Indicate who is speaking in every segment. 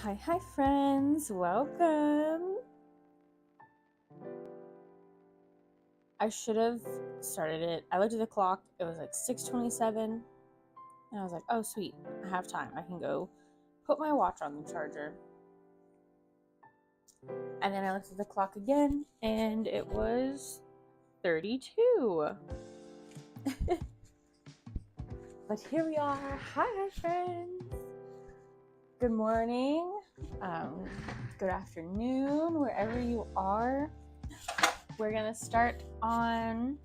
Speaker 1: Hi friends, welcome. I should have started it. I looked at the clock, it was like 6:27, and I was like, oh sweet, I have time. I can go put my watch on the charger. And then I looked at the clock again, and it was 32. But here we are. Hi friends. Good morning, good afternoon, wherever you are. We're gonna start on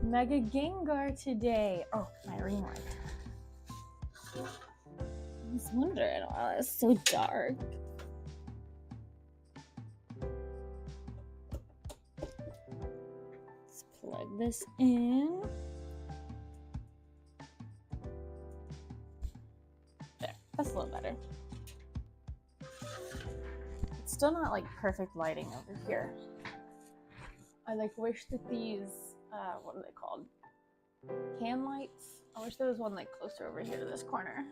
Speaker 1: Mega Gengar today. Oh, my ring light. I was wondering why it's so dark. Let's plug this in. There, that's a little better. It's still not like perfect lighting over here. I wish that these, what are they called? Can lights? I wish there was one closer over here to this corner.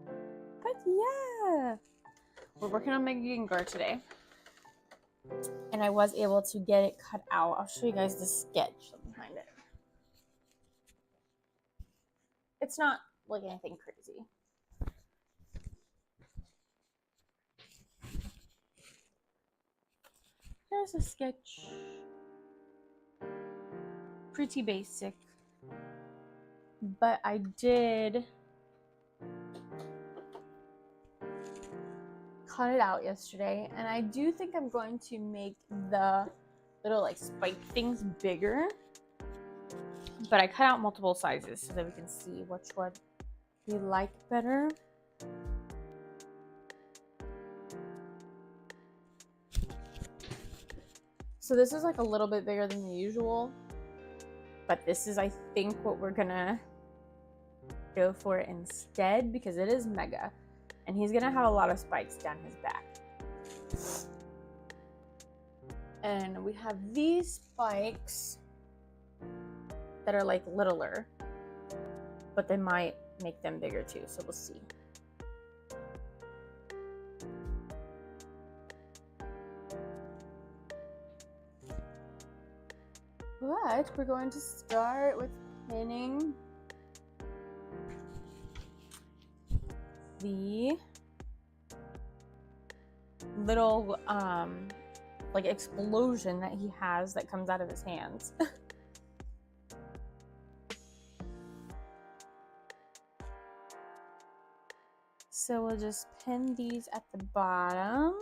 Speaker 1: But yeah, we're working on Mega Gengar today. And I was able to get it cut out. I'll show you guys the sketch behind it. It's not like anything crazy. There's a sketch. Pretty basic. But I did cut it out yesterday, and I do think I'm going to make the little spike things bigger. But I cut out multiple sizes so that we can see which one we like better. So this is a little bit bigger than the usual, but this is I think what we're gonna go for instead, because it is mega and he's gonna have a lot of spikes down his back. And we have these spikes that are littler, but they might make them bigger too, so we'll see. But we're going to start with pinning the little explosion that he has that comes out of his hands. So we'll just pin these at the bottom.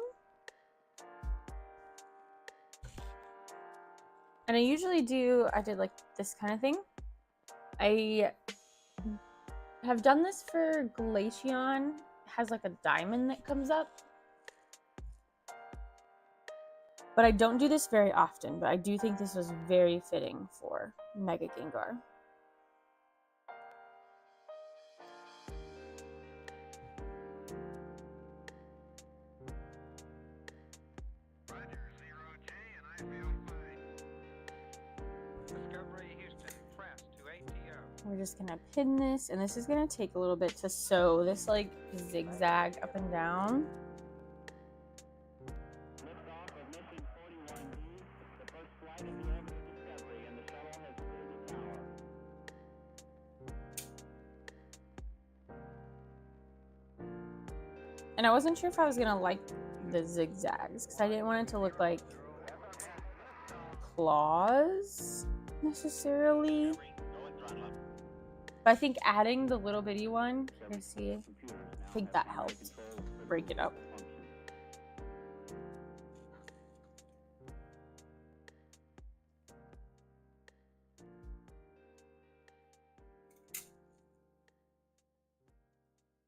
Speaker 1: And I usually I did this kind of thing. I have done this for Glaceon. It has a diamond that comes up. But I don't do this very often, but I do think this was very fitting for Mega Gengar. We're just gonna pin this, and this is gonna take a little bit to sew this zigzag up and down. And I wasn't sure if I was gonna like the zigzags because I didn't want it to look like claws necessarily. But I think adding the little bitty one, you see, I think that helped break it up.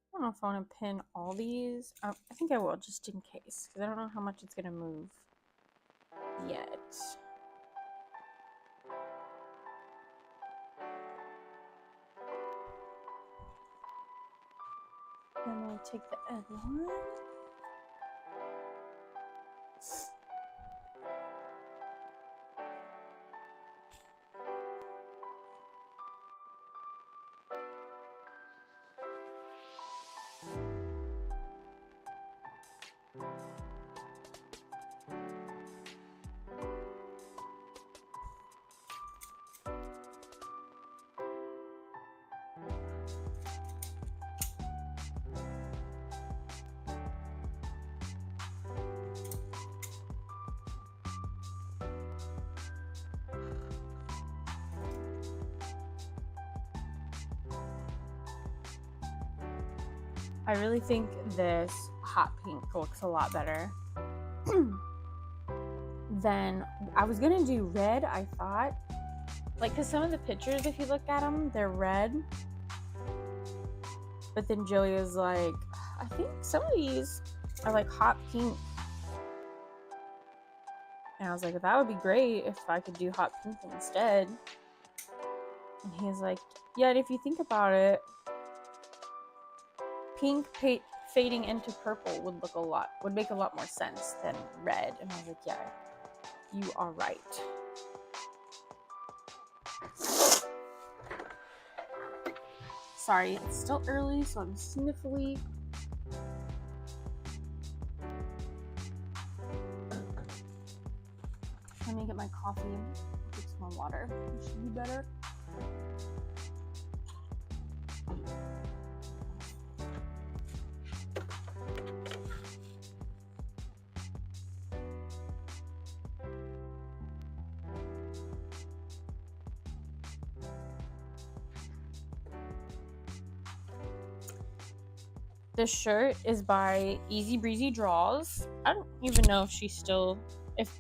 Speaker 1: I don't know if I want to pin all these. I think I will, just in case, because I don't know how much it's going to move yet. Then we'll take the other one. I really think this hot pink looks a lot better. Then I was gonna do red, I thought. Like, because some of the pictures, if you look at them, they're red. But then Joey was like, I think some of these are like hot pink. And I was like, that would be great if I could do hot pink instead. And he's like, yeah, and if you think about it, pink fading into purple would make a lot more sense than red. And I was like, yeah, you are right. Sorry, it's still early, so I'm sniffly. Let me get my coffee. Get some more water. It should be better. This shirt is by Easy Breezy Draws. I don't even know if if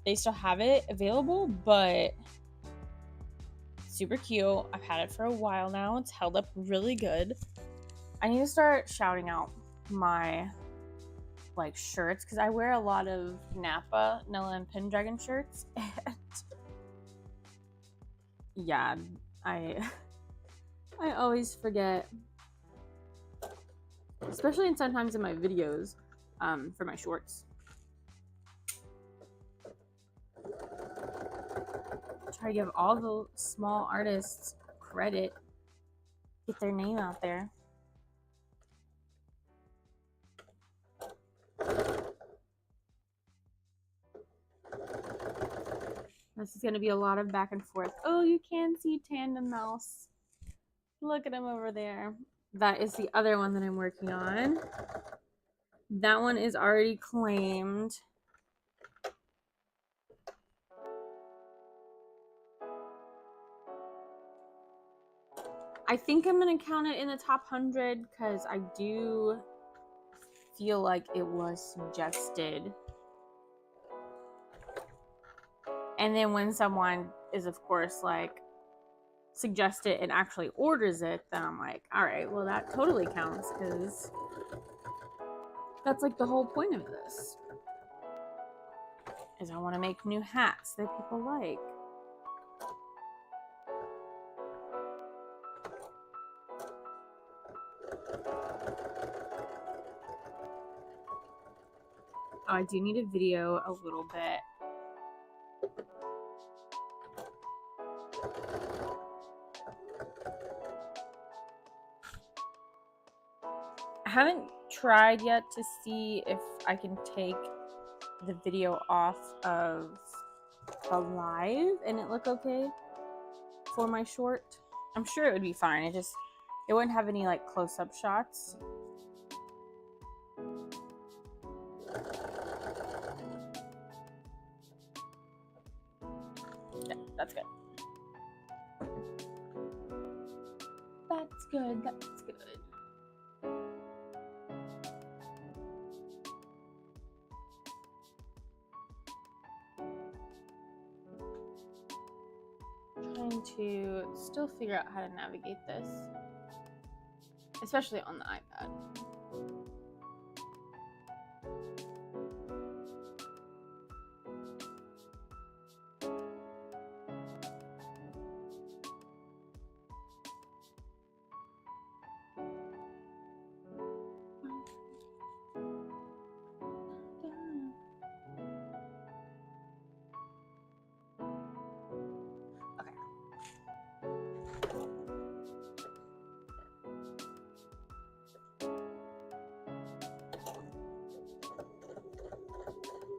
Speaker 1: they still have it available, but super cute. I've had it for a while now. It's held up really good. I need to start shouting out my like shirts because I wear a lot of Napa, Nella, and Pendragon shirts. And yeah, I always forget, especially sometimes in my videos for my shorts. Try to give all the small artists credit, get their name out there. This is going to be a lot of back and forth. Oh, you can see Tandem Mouse. Look at him over there. That is the other one that I'm working on. That one is already claimed. I think I'm going to count it in the top 100 because I do feel like it was suggested. And then when someone is, of course, like, suggest it and actually orders it, then I'm like, all right, well, that totally counts because that's like the whole point of this is I want to make new hats that people like. Oh, I do need a video a little bit. I haven't tried yet to see if I can take the video off of the live and it look okay for my short. I'm sure it would be fine. It wouldn't have any like close-up shots. Yeah, that's good. That's good. That's good. Trying to still figure out how to navigate this, especially on the iPad.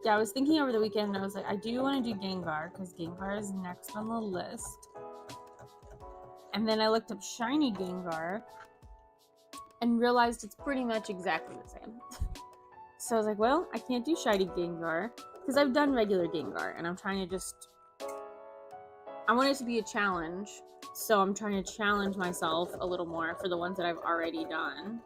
Speaker 1: Yeah, I was thinking over the weekend, and I was like, I do want to do Gengar, because Gengar is next on the list. And then I looked up Shiny Gengar, and realized it's pretty much exactly the same. So I was like, well, I can't do Shiny Gengar, because I've done regular Gengar, and I'm trying to I want it to be a challenge, so I'm trying to challenge myself a little more for the ones that I've already done.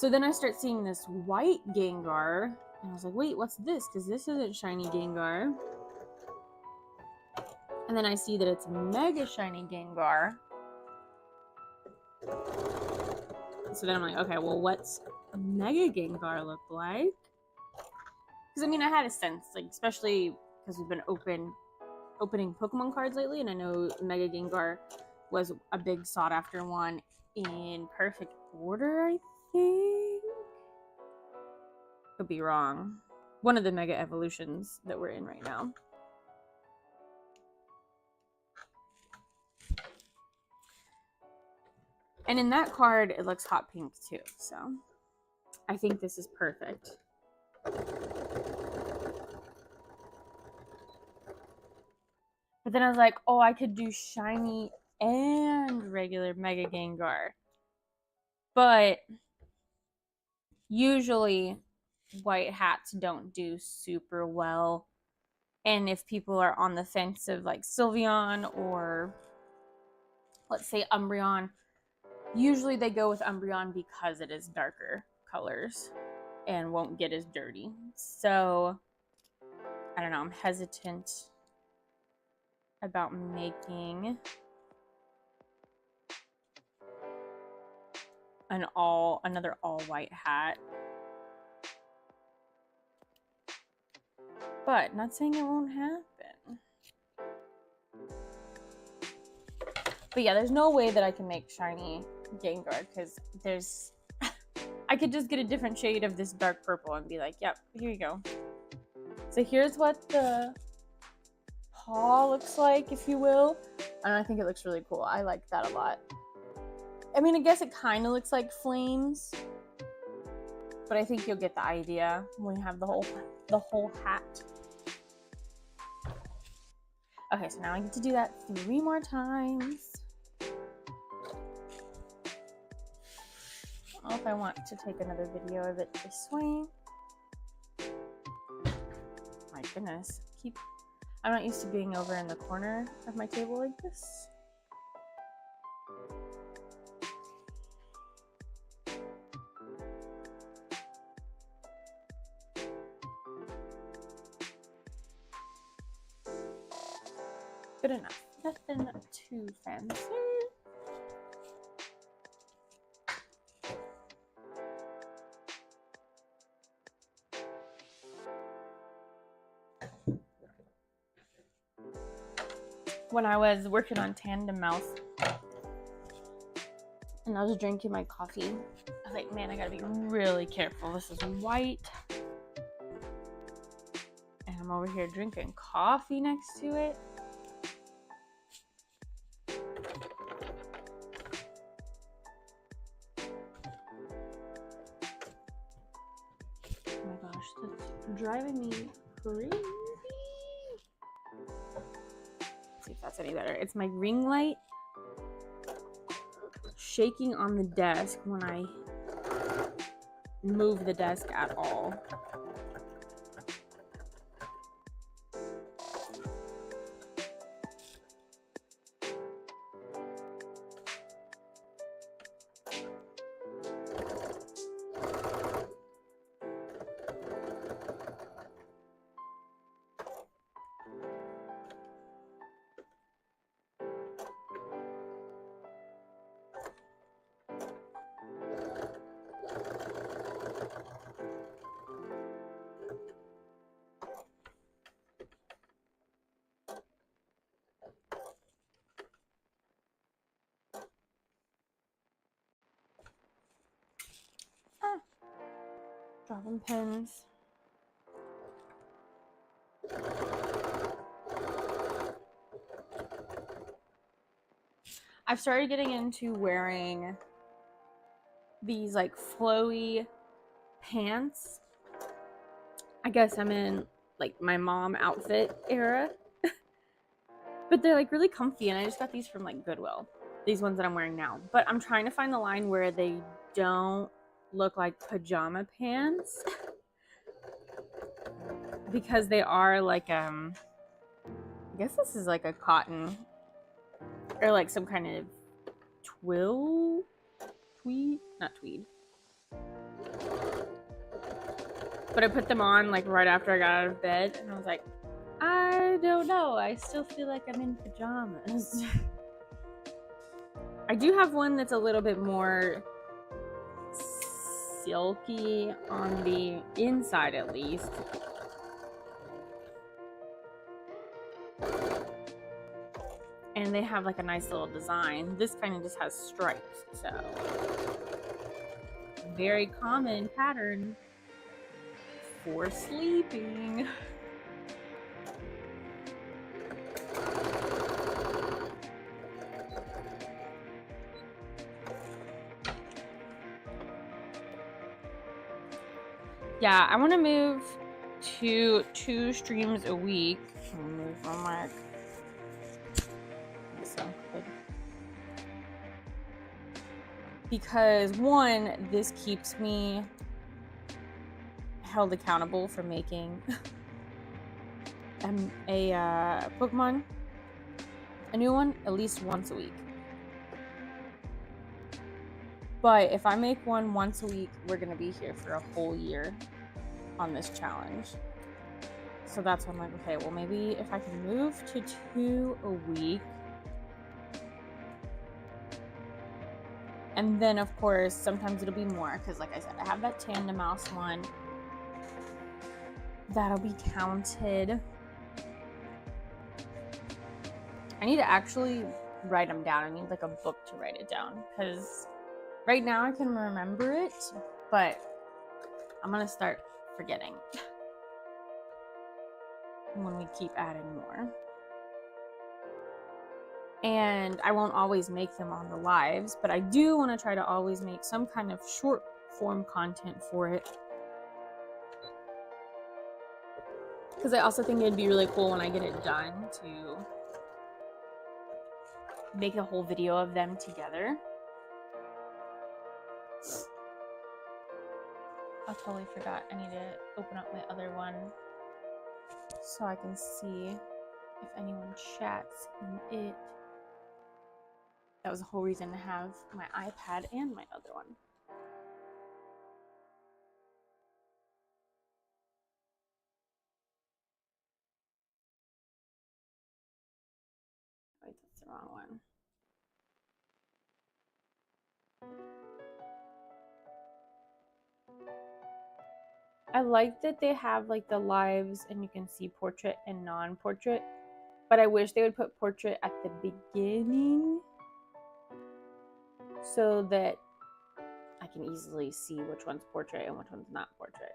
Speaker 1: So then I start seeing this white Gengar, and I was like, wait, what's this? Because this isn't shiny Gengar. And then I see that it's mega shiny Gengar. So then I'm like, okay, well, what's a mega Gengar look like? Because I mean, I had a sense, like, especially because we've been opening Pokemon cards lately, and I know Mega Gengar was a big sought after one in Perfect Order, I think. Could be wrong. One of the Mega Evolutions that we're in right now. And in that card, it looks hot pink too, so I think this is perfect. But then I was like, oh, I could do shiny and regular Mega Gengar. But usually white hats don't do super well. And if people are on the fence of like Sylveon or let's say Umbreon, usually they go with Umbreon because it is darker colors and won't get as dirty. So I don't know, I'm hesitant about making another all white hat. But not saying it won't happen. But yeah, there's no way that I can make shiny Gengar because there's I could just get a different shade of this dark purple and be like, yep, here you go. So here's what the paw looks like, if you will. And I think it looks really cool. I like that a lot. I mean, I guess it kind of looks like flames, but I think you'll get the idea when you have the whole hat. Okay, so now I get to do that 3 more times. I don't know if I want to take another video of it this way. My goodness, I'm not used to being over in the corner of my table like this. Good enough. Nothing too fancy. When I was working on Tandem Mouse and I was drinking my coffee, I was like, man, I gotta be really careful. This is white. And I'm over here drinking coffee next to it. Oh my gosh, that's driving me crazy. Let's see if that's any better. It's my ring light shaking on the desk when I move the desk at all. Dropping pins. I've started getting into wearing these like flowy pants. I guess I'm in like my mom outfit era. But they're like really comfy, and I just got these from like Goodwill. These ones that I'm wearing now. But I'm trying to find the line where they don't look like pajama pants. Because they are like I guess this is like a cotton or like some kind of tweed, not tweed. But I put them on like right after I got out of bed, and I was like, I don't know. I still feel like I'm in pajamas. I do have one that's a little bit more silky on the inside, at least. And they have like a nice little design. This kind of just has stripes, so very common pattern for sleeping. Yeah, I want to move to 2 streams a week. Move my mark. So good. Because one, this keeps me held accountable for making a Pokemon, a new one, at least once a week. But if I make one once a week, we're gonna be here for a whole year on this challenge. So that's why I'm like, okay, well maybe if I can move to 2 a week. And then of course, sometimes it'll be more, because like I said, I have that Tandem Mouse one. That'll be counted. I need to actually write them down. I need like a book to write it down, because right now I can remember it, but I'm gonna start forgetting when we keep adding more. And I won't always make them on the lives, but I do want to try to always make some kind of short form content for it. Because I also think it'd be really cool when I get it done to make a whole video of them together. I totally forgot. I need to open up my other one so I can see if anyone chats in it. That was the whole reason to have my iPad and my other one. Wait, that's the wrong one. I like that they have like the lives and you can see portrait and non-portrait, but I wish they would put portrait at the beginning so that I can easily see which one's portrait and which one's not portrait.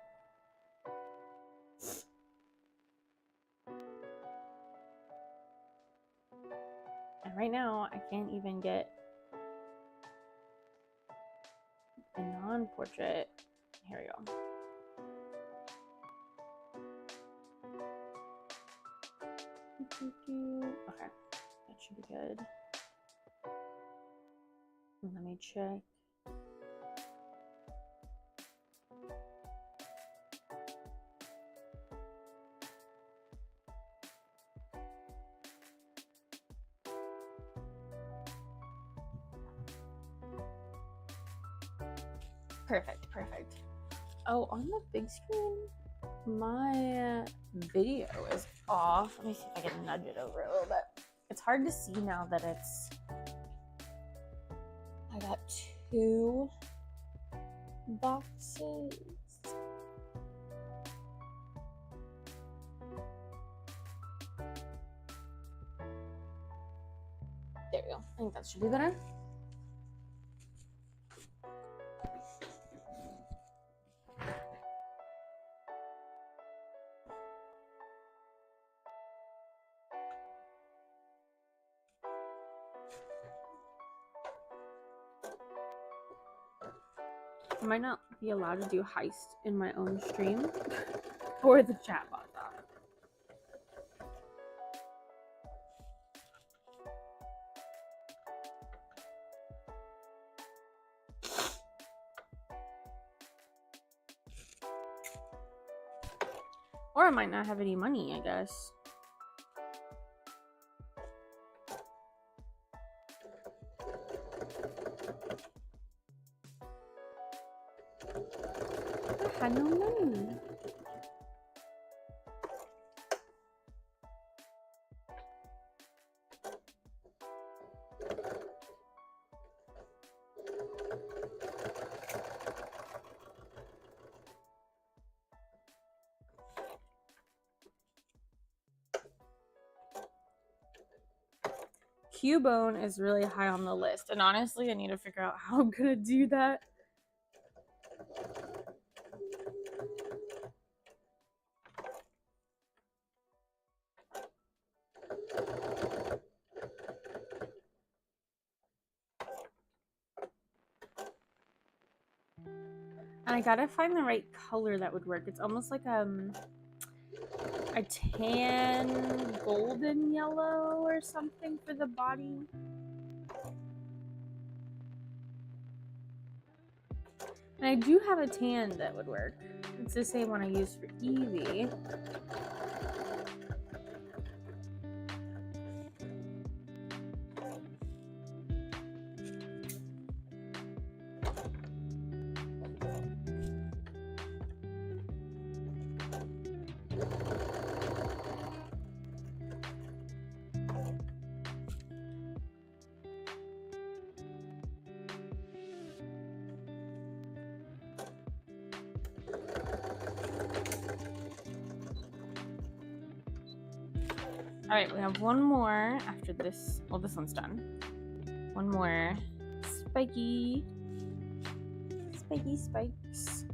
Speaker 1: And right now, I can't even get a non-portrait. Here we go. Okay, that should be good. Let me check. Perfect, perfect. Oh, on the big screen, my video is off. Let me see if I can nudge it over a little bit. It's hard to see now that it's... I got 2 boxes. There we go. I think that should be better. I might not be allowed to do heist in my own stream for the chatbot. Or I might not have any money, I guess. no. Cubone is really high on the list, and honestly, I need to figure out how I'm gonna do that. And I gotta find the right color that would work. It's almost like a tan golden yellow or something for the body. And I do have a tan that would work. It's the same one I used for Eevee. All right, we have one more after this. Well, this one's done. One more spiky spikes.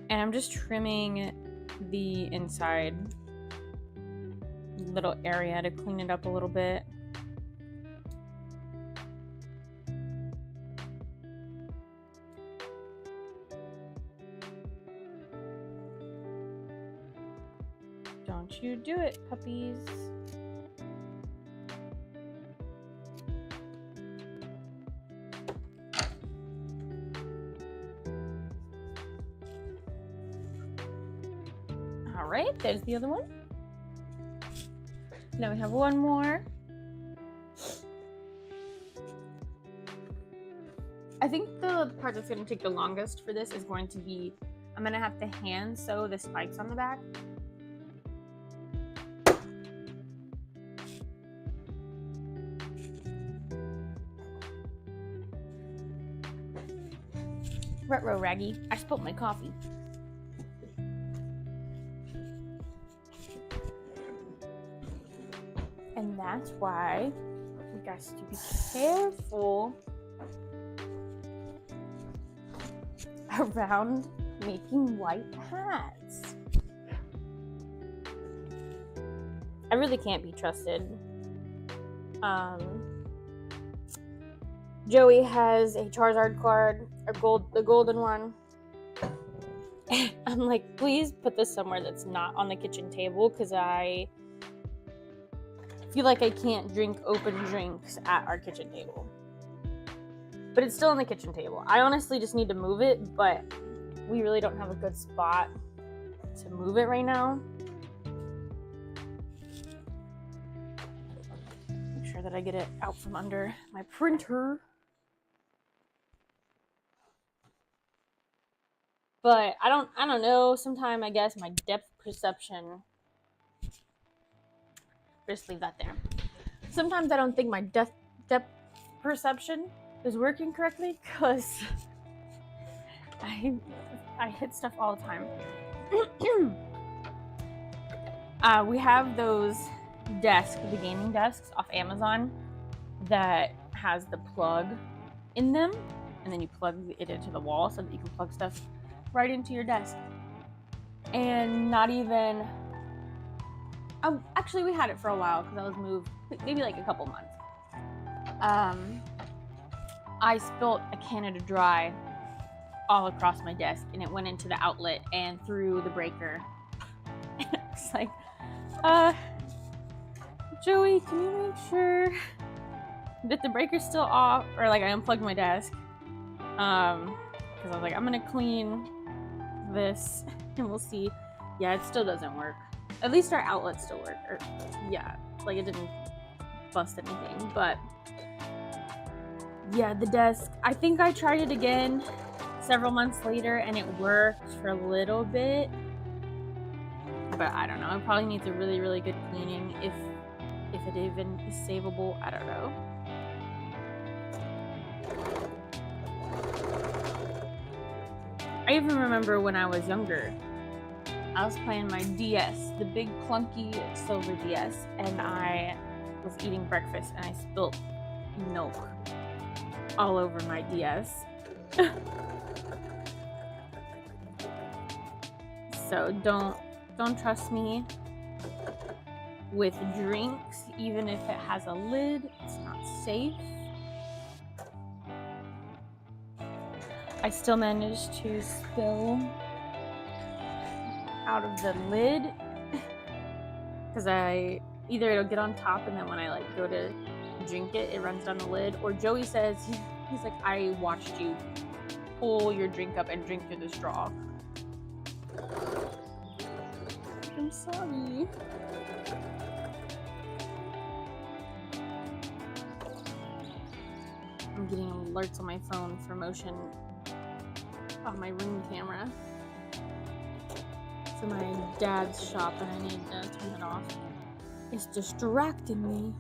Speaker 1: And I'm just trimming the inside little area to clean it up a little bit. Don't you do it, puppies. All right, there's the other one. Now we have one more. I think the part that's going to take the longest for this is going to be, I'm going to have to hand sew the spikes on the back. Retro Raggy, I spilled my coffee. And that's why we got to be careful around making white hats. I really can't be trusted. Joey has a Charizard card, the golden one. I'm like, please put this somewhere that's not on the kitchen table, because I feel like I can't drink open drinks at our kitchen table. But it's still on the kitchen table. I honestly just need to move it, but we really don't have a good spot to move it right now. Make sure that I get it out from under my printer. But I don't know. Sometimes I guess my depth perception. Just leave that there. Sometimes I don't think my depth perception is working correctly, because I hit stuff all the time. We have those desks, the gaming desks off Amazon, that has the plug in them, and then you plug it into the wall so that you can plug stuff right into your desk. And not even, actually we had it for a while because I was moved, maybe like a couple months. I spilt a Canada Dry all across my desk, and it went into the outlet and through the breaker. It's like, Joey, can you make sure that the breaker's still off? Or like, I unplugged my desk, because because I was like, I'm gonna clean this and we'll see. Yeah, it still doesn't work. At least our outlets still work. Or yeah, like it didn't bust anything. But yeah, the desk. I think I tried it again several months later and it worked for a little bit. But I don't know. It probably needs a really, really good cleaning if it even is savable. I don't know. I even remember when I was younger, I was playing my DS, the big clunky silver DS, and I was eating breakfast and I spilled milk all over my DS. So don't trust me with drinks, even if it has a lid. It's not safe. I still managed to spill out of the lid because either it'll get on top and then when I like go to drink it, it runs down the lid. Or Joey says, he's like, I watched you pull your drink up and drink through the straw. I'm sorry. I'm getting alerts on my phone for motion on my Ring camera. For my dad's shop and I need to turn it off. It's distracting me.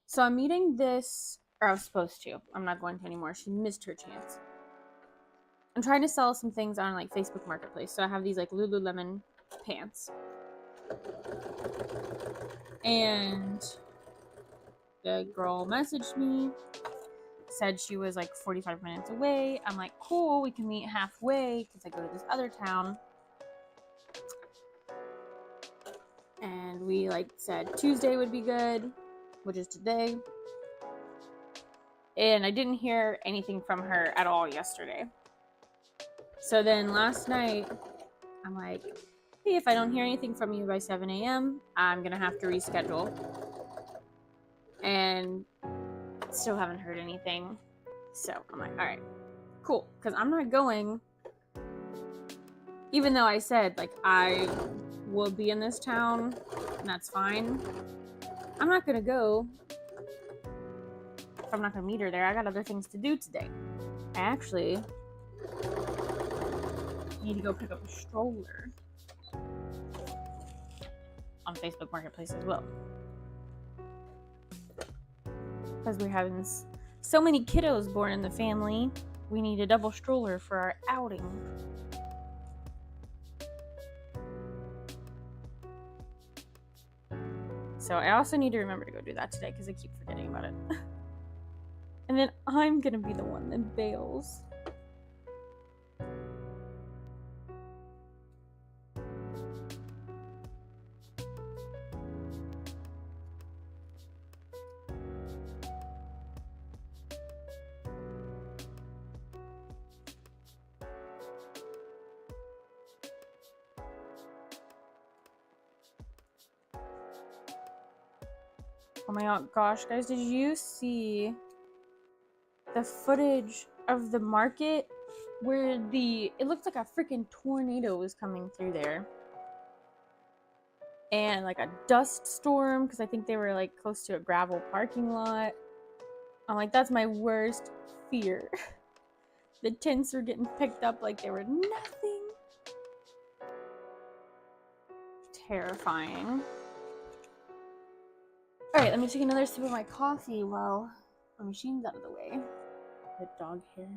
Speaker 1: So I'm meeting this, or I was supposed to. I'm not going to anymore. She missed her chance. I'm trying to sell some things on like Facebook Marketplace. So I have these like Lululemon pants. And the girl messaged me, said she was like 45 minutes away. I'm like, cool, we can meet halfway because I go to this other town. And we like said Tuesday would be good, which is today. And I didn't hear anything from her at all yesterday. So then last night, I'm like, hey, if I don't hear anything from you by 7 a.m., I'm going to have to reschedule. And still haven't heard anything. So I'm like, all right, cool. Because I'm not going, even though I said, like, I will be in this town, and that's fine. I'm not going to go if I'm not going to meet her there. I got other things to do today. I actually need to go pick up a stroller on Facebook Marketplace as well. Because we're having so many kiddos born in the family, we need a double stroller for our outing. So I also need to remember to go do that today because I keep forgetting about it. And then I'm gonna be the one that bails. Oh my gosh, guys, did you see the footage of the market where it looked like a freaking tornado was coming through there? And like a dust storm, because I think they were like close to a gravel parking lot. I'm like, that's my worst fear. The tents were getting picked up like they were nothing. Terrifying. Alright, let me take another sip of my coffee while the machine's out of the way. The dog hair.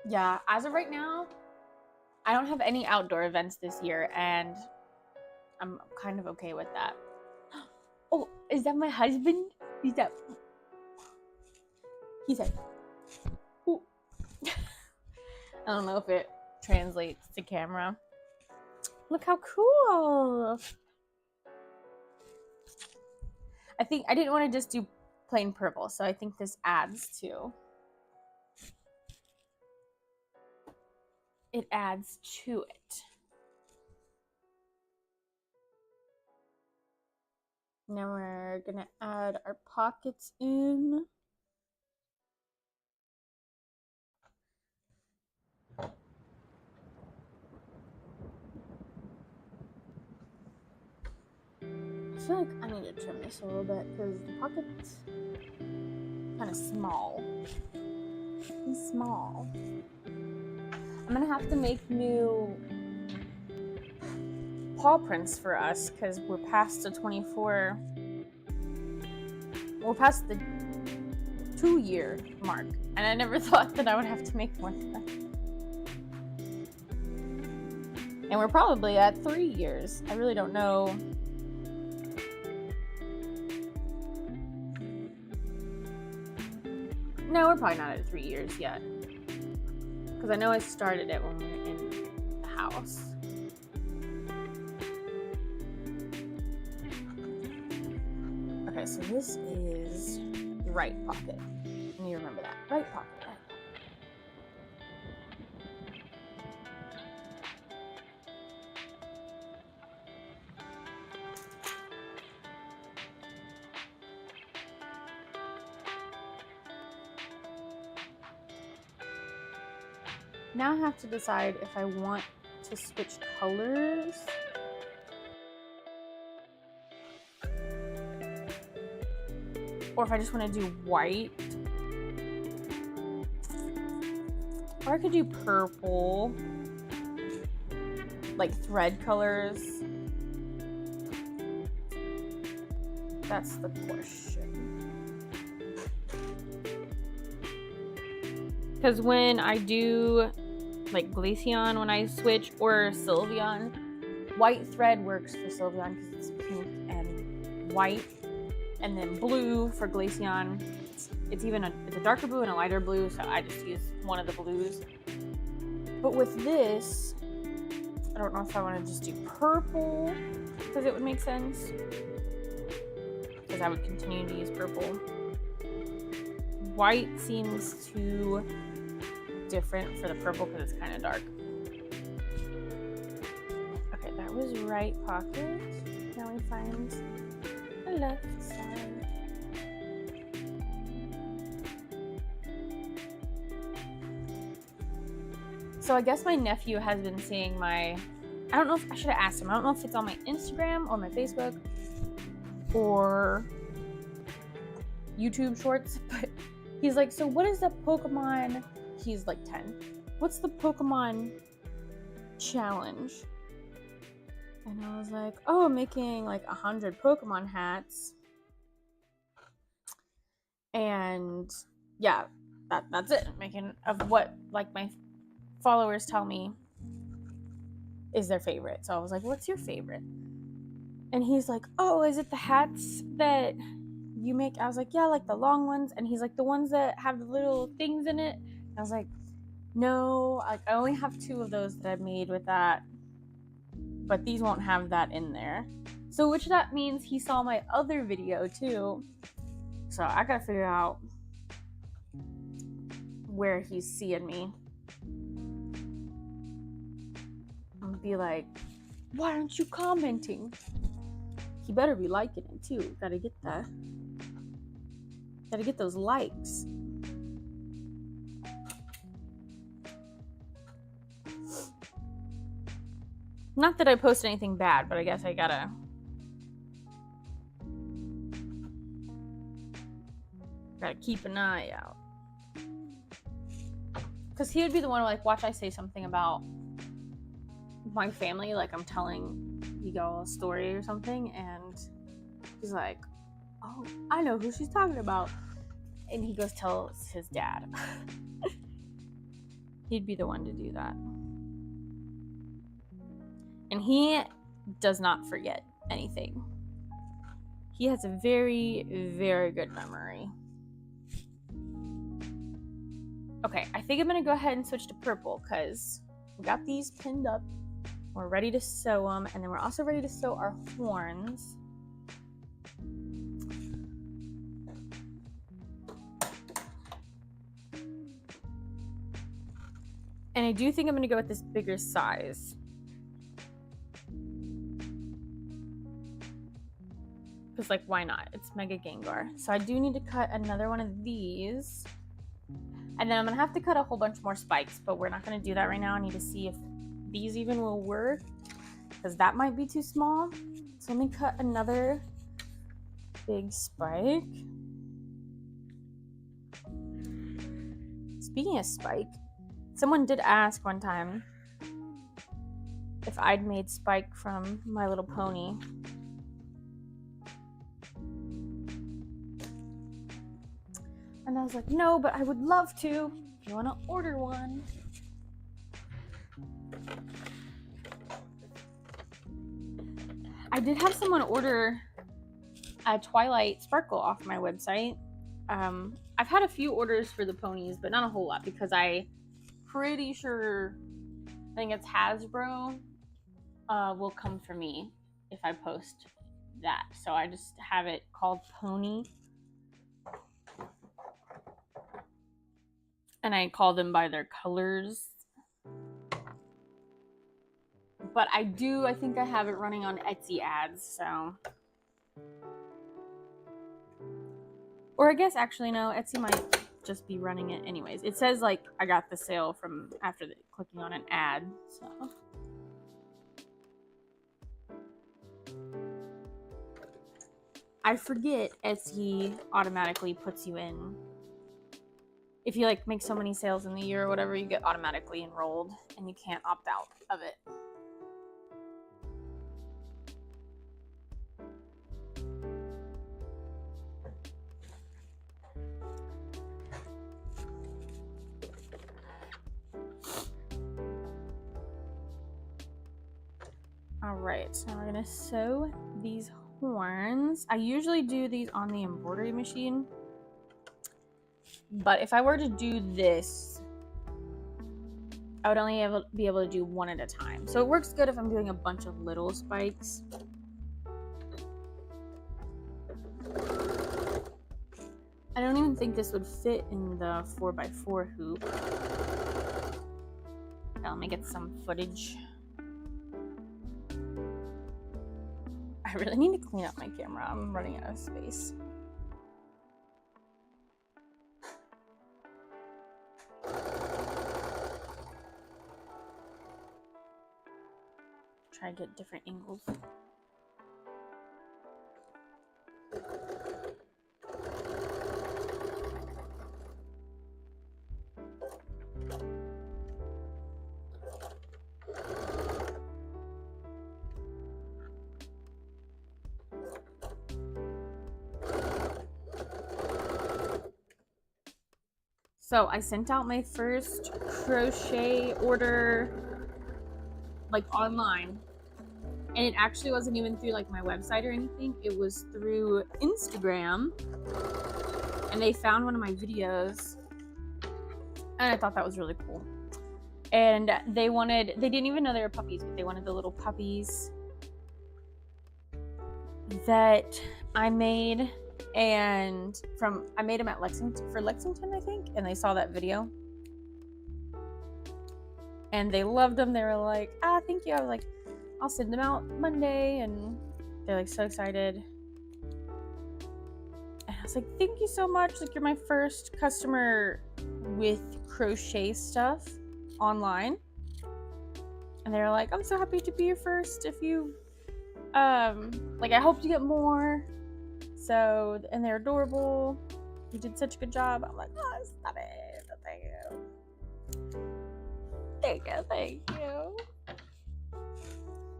Speaker 1: Yeah, as of right now, I don't have any outdoor events this year, and I'm kind of okay with that. Oh, is that my husband? He's said, ooh. I don't know if it translates to camera. Look how cool. I think I didn't want to just do plain purple, so I think this adds to. it adds to it. Now we're gonna add our pockets in. I feel like I need to trim this a little bit because the pocket's kind of small. He's small. I'm gonna have to make new paw prints for us because we're past the 24. We're past the 2-year mark, and I never thought that I would have to make one. And we're probably at 3 years. I really don't know. No, we're probably not at 3 years yet. Because I know I started it when we were in the house. Okay, so this is the right pocket. I need to remember that. Right pocket. Now I have to decide if I want to switch colors. Or if I just want to do white. Or I could do purple. Like thread colors. That's the question. Because when I do like Glaceon, when I switch, or Sylveon, white thread works for Sylveon because it's pink and white, and then blue for Glaceon. It's a darker blue and a lighter blue, so I just use one of the blues. But with this, I don't know if I want to just do purple because it would make sense, because I would continue to use purple. White seems too different for the purple because it's kind of dark. Okay, that was right pocket. Now we find the left side. So I guess my nephew has been seeing my, I don't know if I should have asked him. I don't know if it's on my Instagram or my Facebook or YouTube shorts, but he's like, so what is the Pokemon? He's like 10. What's the Pokemon challenge? And I was like, oh, making like 100 Pokemon hats. And yeah, that's it. Making of what like my followers tell me is their favorite. So I was like, what's your favorite? And he's like, oh, is it the hats that you make? I was like, yeah, like the long ones. And he's like, the ones that have the little things in it. I was like, no, I only have 2 of those that I've made with that, but these won't have that in there. So which that means he saw my other video too. So I gotta figure out where he's seeing me. And be like, why aren't you commenting? He better be liking it too. Gotta get that. Gotta get those likes. Not that I post anything bad, but I guess I gotta keep an eye out. Because he would be the one who like, watch I say something about my family, like I'm telling you all a story or something, and he's like, oh, I know who she's talking about. And he goes tells his dad. He'd be the one to do that. And he does not forget anything. He has a very, very good memory. Okay, I think I'm going to go ahead and switch to purple because we got these pinned up. We're ready to sew them. And then we're also ready to sew our horns. And I do think I'm going to go with this bigger size. Because, like, why not? It's Mega Gengar. So I do need to cut another one of these. And then I'm going to have to cut a whole bunch more spikes. But we're not going to do that right now. I need to see if these even will work. Because that might be too small. So let me cut another big spike. Speaking of spike, someone did ask one time if I'd made Spike from My Little Pony. And I was like, no, but I would love to. If you want to order one. I did have someone order a Twilight Sparkle off my website. I've had a few orders for the ponies, but not a whole lot because I'm pretty sure, I think it's Hasbro, will come for me if I post that. So I just have it called Pony. And I call them by their colors. But I think I have it running on Etsy ads, so. Or I guess actually no, Etsy might just be running it anyways. It says like I got the sale from after clicking on an ad, so. I forget Etsy automatically puts you in. If you like make so many sales in the year or whatever, you get automatically enrolled and you can't opt out of it. All right, so now we're gonna sew these horns. I usually do these on the embroidery machine. But if I were to do this, I would only be able to do one at a time. So it works good if I'm doing a bunch of little spikes. I don't even think this would fit in the 4x4 hoop. Now, let me get some footage. I really need to clean up my camera. I'm running out of space. Try to get different angles. So I sent out my first crochet order like online, and it actually wasn't even through like my website or anything. It was through Instagram, and they found one of my videos, and I thought that was really cool. And they didn't even know they were puppies, but they wanted the little puppies that I made. And I made them at Lexington, I think, and they saw that video and they loved them. They were like, thank you. I was like, I'll send them out Monday, and they're like so excited. And I was like, thank you so much, like you're my first customer with crochet stuff online. And they're like, I'm so happy to be your first. If you like, I hope to get more. So, and they're adorable. You did such a good job. I'm like, oh, stop it. Thank you. Thank you. Thank you.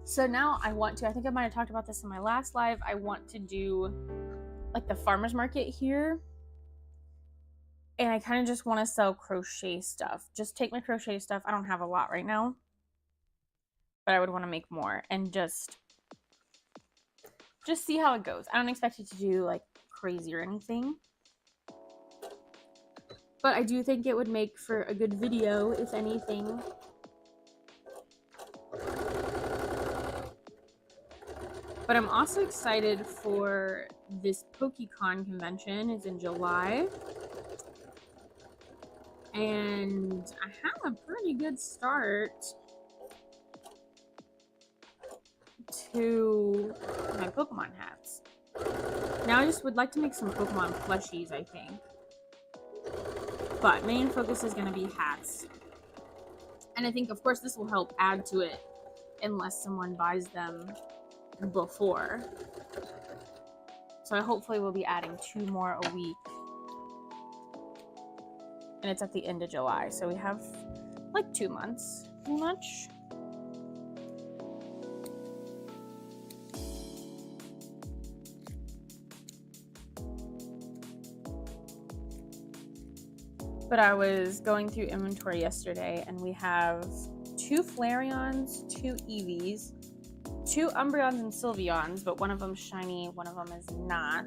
Speaker 1: So now I think I might have talked about this in my last live. I want to do like the farmer's market here. And I kind of just want to sell crochet stuff. Just take my crochet stuff. I don't have a lot right now, but I would want to make more and just see how it goes. I don't expect it to do like crazy or anything, but I do think it would make for a good video, if anything. But I'm also excited for this PokeCon convention. It's in July, and I have a pretty good start to my Pokemon hats. Now I just would like to make some Pokemon plushies, I think. But main focus is going to be hats. And I think, of course, this will help add to it unless someone buys them before. So I hopefully will be adding 2 more a week. And it's at the end of July, so we have like 2 months, pretty much. But I was going through inventory yesterday, and we have 2 Flareons, 2 Eevees, 2 Umbreons and Sylveons, but one of them's shiny, one of them is not.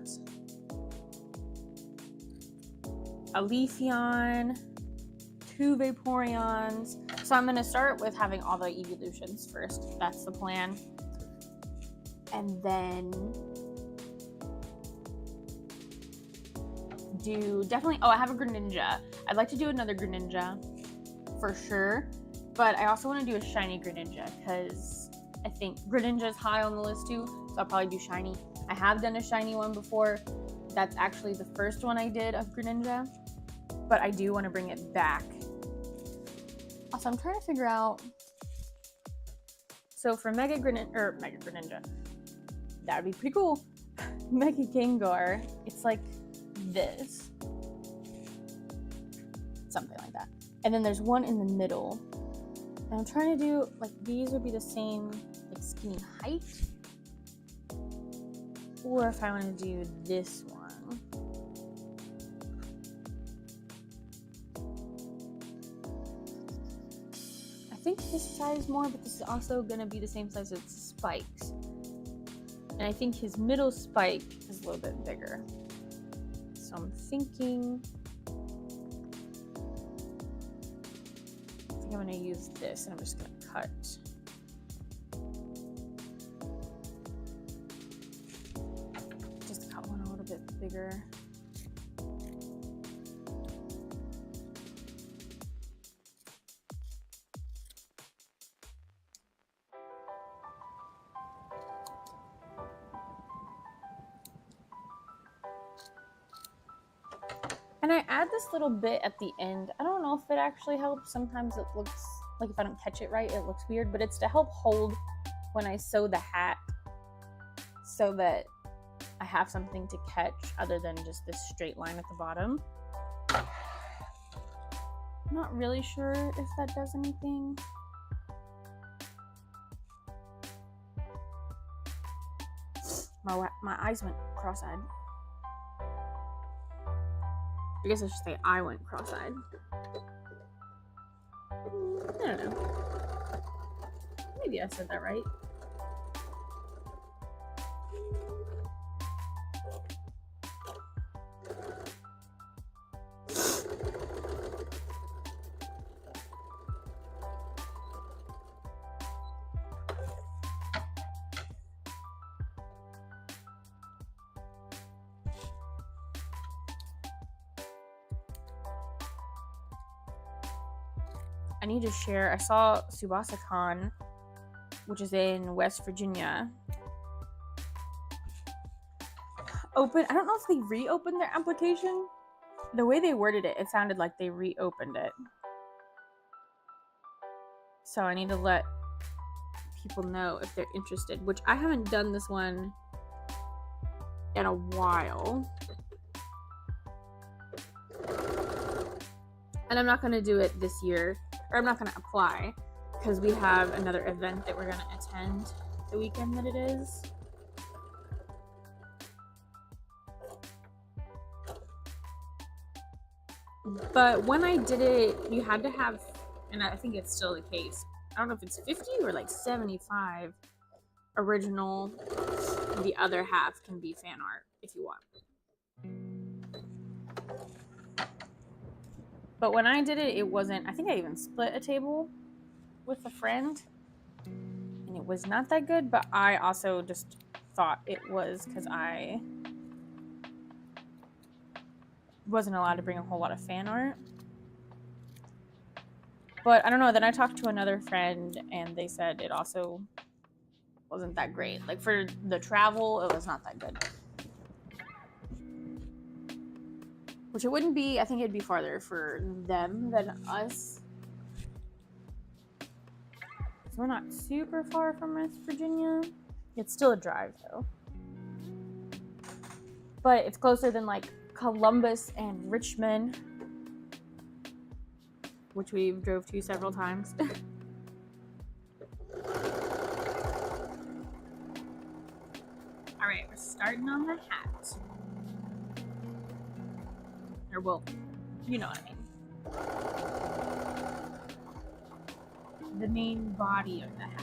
Speaker 1: A Leafeon, 2 Vaporeons. So I'm going to start with having all the evolutions first. That's the plan. And then do definitely, oh, I have a Greninja. I'd like to do another Greninja for sure. But I also want to do a shiny Greninja because I think Greninja is high on the list too. So I'll probably do shiny. I have done a shiny one before. That's actually the first one I did of Greninja. But I do want to bring it back. Also, I'm trying to figure out. So for Mega Greninja, that would be pretty cool. Mega Gengar, it's like this. Something like that. And then there's one in the middle. And I'm trying to do, like, these would be the same, like, skinny height. Or if I want to do this one. I think this size more, but this is also going to be the same size as Spike's. And I think his middle spike is a little bit bigger. So I'm thinking I'm going to use this, and I'm just going to cut. Just cut one a little bit bigger. And I add this little bit at the end. I don't know if it actually helps. Sometimes it looks like, if I don't catch it right, it looks weird, but it's to help hold when I sew the hat so that I have something to catch other than just this straight line at the bottom. I'm not really sure if that does anything. My eyes went cross-eyed. I guess I should say I went cross-eyed. I don't know. Maybe I said that right. I need to share. I saw SubasaCon, which is in West Virginia, open. I don't know if they reopened their application. The way they worded it, it sounded like they reopened it. So I need to let people know if they're interested, which I haven't done this one in a while. And I'm not going to do it this year. Or I'm not going to apply because we have another event that we're going to attend the weekend that it is. But when I did it, you had to have, and I think it's still the case, I don't know if it's 50 or like 75 original. The other half can be fan art if you want. But when I did it, it wasn't, I think I even split a table with a friend. And it was not that good, but I also just thought it was because I wasn't allowed to bring a whole lot of fan art. But I don't know. Then I talked to another friend, and they said it also wasn't that great. Like for the travel, it was not that good. Which it wouldn't be. I think it'd be farther for them than us. So we're not super far from West Virginia. It's still a drive though. But it's closer than like Columbus and Richmond, which we've drove to several times. All right, we're starting on the hat. Or well, you know what I mean. The main body of the hat.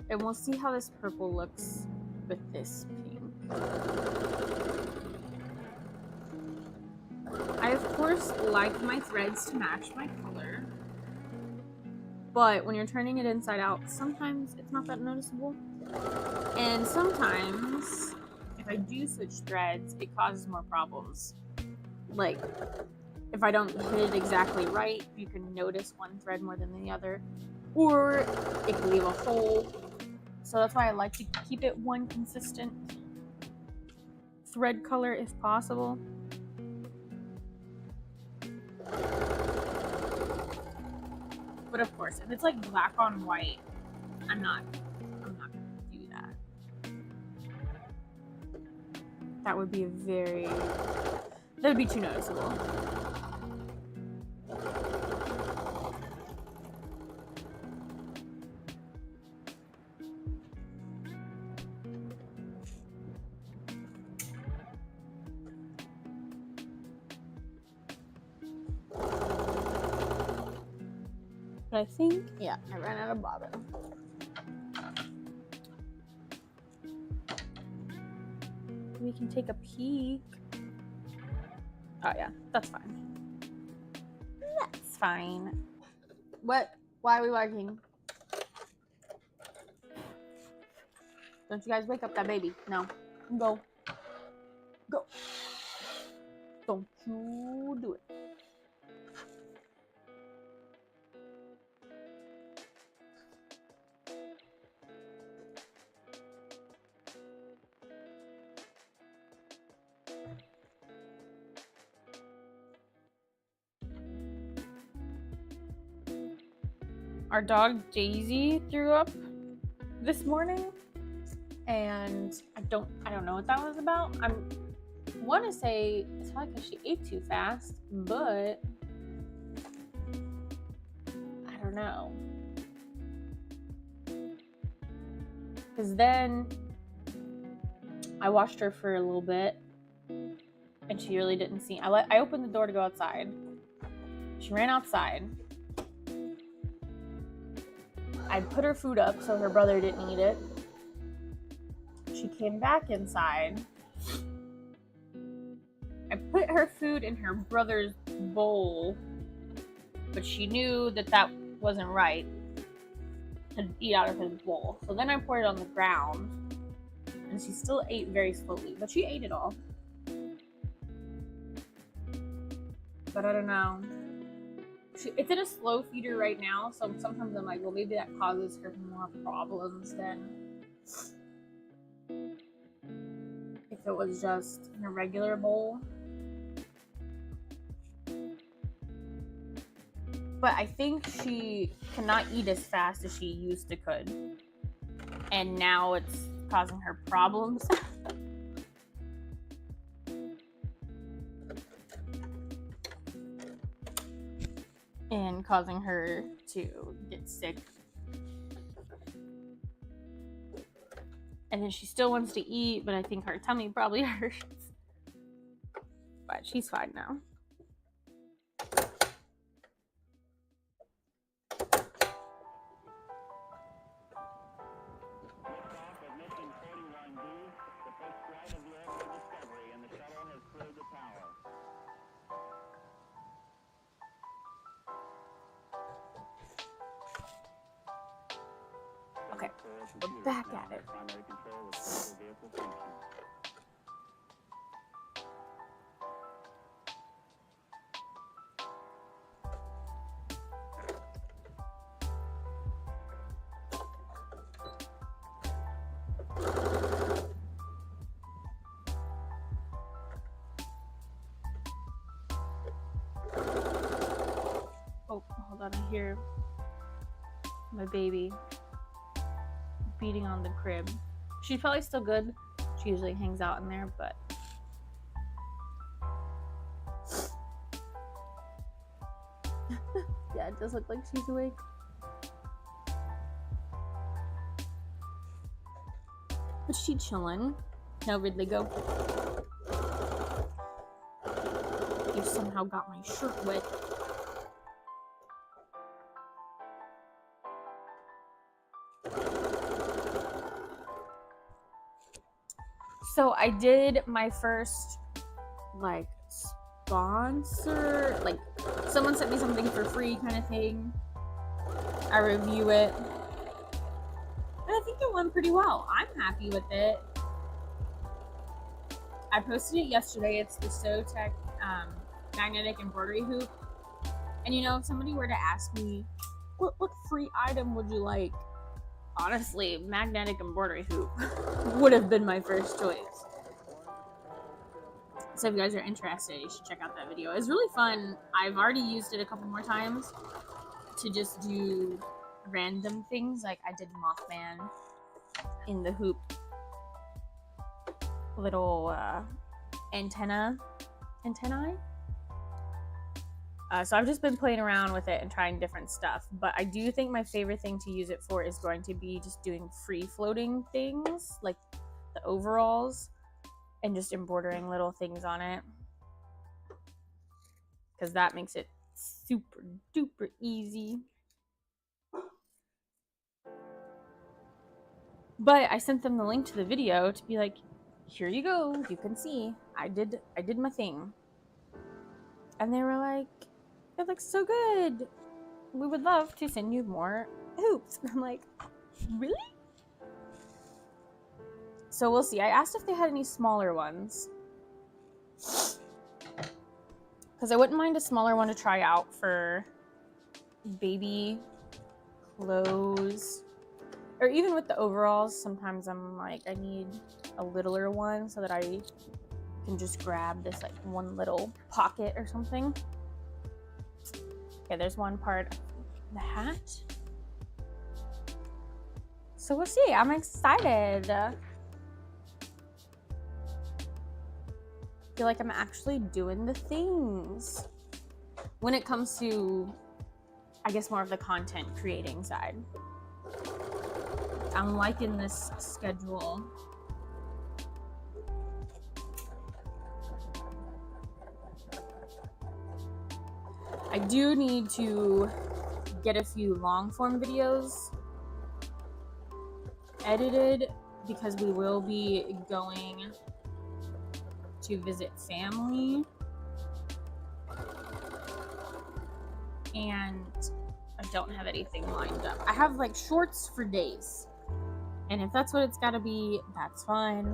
Speaker 1: And we'll see how this purple looks with this pink. I, of course, like my threads to match my color. But when you're turning it inside out, sometimes it's not that noticeable. And sometimes, if I do switch threads, it causes more problems. Like, if I don't hit it exactly right, you can notice one thread more than the other. Or it can leave a hole. So that's why I like to keep it one consistent thread color if possible. But of course, if it's like black on white, I'm not gonna do that. That would be that would be too noticeable. But I think, yeah, I ran out of bobbin. We can take a peek. Oh yeah, that's fine. That's fine. What? Why are we working? Don't you guys wake up that baby. No. Go. Go. Don't you do it. Our dog Daisy threw up this morning, and I don't know what that was about. I want to say it's probably because she ate too fast, but I don't know. Because then I watched her for a little bit, and she really didn't see. I opened the door to go outside. She ran outside. I put her food up so her brother didn't eat it. She came back inside. I put her food in her brother's bowl, but she knew that wasn't right to eat out of his bowl. So then I poured it on the ground, and she still ate very slowly, but she ate it all. But I don't know. It's in a slow feeder right now, so sometimes I'm like, well, maybe that causes her more problems than if it was just in a regular bowl. But I think she cannot eat as fast as she used to could, and now it's causing her problems. And causing her to get sick. And then she still wants to eat, but I think her tummy probably hurts. But she's fine now. We're back at it. Oh, hold on, I hear my baby beating on the crib. She's probably still good. She usually hangs out in there, but yeah, it does look like she's awake. But she chillin'. No, Ridley, go. You somehow got my shirt wet. So I did my first, like, sponsor, like, someone sent me something for free kind of thing. I review it. And I think it went pretty well. I'm happy with it. I posted it yesterday. It's the SoTech magnetic embroidery hoop. And you know, if somebody were to ask me, what free item would you like? Honestly, magnetic embroidery hoop would have been my first choice. So if you guys are interested, you should check out that video. It's really fun. I've already used it a couple more times to just do random things. Like I did Mothman in the hoop little antennae. So I've just been playing around with it and trying different stuff. But I do think my favorite thing to use it for is going to be just doing free floating things, like the overalls, and just embroidering little things on it. Because that makes it super duper easy. But I sent them the link to the video to be like, here you go, you can see. I did my thing. And they were like, it looks so good. We would love to send you more hoops. And I'm like, really? So we'll see. I asked if they had any smaller ones. Because I wouldn't mind a smaller one to try out for baby clothes. Or even with the overalls, sometimes I'm like, I need a littler one so that I can just grab this like one little pocket or something. Okay, there's one part of the hat. So we'll see. I'm excited. I feel like I'm actually doing the things when it comes to, I guess, more of the content creating side. I'm liking this schedule. I do need to get a few long form videos edited because we will be going to visit family, and I don't have anything lined up. I have like shorts for days, and if that's what it's gotta be, that's fine.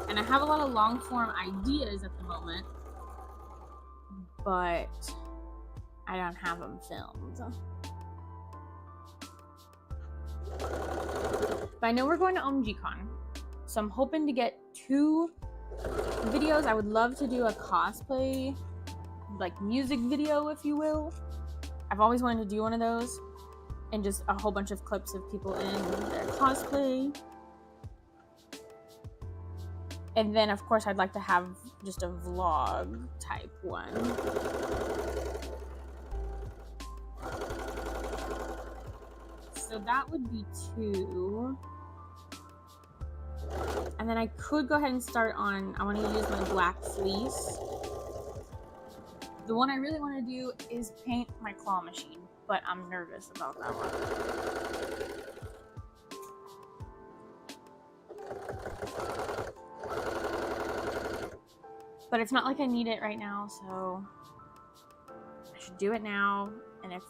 Speaker 1: And I have a lot of long form ideas at the moment, but I don't have them filmed. But I know we're going to OMGCon, so I'm hoping to get 2 videos. I would love to do a cosplay, like music video, if you will. I've always wanted to do one of those, and just a whole bunch of clips of people in their cosplay. And then, of course, I'd like to have just a vlog type one. So that would be 2. And then I could go ahead and start on, I want to use my black fleece. The one I really want to do is paint my claw machine, but I'm nervous about that one. But it's not like I need it right now, so I should do it now. And if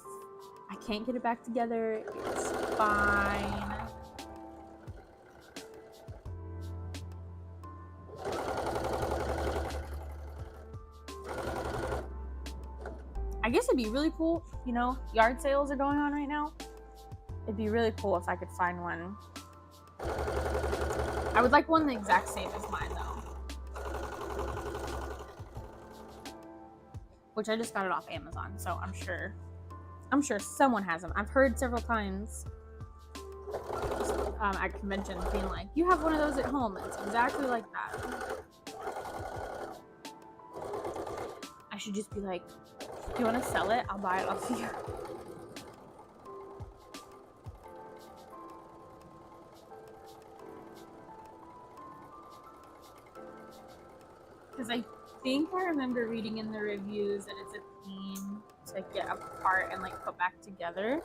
Speaker 1: I can't get it back together, it's fine. I guess it'd be really cool, you know, yard sales are going on right now. It'd be really cool if I could find one. I would like one the exact same as mine though. Which I just got it off Amazon, so I'm sure someone has them. I've heard several times at conventions being like, you have one of those at home. It's exactly like that. I should just be like, do you want to sell it? I'll buy it off you. Because I think I remember reading in the reviews that it's a pain to get apart and like put back together.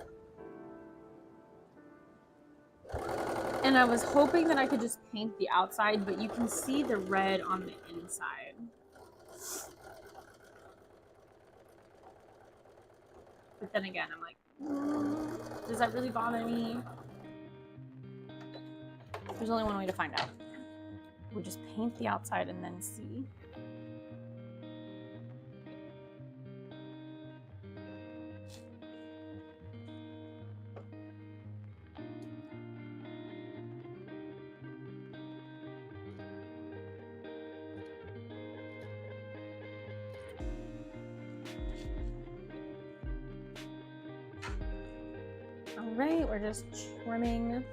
Speaker 1: And I was hoping that I could just paint the outside, but you can see the red on the inside. But then again, I'm like, does that really bother me? There's only one way to find out. We'll just paint the outside and then see. All right, we're just trimming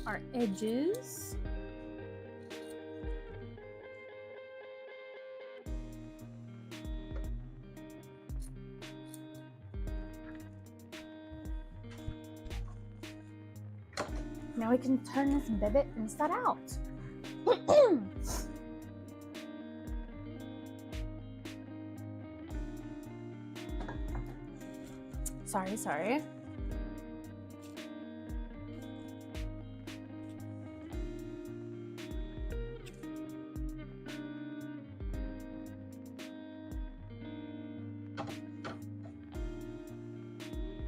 Speaker 1: our edges. Now we can turn this baby inside out. Sorry.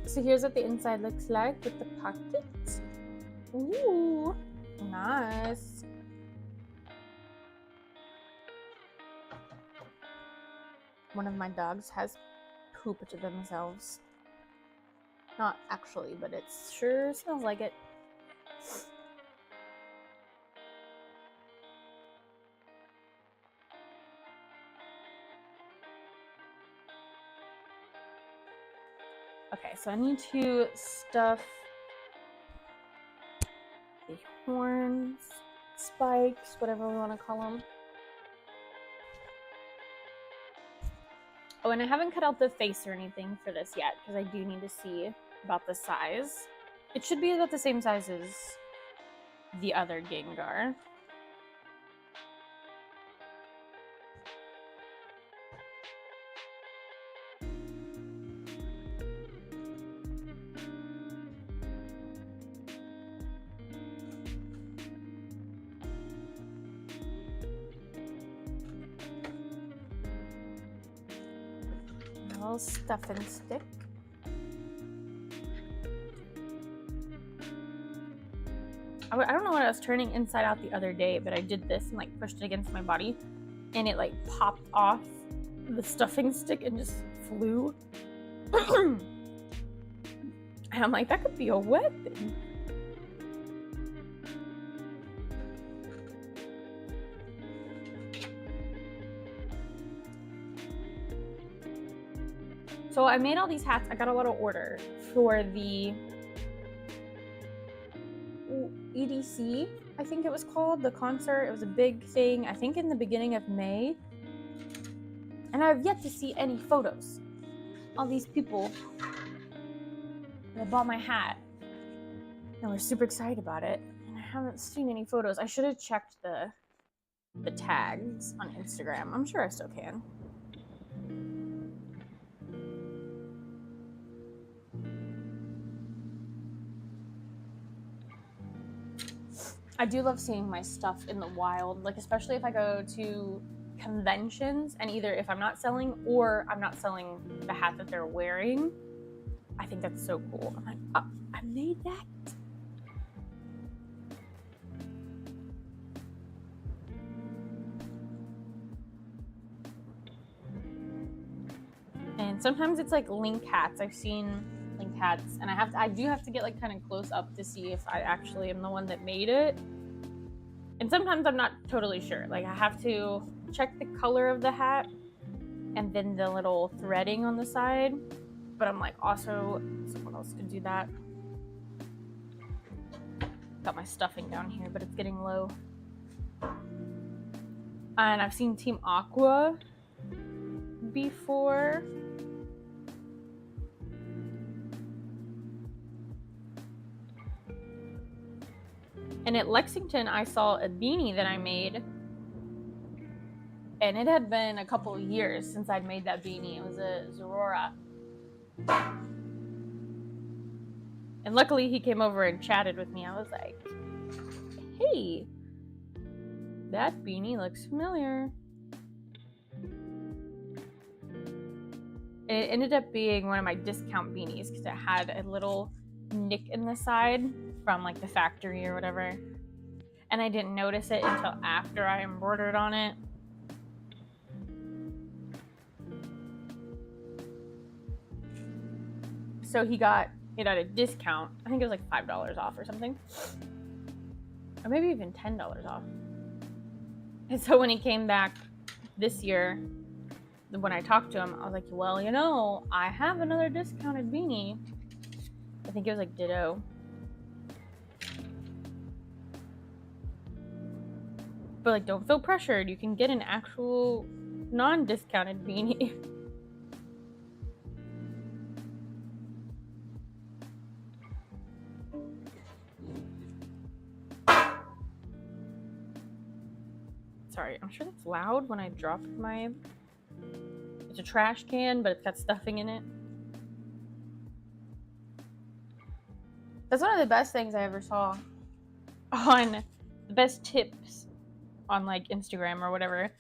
Speaker 1: So here's what the inside looks like with the pockets. Ooh, nice. One of my dogs has pooped to themselves. Not actually, but it sure smells like it. Okay, so I need to stuff the horns, spikes, whatever we want to call them. Oh, and I haven't cut out the face or anything for this yet because I do need to see about the size. It should be about the same size as the other Gengar. A little stuff and stick. I don't know what I was turning inside out the other day, but I did this and like pushed it against my body and it like popped off the stuffing stick and just flew. And I'm like, that could be a weapon. So I made all these hats. I got a lot of order for the EDC, I think it was called, the concert. It was a big thing, I think in the beginning of May. And I've yet to see any photos. All these people that bought my hat and were super excited about it. And I haven't seen any photos. I should have checked the tags on Instagram. I'm sure I still can. I do love seeing my stuff in the wild, like especially if I go to conventions and either if I'm not selling or I'm not selling the hat that they're wearing. I think that's so cool. I'm like, oh, I made that. And sometimes it's like link hats. I've seen link hats, and I do have to get like kind of close up to see if I actually am the one that made it. And sometimes I'm not totally sure. Like I have to check the color of the hat and then the little threading on the side. But I'm like, also someone else could do that. Got my stuffing down here, but it's getting low. And I've seen Team Aqua before. And at Lexington, I saw a beanie that I made. And it had been a couple of years since I'd made that beanie. It was a Zorora. And luckily he came over and chatted with me. I was like, hey, that beanie looks familiar. And it ended up being one of my discount beanies because it had a little nick in the side from like the factory or whatever. And I didn't notice it until after I embroidered on it. So he got it at a discount. I think it was like $5 off or something. Or maybe even $10 off. And so when he came back this year, when I talked to him, I was like, well, you know, I have another discounted beanie. I think it was like Ditto. But like, don't feel pressured. You can get an actual non-discounted beanie. Sorry, I'm sure that's loud when I dropped my... It's a trash can, but it's got stuffing in it. That's one of the best things I ever saw on the best tips on like Instagram or whatever.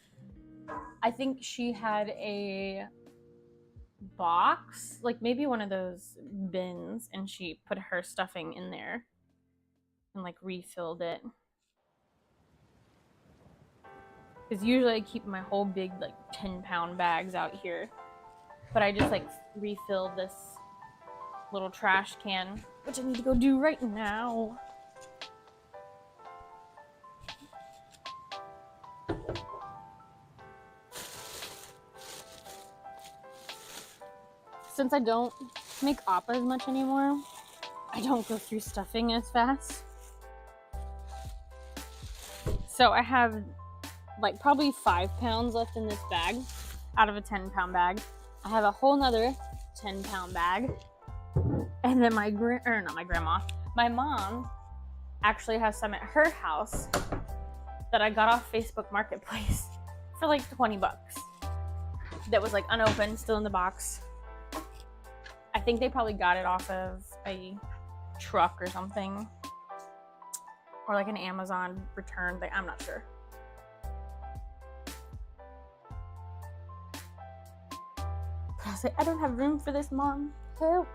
Speaker 1: I think she had a box, like maybe one of those bins, and she put her stuffing in there and like refilled it. Because usually I keep my whole big like 10-pound bags out here. But I just like refilled this little trash can, which I need to go do right now. Since I don't make appa as much anymore, I don't go through stuffing as fast. So I have like probably 5 pounds left in this bag out of a 10-pound bag. I have a whole nother 10-pound bag. And then my mom actually has some at her house that I got off Facebook Marketplace for like 20 bucks. That was like unopened, still in the box. I think they probably got it off of a truck or something. Or like an Amazon return thing, I'm not sure. But I was like, I don't have room for this, Mom. Help.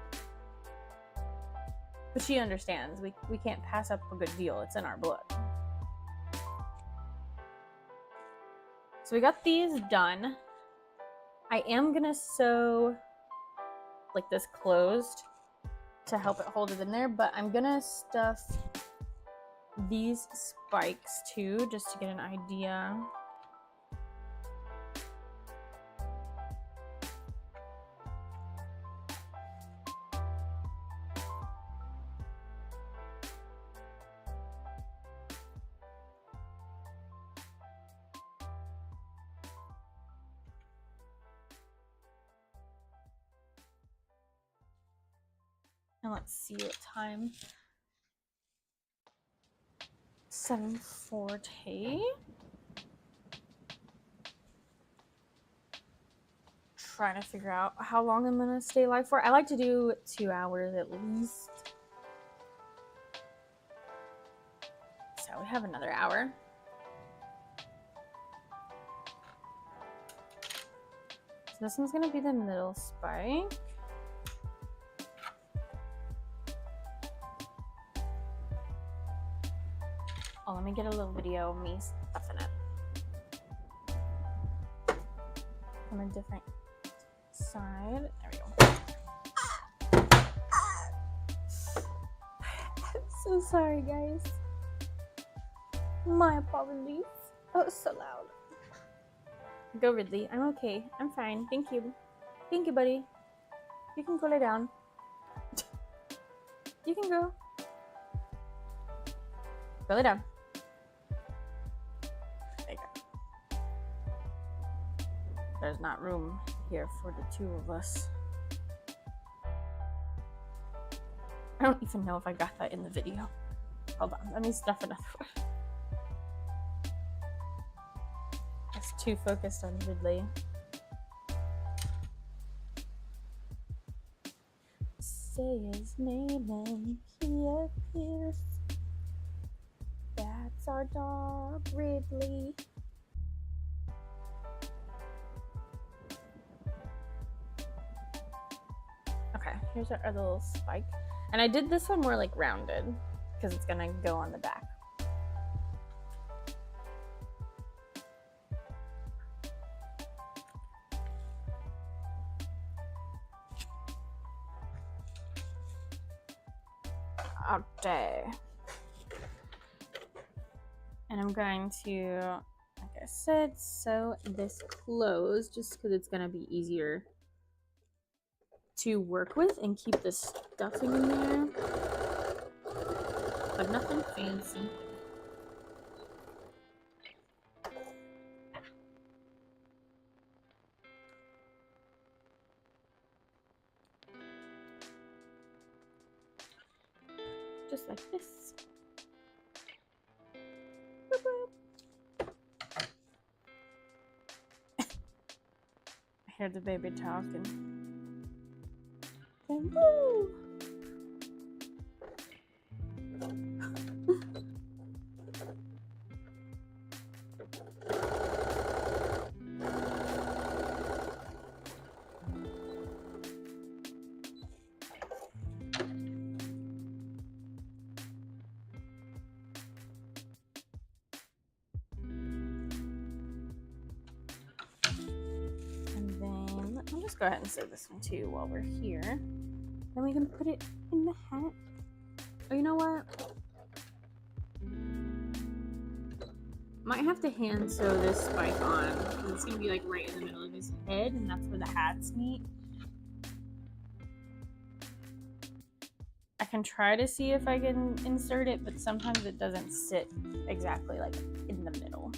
Speaker 1: But she understands. We can't pass up a good deal. It's in our blood. So we got these done. I am gonna sew like this closed to help it hold it in there, but I'm gonna stuff these spikes too, just to get an idea. And let's see what time. 7:40. Trying to figure out how long I'm gonna stay live for. I like to do 2 hours at least. So we have another hour. So this one's gonna be the middle spike. Oh, let me get a little video of me stuffing it from a different side. There we go. I'm so sorry, guys. My apologies. Oh, it's so loud. Go, Ridley. I'm okay. I'm fine. Thank you. Thank you, buddy. You can go lay down. You can go. Go lay down. There you go. There's not room here for the two of us. I don't even know if I got that in the video. Hold on. Let me stuff another one. I was too focused on Ridley. Say his name and he appears. That's our dog, Ridley. Okay, here's our other little spike. And I did this one more like rounded because it's gonna go on the back. Okay. And I'm going to, like I said, sew this closed just because it's gonna be easier to work with and keep the stuffing in there. But nothing fancy. Just like this. I hear the baby talking. And woo! I'll just go ahead and sew this one too while we're here. Then we can put it in the hat. Oh, you know what? Might have to hand sew this spike on because it's gonna be like right in the middle of his head, and that's where the hats meet. I can try to see if I can insert it, but sometimes it doesn't sit exactly like in the middle.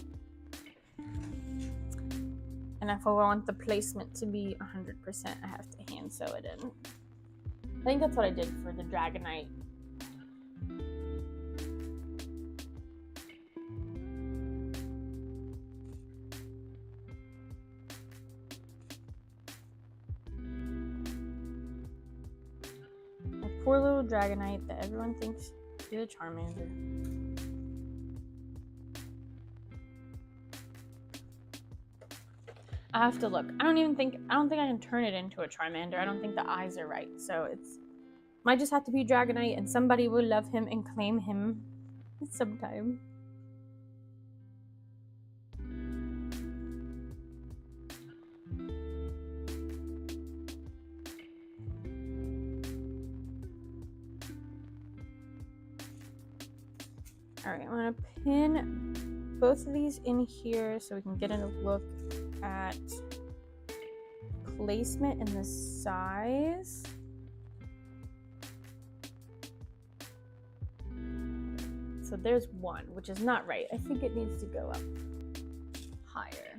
Speaker 1: And if I want the placement to be 100%, I have to hand sew it in. I think that's what I did for the Dragonite. My poor little Dragonite that everyone thinks is a Charmander. I have to look. I don't think I can turn it into a Charmander. I don't think the eyes are right. So it's might just have to be Dragonite and somebody will love him and claim him sometime. Alright, I'm gonna pin both of these in here so we can get a look at placement and the size. So there's one, which is not right. I think it needs to go up higher.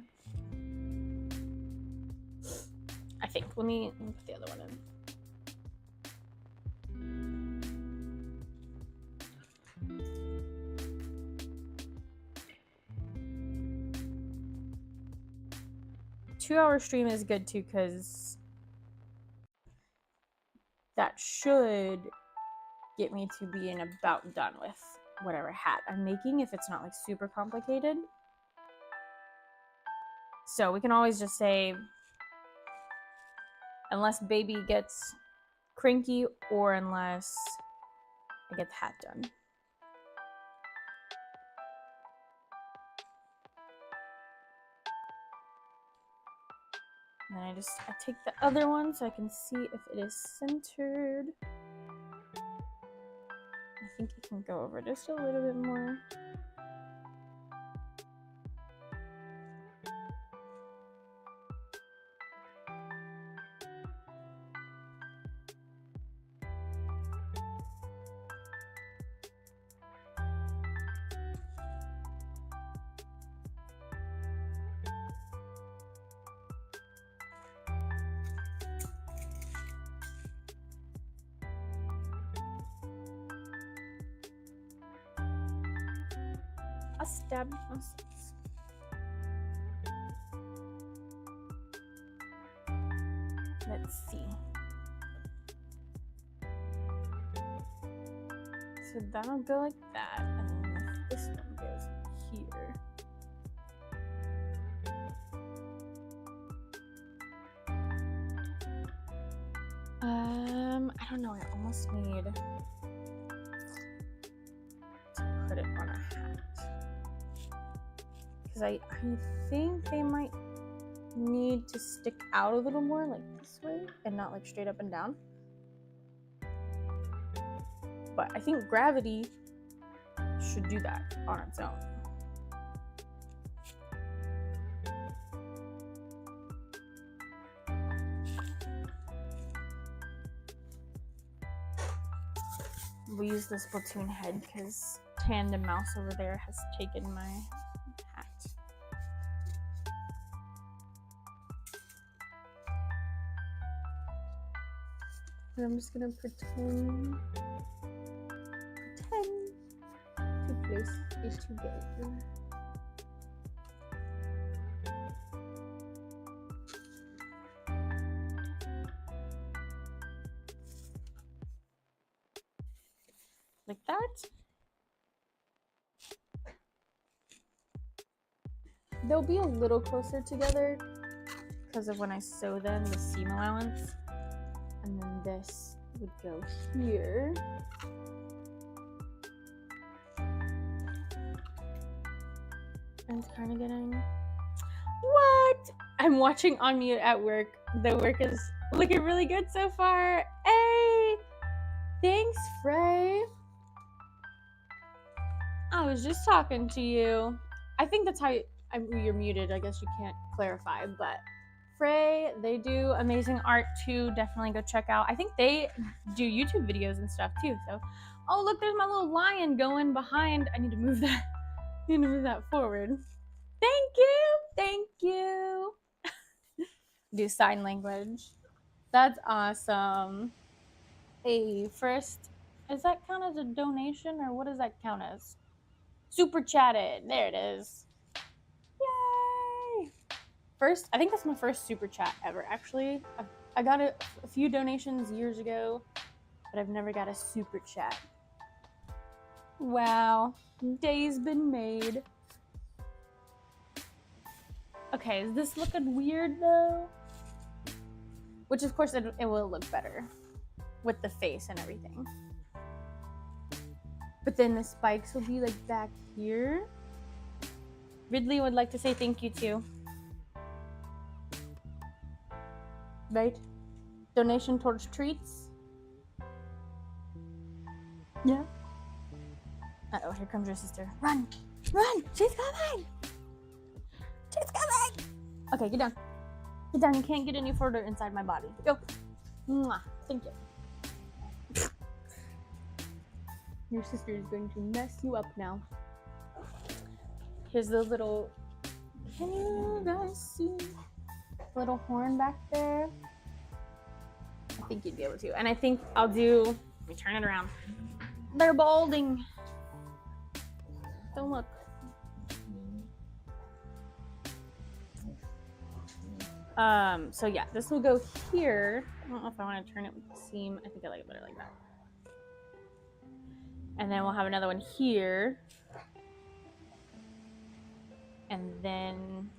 Speaker 1: I think. Let me put the other one in. 2-hour stream is good too because that should get me to being about done with whatever hat I'm making if it's not like super complicated. So we can always just say unless baby gets cranky or unless I get the hat done. And then I take the other one so I can see if it is centered. I think it can go over just a little bit more. I stabbed myself. Let's see. So that'll go like that, and then this one goes here. I don't know. I almost need to put it on a hat because I think they might need to stick out a little more, like this way, and not like straight up and down. But I think gravity should do that on its own. We use the Splatoon head because Tandem Mouse over there has taken my hat. And I'm just gonna pretend to place these together. Like that. They'll be a little closer together because of when I sew them, the seam allowance. And then this would go here. And it's kind of getting... What? I'm watching on mute at work. The work is looking really good so far. Hey! Thanks, Frey. I was just talking to you. I think that's how you're muted. I guess you can't clarify, but Frey, they do amazing art too. Definitely go check out. I think they do YouTube videos and stuff too. So, oh look, there's my little lion going behind. I need to move that. I need to move that forward. Thank you. Thank you. Do sign language. That's awesome. Hey, first, does that count as a donation or what does that count as? Super chatted. There it is. Yay! First, I think that's my first super chat ever. Actually, I got a few donations years ago, but I've never got a super chat. Wow, day's been made. Okay, is this looking weird though? Which of course it will look better with the face and everything. But then the spikes will be like back here. Ridley would like to say thank you too. Right? Donation towards treats. Yeah. Uh-oh, here comes your sister. Run! Run! She's coming! She's coming! Okay, get down. Get down. You can't get any further inside my body. Go. Mwah. Thank you. Your sister is going to mess you up now. Here's the little... Can you guys see? Little horn back there. I think you'd be able to. And I think I'll do... Let me turn it around. They're balding. Don't look. So yeah, this will go here. I don't know if I want to turn it with the seam. I think I like it better like that. And then we'll have another one here. And then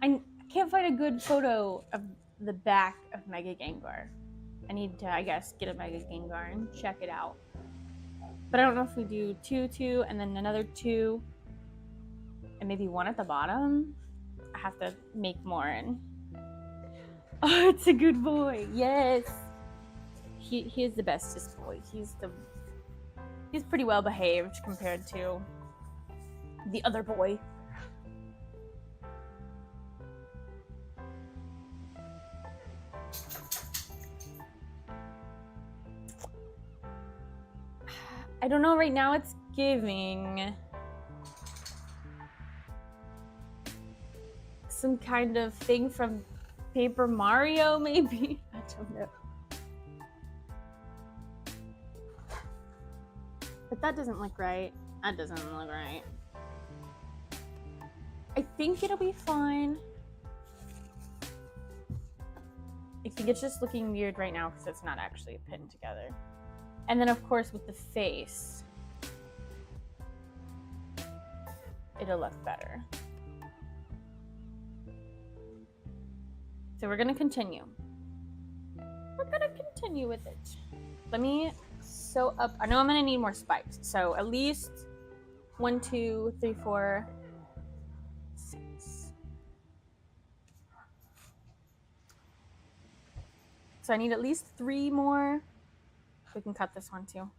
Speaker 1: I can't find a good photo of the back of Mega Gengar. I need to, I guess, get a Mega Gengar and check it out. But I don't know if we do two, and then another 2, and maybe one at the bottom. I have to make more and Oh, it's a good boy. Yes. He is the bestest boy. He's pretty well behaved compared to the other boy. I don't know, right now it's giving some kind of thing from Paper Mario, maybe? I don't know. But that doesn't look right. That doesn't look right. I think it'll be fine. I think it's just looking weird right now because it's not actually pinned together. And then, of course, with the face, it'll look better. So we're gonna continue. We're gonna continue with it. Let me sew up. I know I'm gonna need more spikes. So at least 1, 2, 3, 4, 6. So I need at least 3 more. We can cut this one too.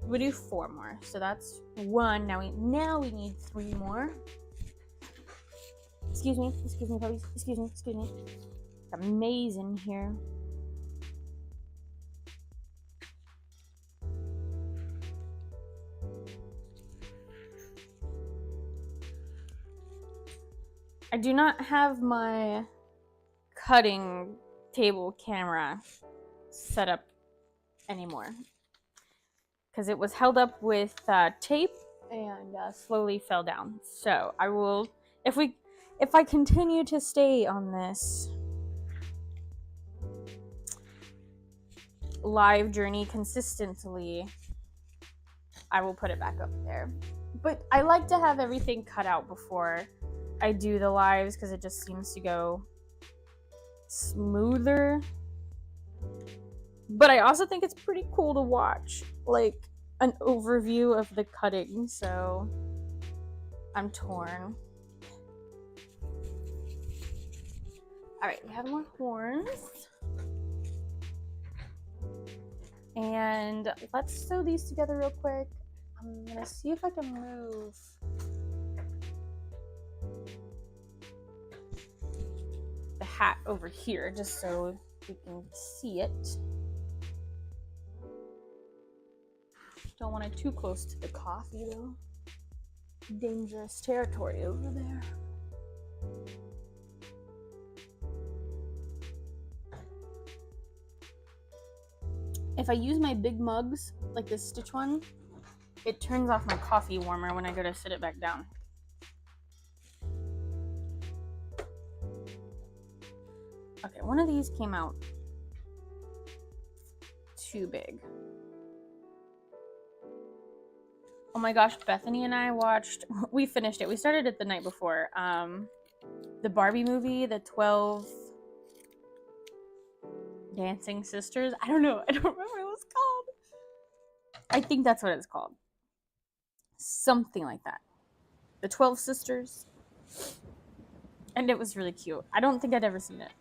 Speaker 1: We do 4 more, so that's 1. Now we need 3 more. Excuse me, puppies. Excuse me. It's amazing here. I do not have my cutting table camera set up anymore because it was held up with tape and slowly fell down. So I will, if I continue to stay on this live journey consistently, I will put it back up there. But I like to have everything cut out before I do the lives because it just seems to go smoother. But I also think it's pretty cool to watch, like, an overview of the cutting, so I'm torn. Alright, we have more horns. And let's sew these together real quick. I'm gonna see if I can move the hat over here just so we can see it. Don't want it too close to the coffee though. Dangerous territory over there. If I use my big mugs, like this Stitch one, it turns off my coffee warmer when I go to sit it back down. Okay, one of these came out too big. Oh my gosh, Bethany and I watched, we finished it. We started it the night before. The Barbie movie, the 12 Dancing Sisters. I don't know. I don't remember what it was called. I think that's what it's called. Something like that. The 12 Sisters. And it was really cute. I don't think I'd ever seen it.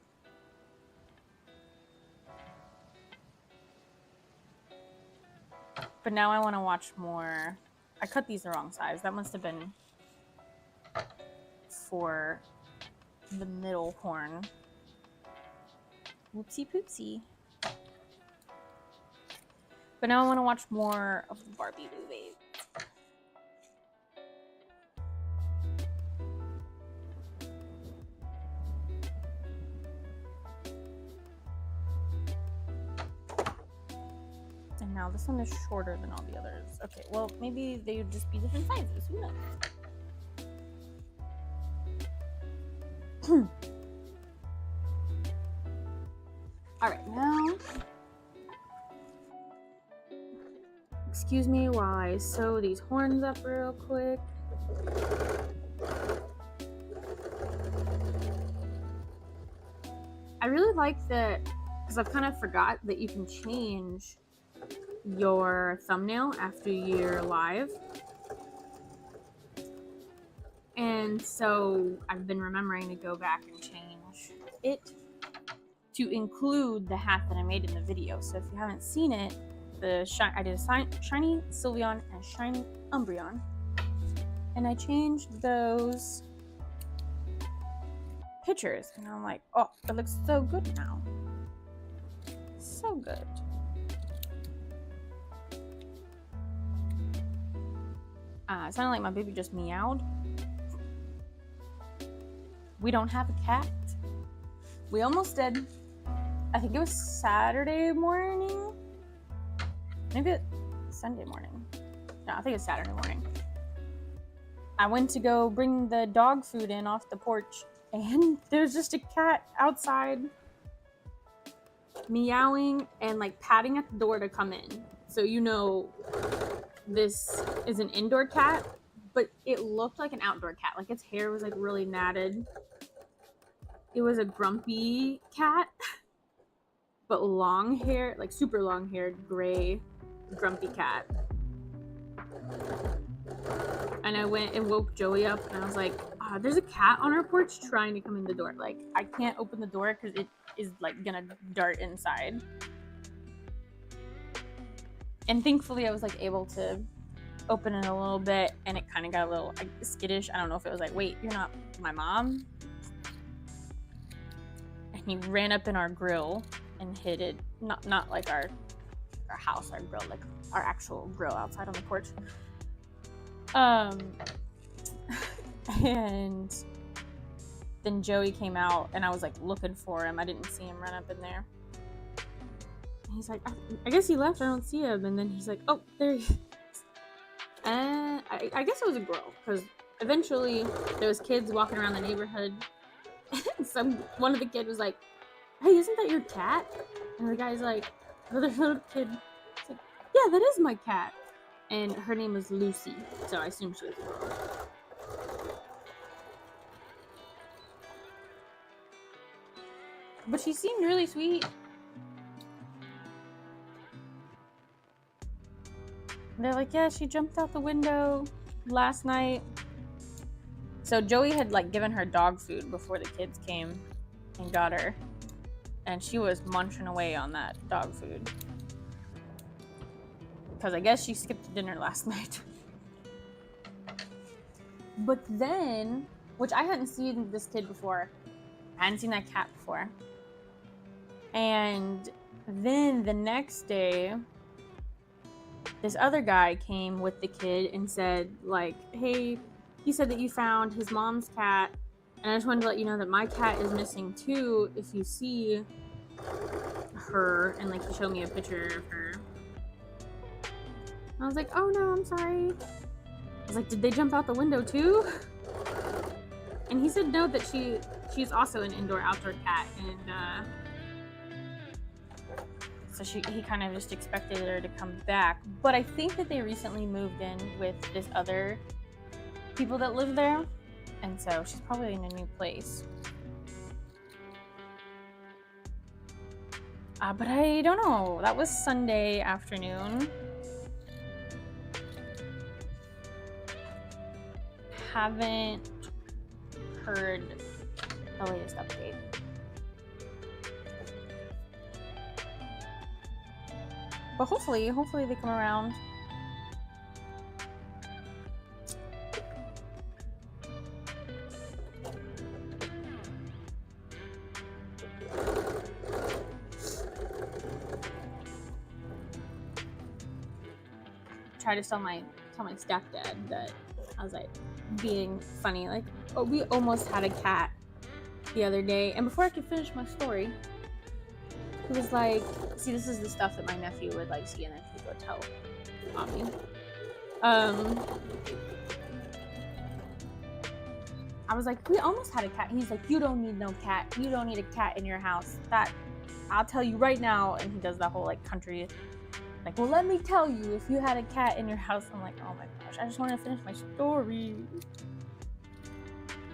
Speaker 1: But now I want to watch more. I cut these the wrong size. That must have been for the middle horn. Whoopsie poopsie. But now I want to watch more of the Barbie movie. And now this one is shorter than all the others. Okay, well, maybe they would just be different sizes. Who knows? All right, now excuse me while I sew these horns up real quick. I really like that, because I've kind of forgot that you can change your thumbnail after you're live. And so I've been remembering to go back and change it to include the hat that I made in the video. So if you haven't seen it, I did a shiny Sylveon and a shiny Umbreon. And I changed those pictures. And I'm like, oh, it looks so good now. So good. It sounded like my baby just meowed. We don't have a cat. We almost did. I think it was Saturday morning. Maybe it's Sunday morning. No, I think it's Saturday morning. I went to go bring the dog food in off the porch, and there's just a cat outside meowing and like patting at the door to come in. So you know this is an indoor cat, but it looked like an outdoor cat. Like its hair was like really matted. It was a grumpy cat, but long hair, like super long haired, gray, grumpy cat. And I went and woke Joey up, and I was like, there's a cat on our porch trying to come in the door. Like, I can't open the door because it is like gonna dart inside. And thankfully I was like able to open it a little bit, and it kind of got a little like skittish. I don't know if it was like, wait, you're not my mom? And he ran up in our grill and hid it. Not like our house, our grill, like our actual grill outside on the porch. And then Joey came out, and I was like looking for him. I didn't see him run up in there. And he's like, I guess he left. I don't see him. And then he's like, oh, there he is. And I guess it was a girl, because eventually there was kids walking around the neighborhood. And one of the kids was like, hey, isn't that your cat? And the guy's like, another little kid, it's like, yeah, that is my cat. And her name was Lucy, so I assume she was a girl. But she seemed really sweet. They're like, yeah, she jumped out the window last night. So Joey had like given her dog food before the kids came and got her. And she was munching away on that dog food. Because I guess she skipped dinner last night. But then, which I hadn't seen this kid before. I hadn't seen that cat before. And then the next day, this other guy came with the kid and said, like, hey, he said that you found his mom's cat. And I just wanted to let you know that my cat is missing too. If you see her, and like he showed me a picture of her. I was like, oh no, I'm sorry. I was like, did they jump out the window too? And he said no, that she's also an indoor-outdoor cat, and so he kind of just expected her to come back. But I think that they recently moved in with this other people that live there, and so she's probably in a new place. But I don't know. That was Sunday afternoon. Haven't heard the latest update. But hopefully they come around. Try to tell my stepdad that I was like being funny, like, oh, we almost had a cat the other day, and before I could finish my story, he was like, see, this is the stuff that my nephew would like see, and then he'd go tell mommy. I was like, we almost had a cat. He's like, you don't need no cat. You don't need a cat in your house. That I'll tell you right now. And he does that whole like country Like, well, let me tell you, if you had a cat in your house, I'm like, oh my gosh, I just want to finish my story.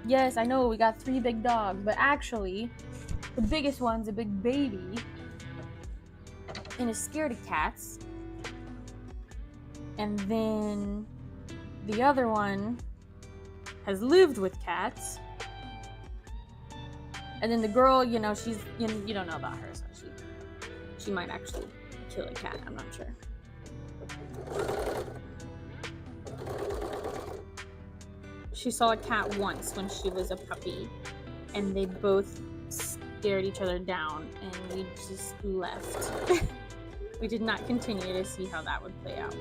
Speaker 1: Yes, I know we got 3 big dogs, but actually, the biggest one's a big baby and is scared of cats. And then the other one has lived with cats. And then the girl, you know, she's, you don't know about her, so she might actually kill a cat. I'm not sure. She saw a cat once when she was a puppy, and they both stared each other down, and we just left. We did not continue to see how that would play out.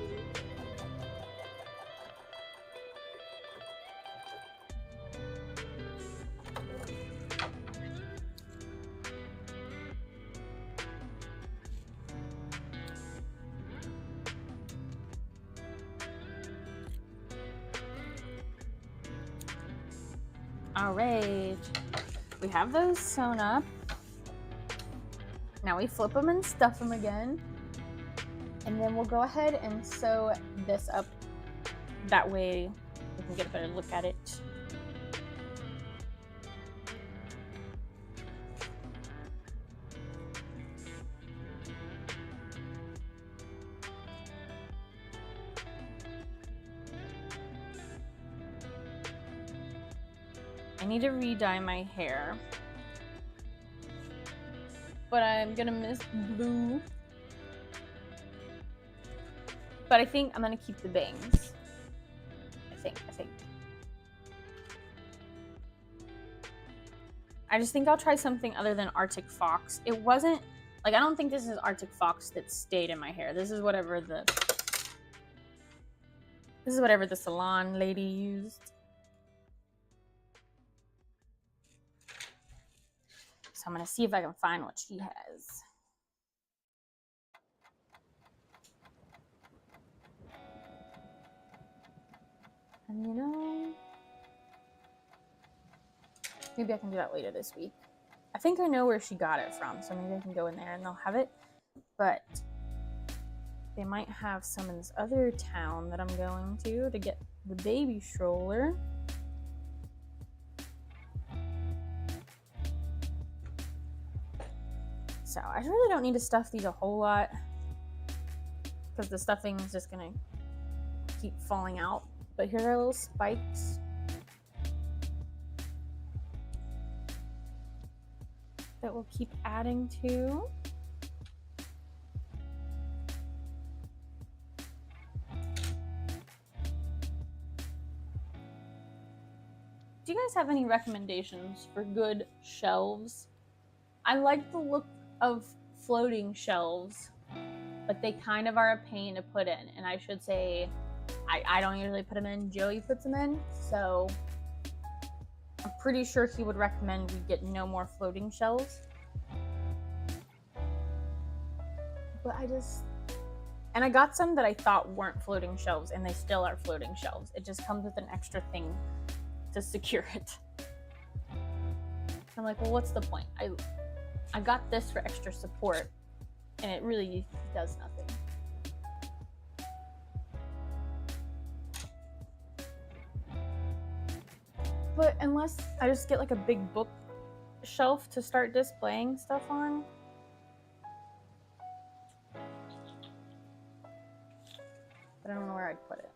Speaker 1: All right, we have those sewn up. Now we flip them and stuff them again. And then we'll go ahead and sew this up. That way we can get a better look at it. I need to re-dye my hair, but I'm gonna miss blue. But I think I'm gonna keep the bangs. I think. I just think I'll try something other than Arctic Fox. It wasn't, like, I don't think this is Arctic Fox that stayed in my hair. This is whatever the salon lady used. So I'm gonna see if I can find what she has. And you know, maybe I can do that later this week. I think I know where she got it from, so maybe I can go in there and they'll have it. But they might have some in this other town that I'm going to get the baby stroller. So I really don't need to stuff these a whole lot because the stuffing is just gonna keep falling out. But here are little spikes. That we'll keep adding to. Do you guys have any recommendations for good shelves? I like the look of floating shelves, but they kind of are a pain to put in. And I should say, I don't usually put them in, Joey puts them in, so I'm pretty sure he would recommend we get no more floating shelves. But I got some that I thought weren't floating shelves, and they still are floating shelves. It just comes with an extra thing to secure it. I'm like, well, what's the point? I got this for extra support, and it really does nothing. But unless I just get like a big bookshelf to start displaying stuff on. But I don't know where I'd put it.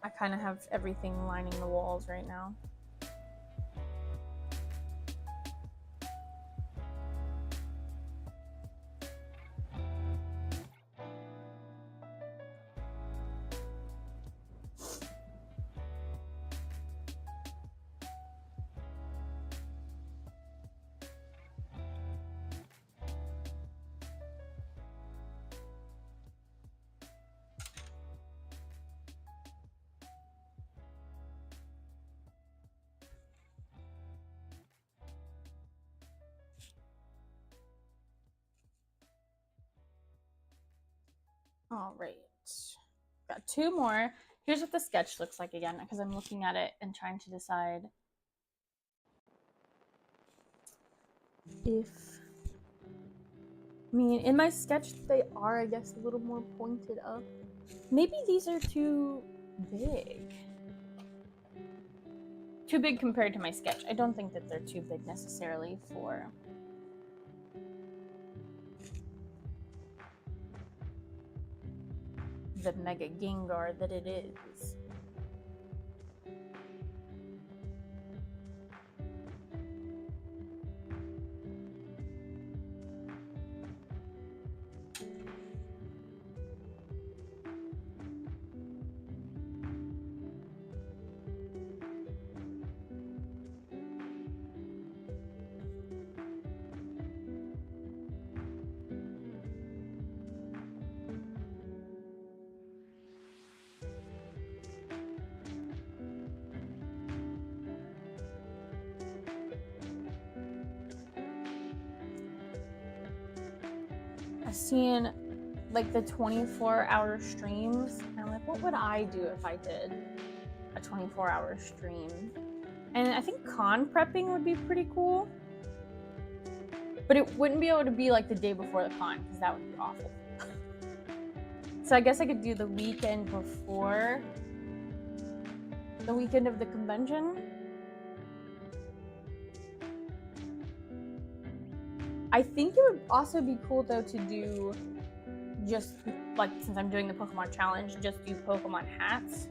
Speaker 1: I kind of have everything lining the walls right now. All right, got 2 more. Here's what the sketch looks like again, because I'm looking at it and trying to decide if I mean, in my sketch, they are, I guess, a little more pointed up. Maybe these are too big. Too big compared to my sketch. I don't think that they're too big necessarily for the Mega Gengar that it is. I've seen like the 24-hour streams, and I'm like, what would I do if I did a 24-hour stream? And I think con prepping would be pretty cool, but it wouldn't be able to be like the day before the con, because that would be awful. So I guess I could do the weekend before the weekend of the convention. I think it would also be cool though to do just like, since I'm doing the Pokemon challenge, just do Pokemon hats.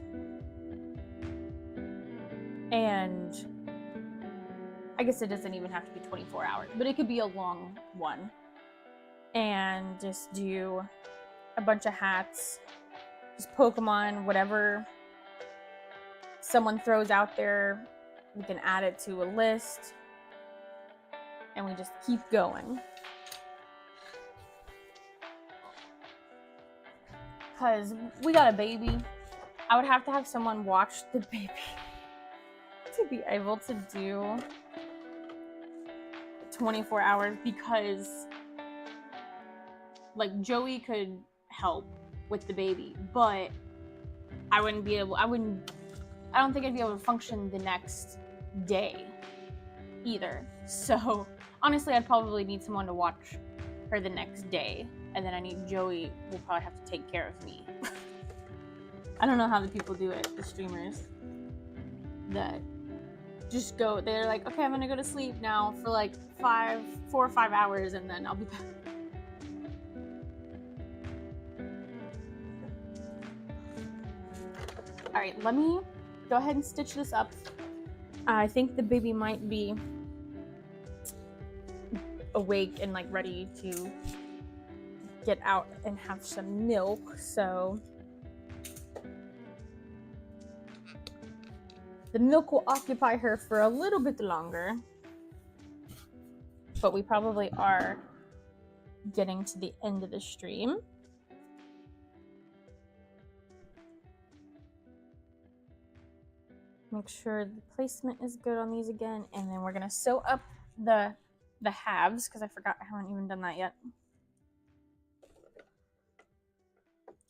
Speaker 1: And I guess it doesn't even have to be 24 hours, but it could be a long one. And just do a bunch of hats, just Pokemon, whatever someone throws out there, we can add it to a list. And we just keep going. Because we got a baby. I would have to have someone watch the baby to be able to do 24 hours, because like Joey could help with the baby, but I don't think I'd be able to function the next day either. So honestly, I'd probably need someone to watch her the next day, and then I need Joey, will probably have to take care of me. I don't know how the people do it, the streamers that just go, they're like, okay, I'm gonna go to sleep now for like 4 or 5 hours, and then I'll be back. All right, let me go ahead and stitch this up. I think the baby might be awake and like ready to get out and have some milk, so the milk will occupy her for a little bit longer, but we probably are getting to the end of the stream. Make sure the placement is good on these again, and then we're gonna sew up the halves, because I forgot I haven't even done that yet.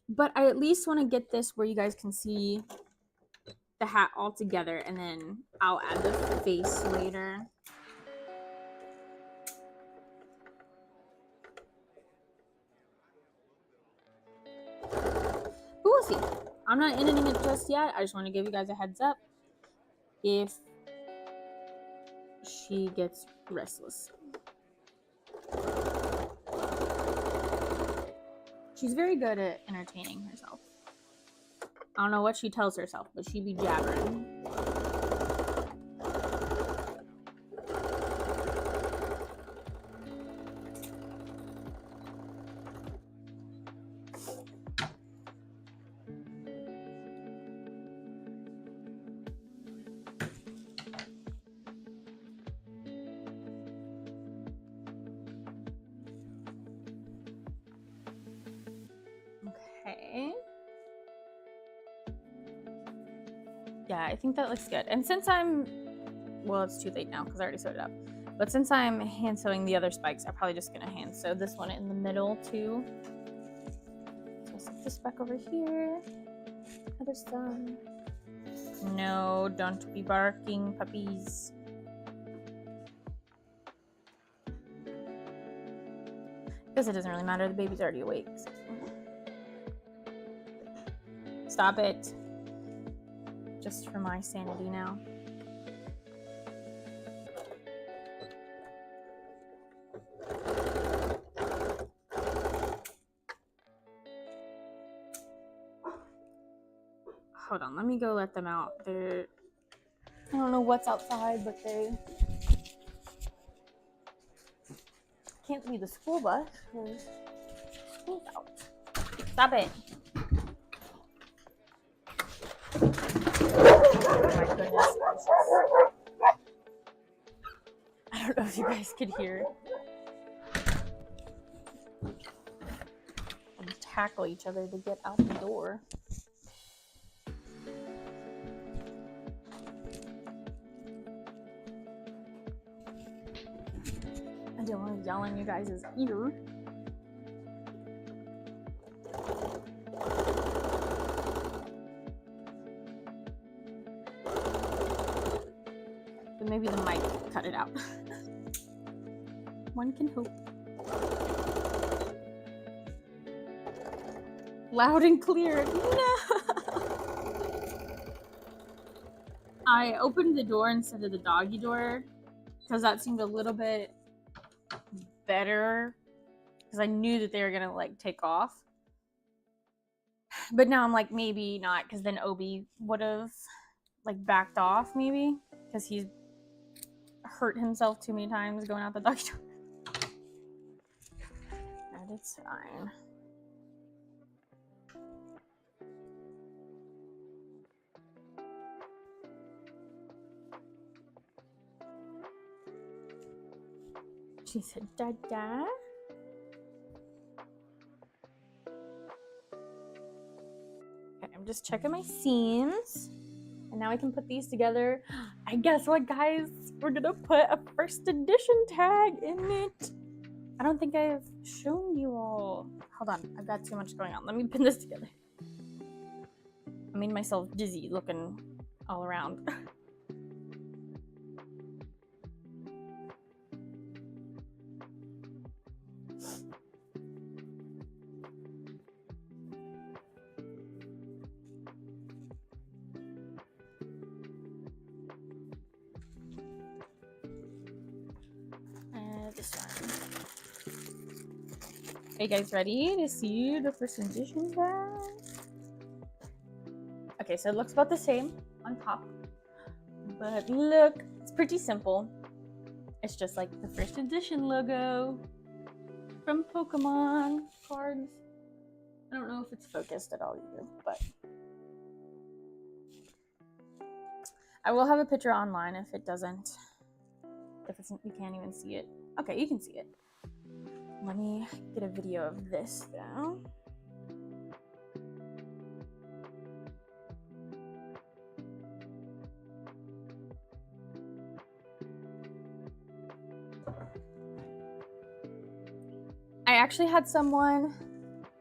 Speaker 1: But I at least want to get this where you guys can see the hat all together, and then I'll add the face later. But we'll see. I'm not editing it just yet. I just want to give you guys a heads up if she gets restless. She's very good at entertaining herself. I don't know what she tells herself, but she be jabbering. Okay. Yeah, I think that looks good. And since well, it's too late now because I already sewed it up. But since I'm hand sewing the other spikes, I'm probably just gonna hand sew this one in the middle too. So I'll set this back over here. Other side. No, don't be barking, puppies. Guess it doesn't really matter. The baby's already awake. So. Stop it. Just for my sanity now. Hold on, let me go let them out. I don't know what's outside, but can't be the school bus because school's out. Stop it. Oh my goodness. I don't know if you guys could hear. And tackle each other to get out the door. I don't want to yell in you guys' ear. But maybe the mic cut it out. One can hope. Loud and clear. No! I opened the door instead of the doggy door because that seemed a little bit better because I knew that they were gonna like take off. But now I'm like, maybe not, because then Obi would have like backed off maybe because he's hurt himself too many times going out the doggy door. And it's fine. She said, Dada. Okay, I'm just checking my seams. And now I can put these together. And guess what, guys? We're gonna put a first edition tag in it. I don't think I've shown you all. Hold on, I've got too much going on. Let me pin this together. I made myself dizzy looking all around. This one. Are you guys ready to see the first edition tag? Okay, so it looks about the same on top. But look, it's pretty simple. It's just like the first edition logo from Pokemon cards. I don't know if it's focused at all either, but I will have a picture online if it doesn't. If it's, you can't even see it. Okay, you can see it. Let me get a video of this though. I actually had someone,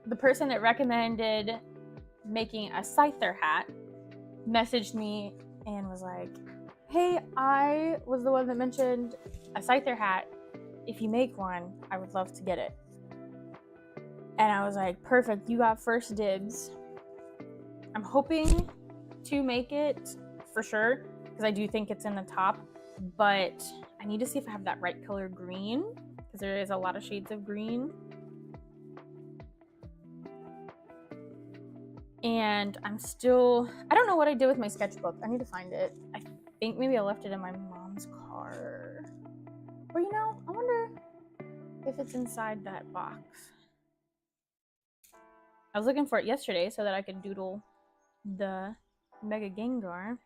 Speaker 1: the person that recommended making a Scyther hat, messaged me and was like, hey, I was the one that mentioned a Scyther hat. If you make one, I would love to get it. And I was like, perfect, you got first dibs. I'm hoping to make it for sure, because I do think it's in the top, but I need to see if I have that right color green, because there is a lot of shades of green. And I don't know what I did with my sketchbook. I need to find it. I think maybe I left it in my mom's car. Or you know, I wonder if it's inside that box. I was looking for it yesterday so that I could doodle the Mega Gengar.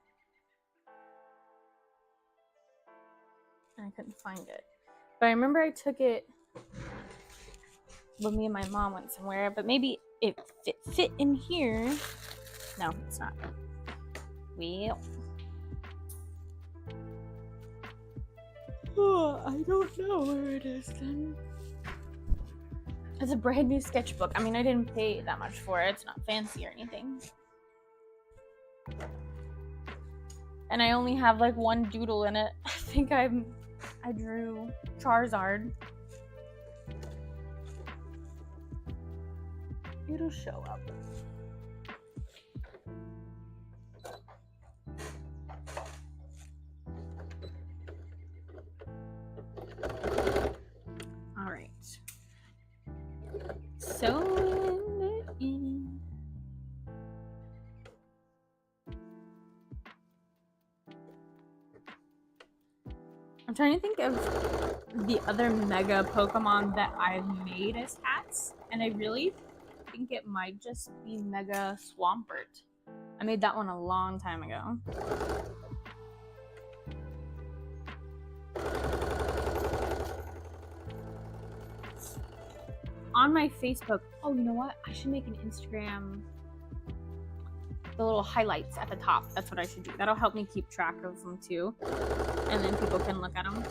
Speaker 1: And I couldn't find it. But I remember I took it when me and my mom went somewhere, but maybe it fit in here. No, it's not. Well, oh, I don't know where it is then. It's a brand new sketchbook. I mean, I didn't pay that much for it. It's not fancy or anything. And I only have like one doodle in it. I think I drew Charizard. It'll show up. All right. So I'm trying to think of the other mega Pokemon that I've made as hats, and I really think it might just be Mega Swampert. I made that one a long time ago. On my Facebook, oh, you know what? I should make an Instagram, the little highlights at the top. That's what I should do. That'll help me keep track of them too, and then people can look at them.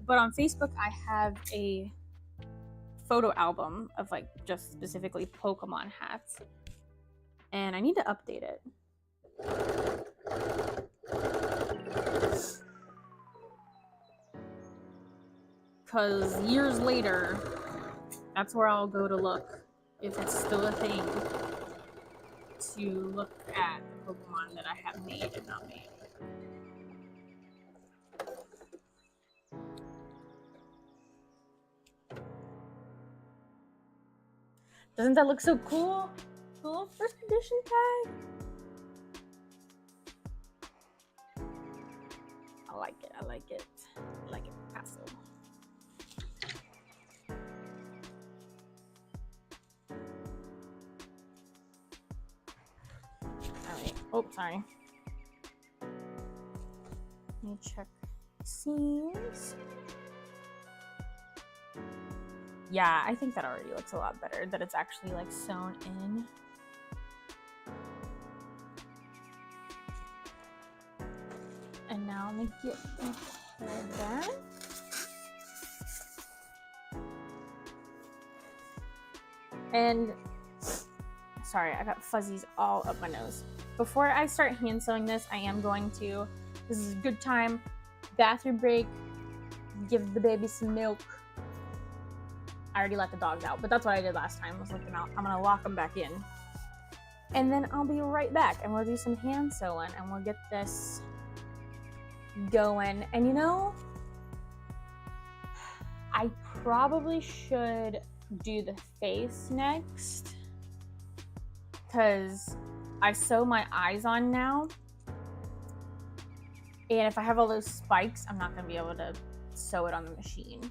Speaker 1: But on Facebook, I have a photo album of like just specifically Pokemon hats, and I need to update it. Because years later, that's where I'll go to look, if it's still a thing, to look at the Pokemon that I have made and not made. Doesn't that look so cool? Cool first edition tag. I like it. I like it. I like it, Picasso. Alright. Oh, sorry. Let me check seams. Yeah, I think that already looks a lot better, that it's actually like sewn in. And now let me get the head back. And sorry, I got fuzzies all up my nose. Before I start hand sewing this, I am going to, this is a good time, bathroom break, give the baby some milk. I already let the dogs out, but that's what I did last time, was let them out. I'm gonna lock them back in. And then I'll be right back, and we'll do some hand sewing, and we'll get this going. And you know, I probably should do the face next, because I sew my eyes on now, and if I have all those spikes, I'm not gonna be able to sew it on the machine.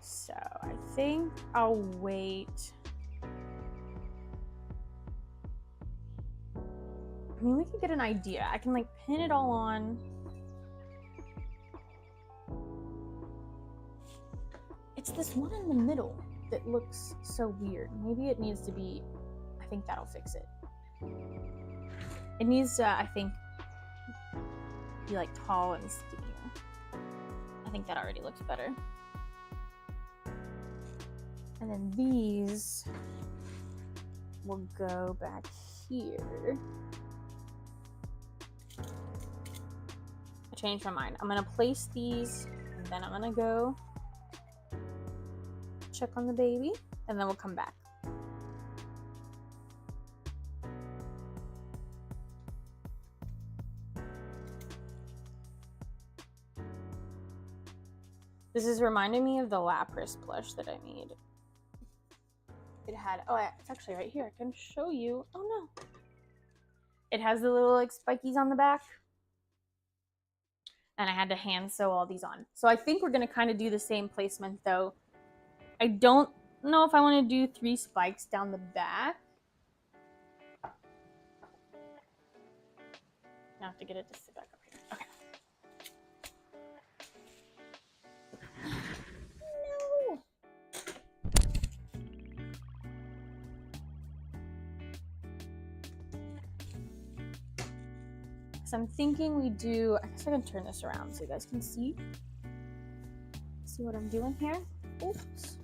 Speaker 1: So I think I'll wait. I mean, we could get an idea. I can like pin it all on. It's this one in the middle that looks so weird. Maybe it needs to be, I think that'll fix it. It needs to, I think, be like tall and skinnier. I think that already looks better. And then these will go back here. I changed my mind. I'm gonna place these, and then I'm gonna go check on the baby, and then we'll come back. This is reminding me of the Lapras plush that I made. It had, oh, it's actually right here. I can show you. Oh no. It has the little like spikies on the back. And I had to hand sew all these on. So I think we're gonna kind of do the same placement though. I don't know if I want to do 3 spikes down the back. Now I have to get it to sit back up here. Okay. No. So I'm thinking we do, I guess I can turn this around so you guys can see. See what I'm doing here? Oops.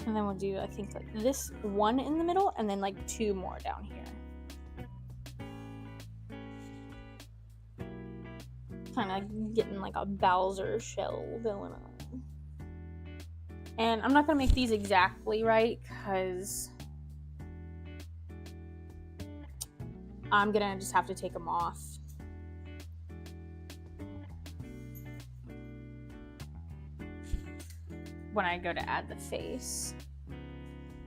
Speaker 1: And then we'll do, I think, like this one in the middle and then like 2 more down here. Kind of getting like a Bowser shell going on. And I'm not going to make these exactly right because I'm going to just have to take them off. When I go to add the face.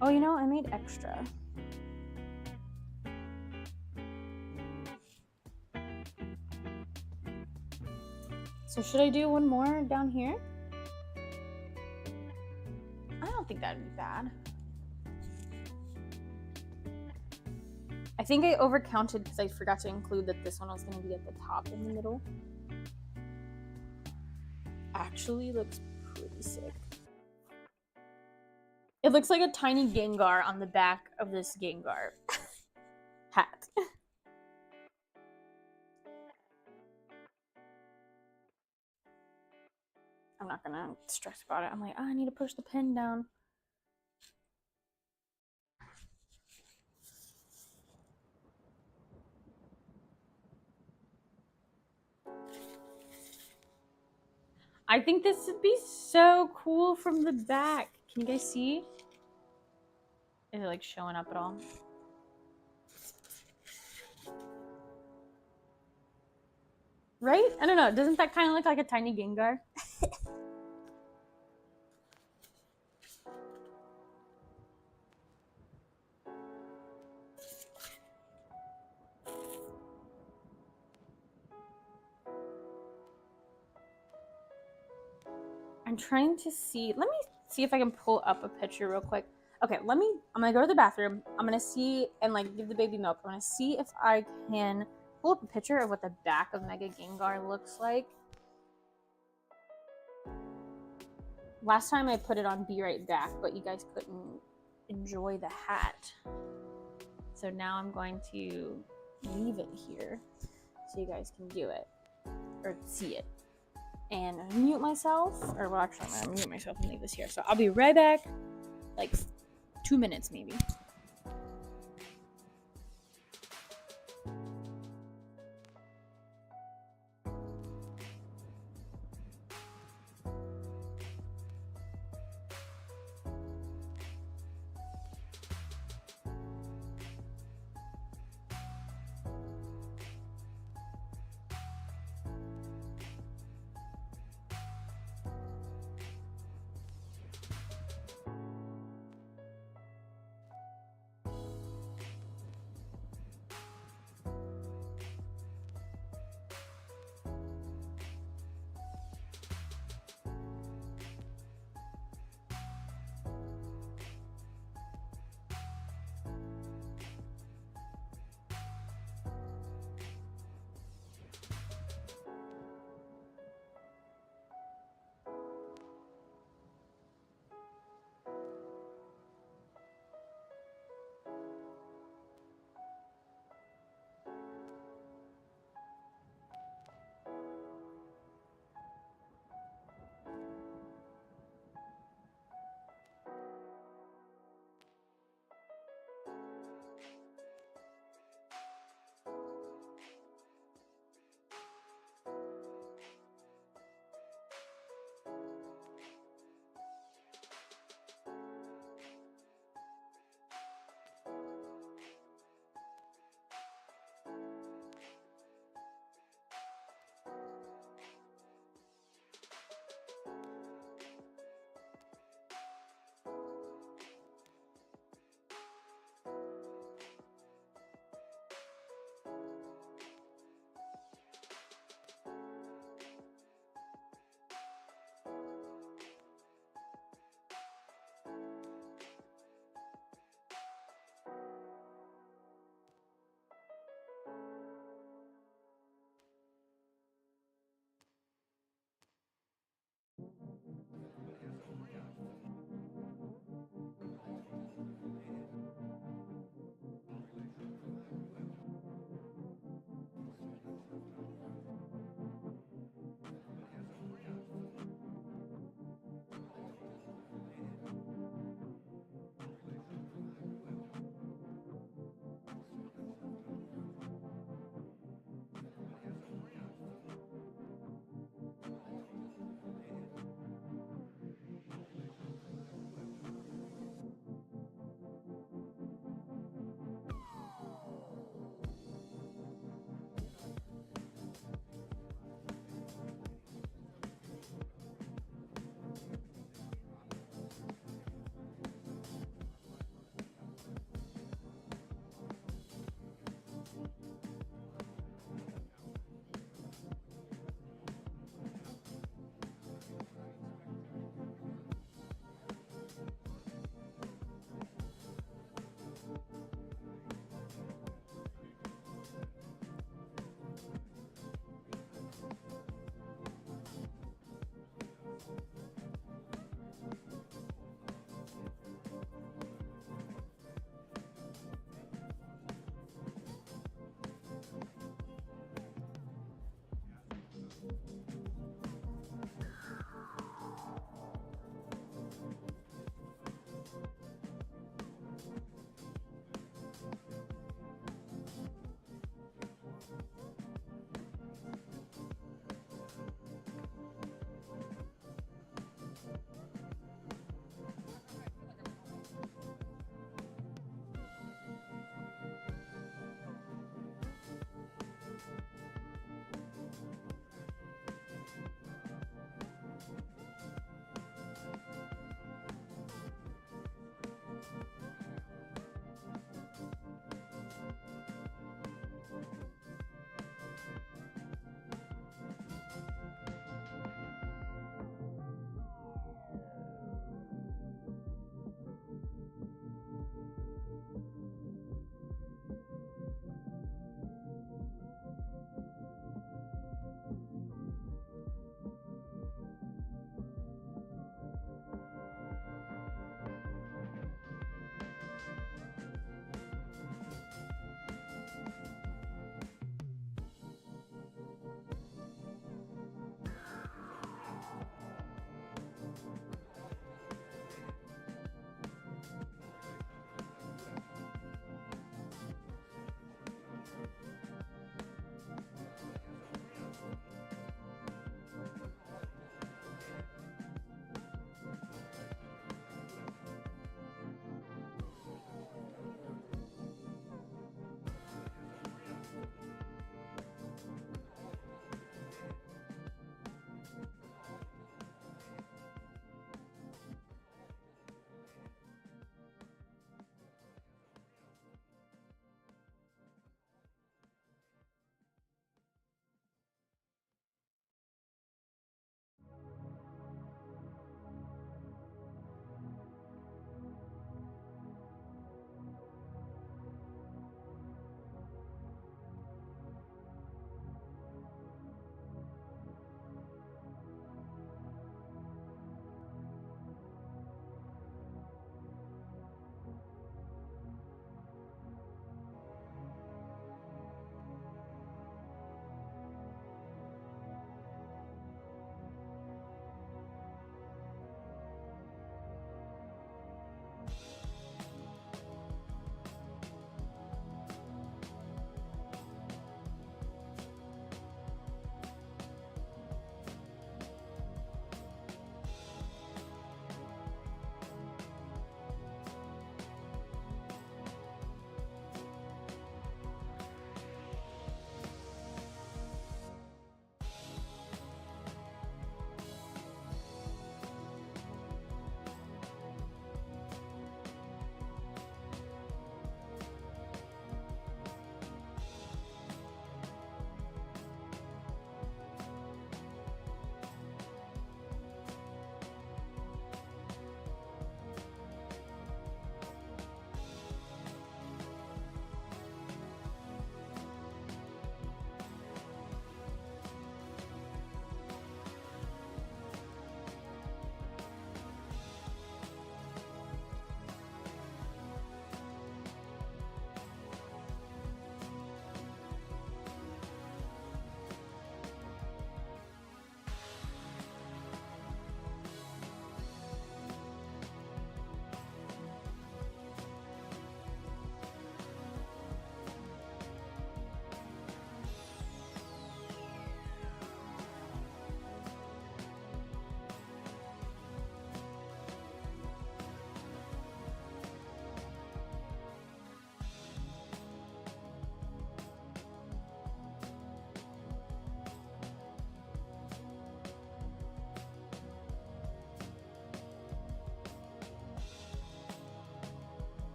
Speaker 1: Oh, you know, I made extra. So should I do one more down here? I don't think that'd be bad. I think I overcounted because I forgot to include that this one was going to be at the top in the middle. Actually looks pretty sick. It looks like a tiny Gengar on the back of this Gengar hat. I'm not gonna stress about it. I'm like, oh, I need to push the pen down. I think this would be so cool from the back. Can you guys see? Is it like showing up at all? Right? I don't know. Doesn't that kind of look like a tiny Gengar? I'm trying to see. Let me see if I can pull up a picture real quick. Okay, I'm gonna go to the bathroom. I'm gonna see and like give the baby milk. I'm gonna see if I can pull up a picture of what the back of Mega Gengar looks like. Last time I put it on Be Right Back, but you guys couldn't enjoy the hat. So now I'm going to leave it here so you guys can do it or see it. And mute myself, or well, actually, I'm gonna mute myself and leave this here. So I'll be right back, like 2 minutes maybe.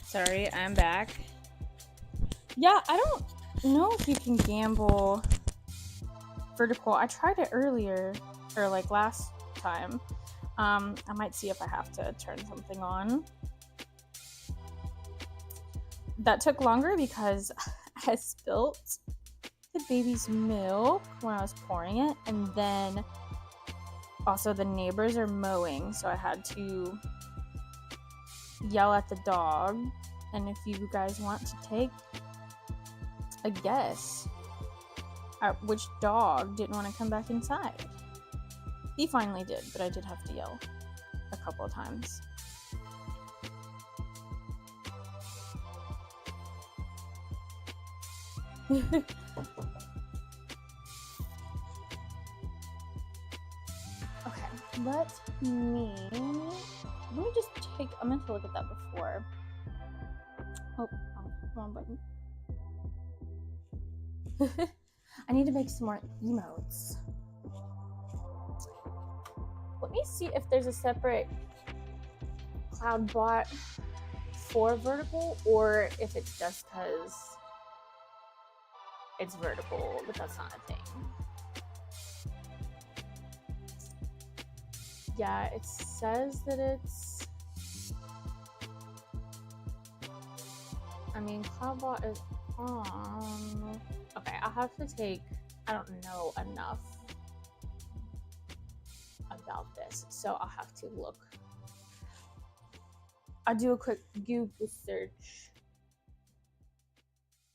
Speaker 1: Sorry, I'm back. Yeah, I don't know if you can gamble vertical. I tried it earlier, or like last time. I might see if I have to turn something on. That took longer because I spilt the baby's milk when I was pouring it, and then also the neighbors are mowing, so I had to yell at the dog. And if you guys want to take a guess at which dog didn't want to come back inside. He finally did, but I did have to yell a couple of times. Okay, let me just take I meant to look at that before. Oh, wrong button. I need to make some more emotes. Let me see if there's a separate cloud bot for vertical, or if it's just because it's vertical, but that's not a thing. Yeah, it says that it's, I mean, Cloudbot is on. Okay, I'll have to take, I don't know enough about this, so I'll have to look. I'll do a quick Google search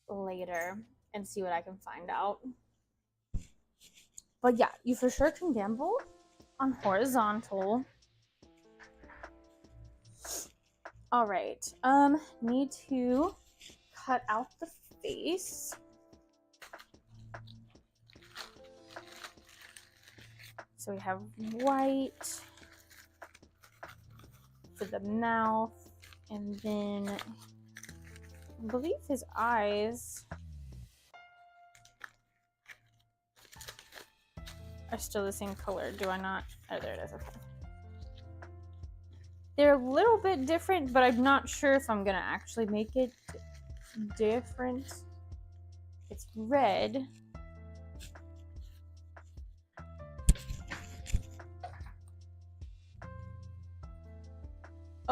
Speaker 1: later and see what I can find out. But yeah, you for sure can gamble on horizontal. All right, need to cut out the face. So we have white for the mouth, and then I believe his eyes are still the same color. Do I not? Oh, there it is. Okay. They're a little bit different, but I'm not sure if I'm gonna actually make it different. It's red.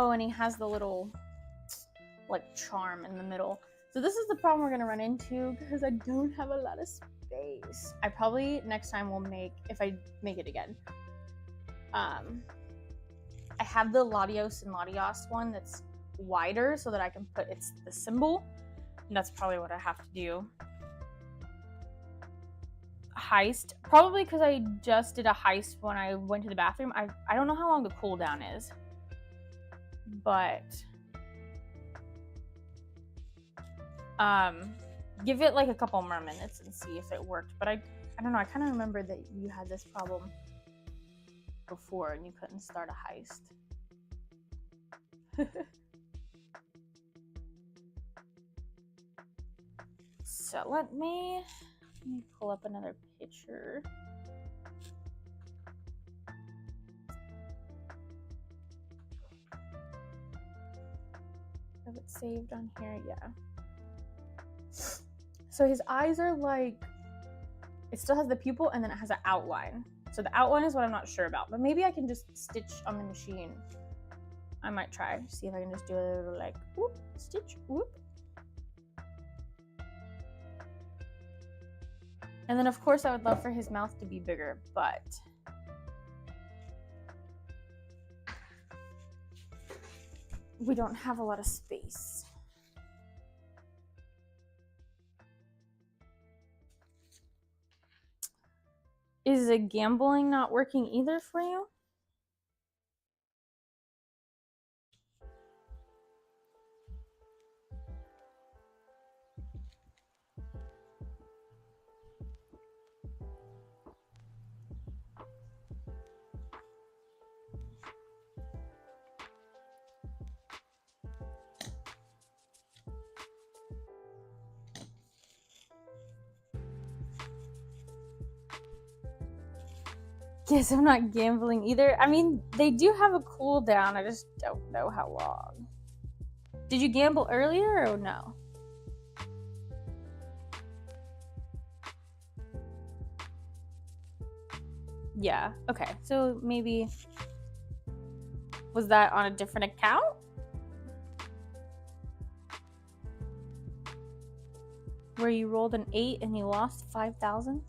Speaker 1: Oh, and he has the little like charm in the middle. So this is the problem we're gonna run into because I don't have a lot of space. I probably next time will make, if I make it again. I have the Latios and Latios one that's wider so that I can put it's the symbol. And that's probably what I have to do. Heist, probably because I just did a heist when I went to the bathroom. I don't know how long the cooldown is, but give it like a couple more minutes and see if it worked. But I don't know, I kind of remember that you had this problem before and you couldn't start a heist. So let me pull up another picture. Have it saved on here? Yeah. So his eyes are like, it still has the pupil and then it has an outline. So the outline is what I'm not sure about, but maybe I can just stitch on the machine. I might try, see if I can just do a little like, whoop, stitch, whoop. And then of course I would love for his mouth to be bigger, but we don't have a lot of space. Is the gambling not working either for you? Guess I'm not gambling either. I mean, they do have a cooldown. I just don't know how long. Did you gamble earlier or no? Yeah, okay. So maybe, was that on a different account? Where you rolled an 8 and you lost 5,000?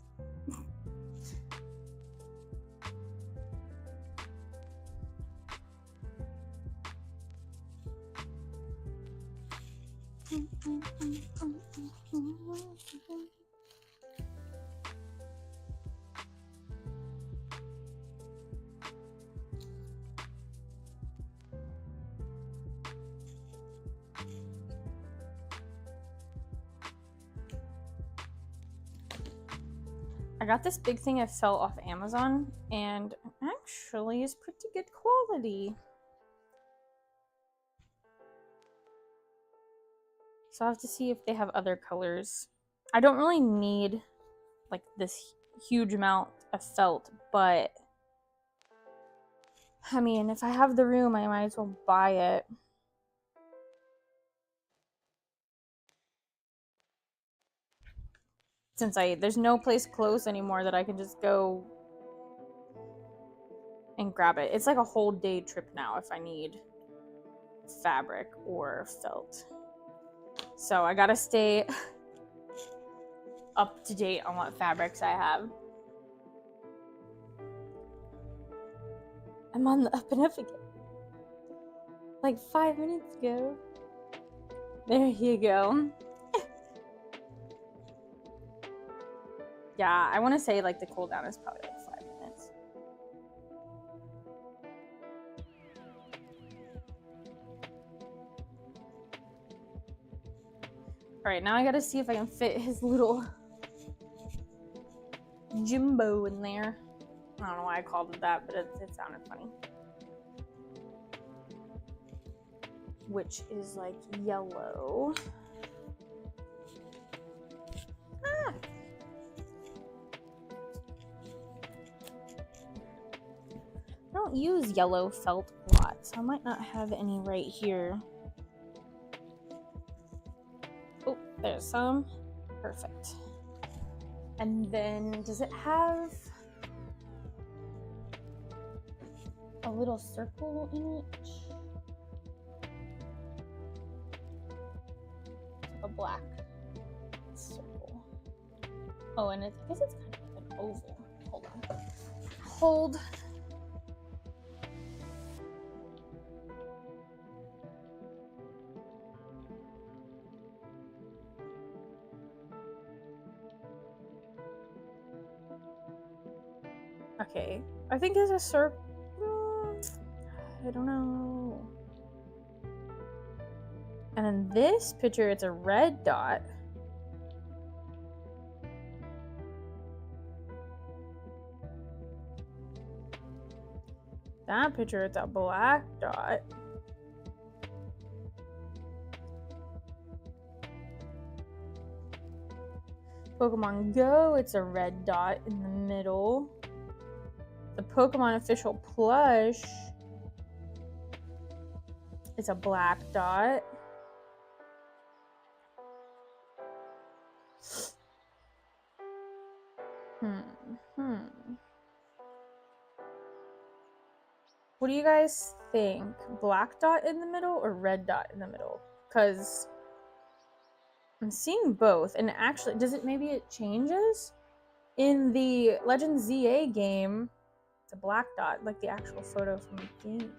Speaker 1: I got this big thing I fell off Amazon, and actually is pretty good quality. So I'll have to see if they have other colors. I don't really need like this huge amount of felt, but I mean, if I have the room, I might as well buy it. Since there's no place close anymore that I can just go and grab it. It's like a whole day trip now if I need fabric or felt. So I gotta stay up to date on what fabrics I have. I'm on the up and up again. Like 5 minutes ago. There you go. Yeah, I want to say like the cooldown is probably like 5 minutes. Alright, now I gotta see if I can fit his little Jimbo in there. I don't know why I called it that, but it sounded funny. Which is like yellow. Ah. I don't use yellow felt a lot, so I might not have any right here. Oh, there's some. Perfect. And then, does it have a little circle in it? A black circle. Oh, and I guess it's kind of like an oval. Hold on. Hold. Okay, I think there's a circle. I don't know. And in this picture, it's a red dot. That picture, it's a black dot. Pokemon Go, it's a red dot in the middle. The Pokemon official plush, it's a black dot. What do you guys think? Black dot in the middle or red dot in the middle? Because I'm seeing both. And actually, maybe it changes? In the Legend ZA game, it's a black dot, like the actual photo from the game.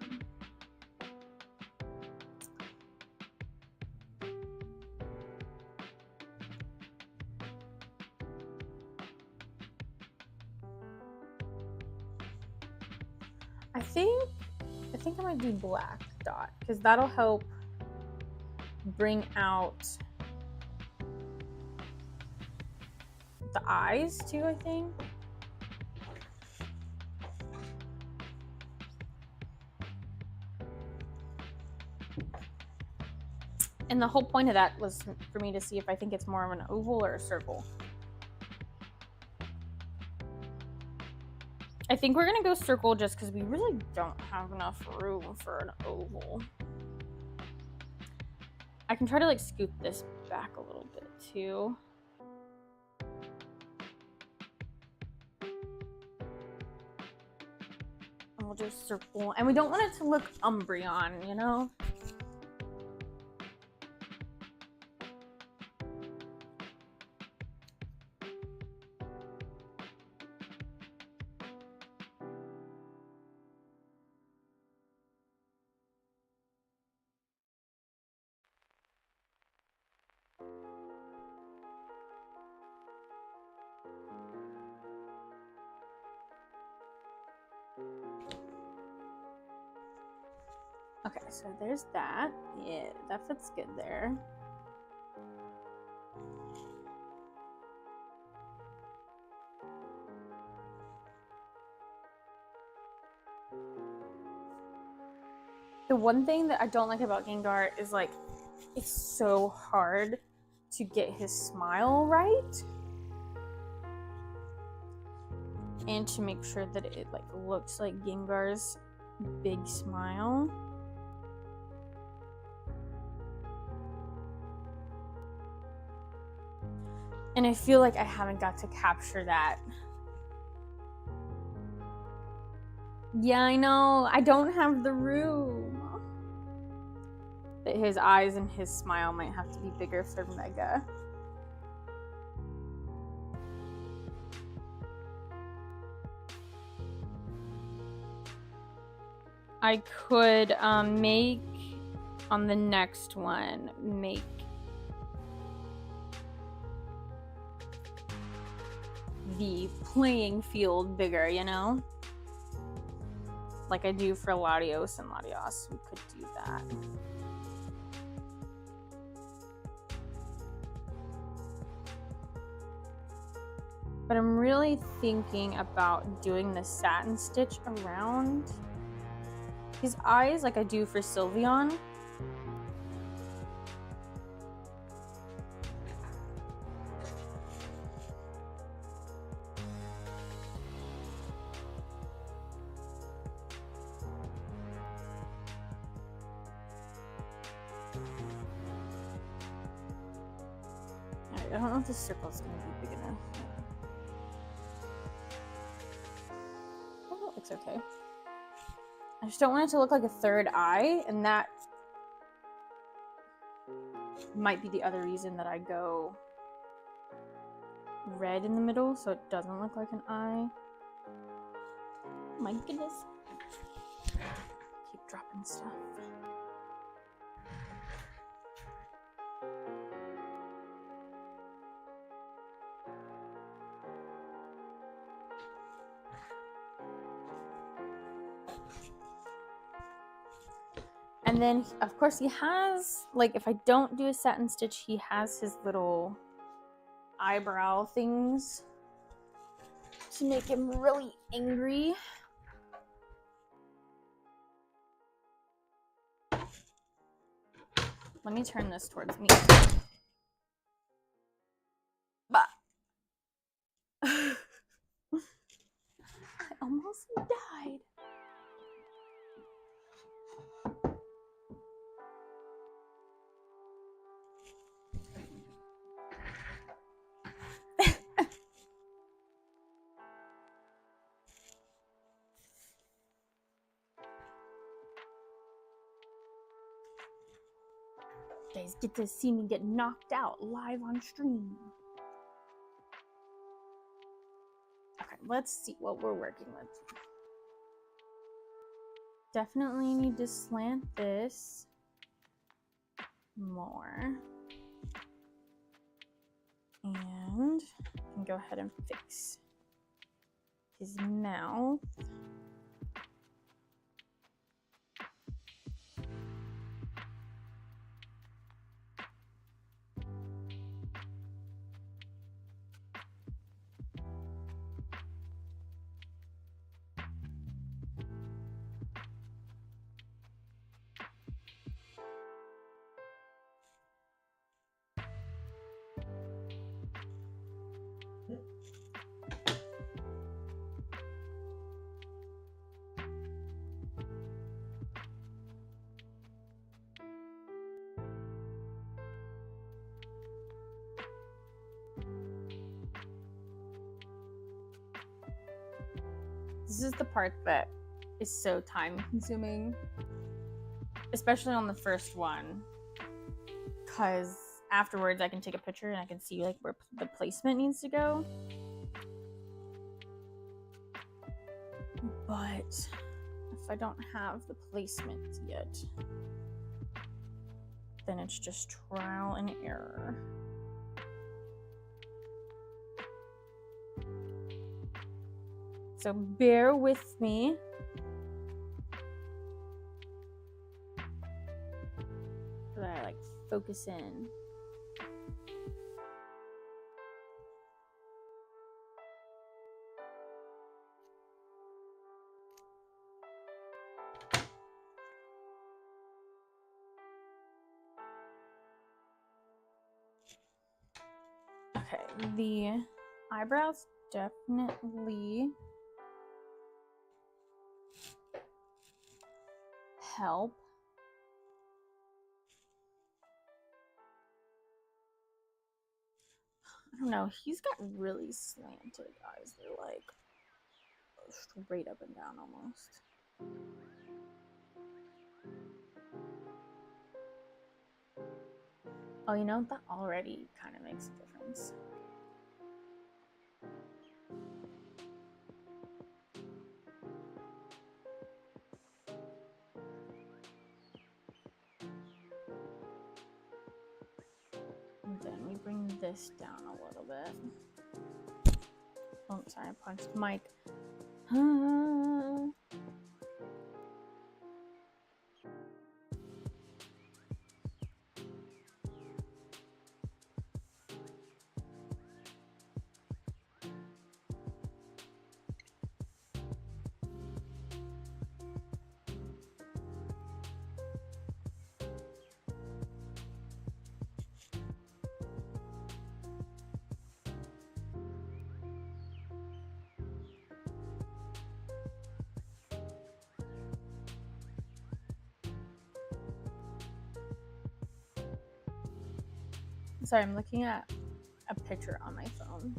Speaker 1: I think I might do black dot because that'll help bring out the eyes too, I think. And the whole point of that was for me to see if I think it's more of an oval or a circle. I think we're gonna go circle just because we really don't have enough room for an oval. I can try to like scoot this back a little bit too. And we'll just circle. And we don't want it to look Umbreon, you know? Okay, so there's that. Yeah, that fits good there. The one thing that I don't like about Gengar is like, it's so hard to get his smile right. And to make sure that it like looks like Gengar's big smile. And I feel like I haven't got to capture that. Yeah, I know. I don't have the room. But his eyes and his smile might have to be bigger for Mega. I could make, on the next one, make the playing field bigger, you know? Like I do for Latios and Latios, we could do that. But I'm really thinking about doing the satin stitch around his eyes like I do for Sylveon. I don't know if this circle is going to be big enough. Oh, that looks okay. I just don't want it to look like a third eye, and that might be the other reason that I go red in the middle, so it doesn't look like an eye. Oh my goodness. Keep dropping stuff. And then, of course, he has, like, if I don't do a satin stitch, he has his little eyebrow things to make him really angry. Let me turn this towards me. Bah. I almost died. You guys get to see me get knocked out live on stream. Okay, let's see what we're working with. Definitely need to slant this more. And I can go ahead and fix his mouth. This is the part that is so time consuming, especially on the first one, because afterwards I can take a picture and I can see like where the placement needs to go. But if I don't have the placement yet, then it's just trial and error. So bear with me. So that I like focus in. Okay, the eyebrows definitely help. I don't know, he's got really slanted eyes. They're like straight up and down almost. Oh, you know, that already kind of makes a difference. And then we bring this down a little bit. Oh, sorry, I punched Mike. Sorry, I'm looking at a picture on my phone.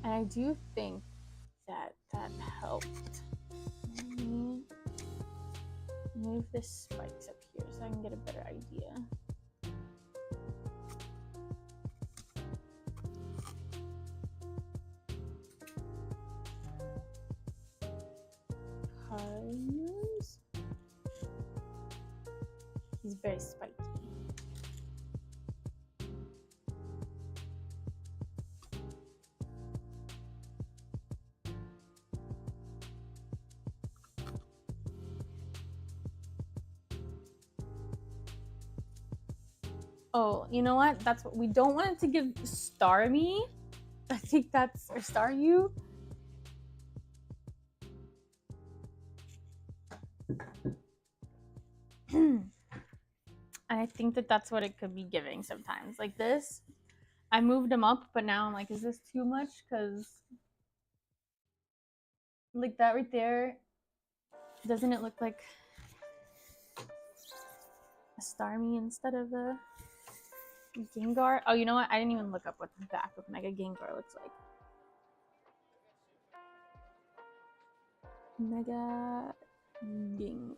Speaker 1: And I do think that that helped. Let me move the spikes up here so I can get a better idea. Because he's very spiky. Oh, you know what? That's what we don't want it to give Star Me. I think that's, or Star You. And I think that that's what it could be giving sometimes. Like this, I moved them up, but now I'm like, is this too much? Because like that right there, doesn't it look like a Starmie instead of a Gengar? Oh, you know what? I didn't even look up what the back of Mega Gengar looks like. Mega Gengar.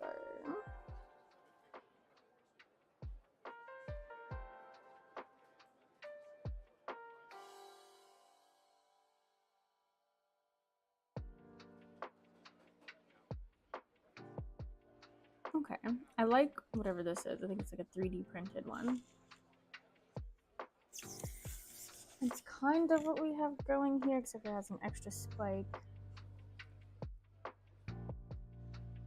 Speaker 1: Okay, I like whatever this is. I think it's like a 3D printed one. It's kind of what we have going here, except it has an extra spike.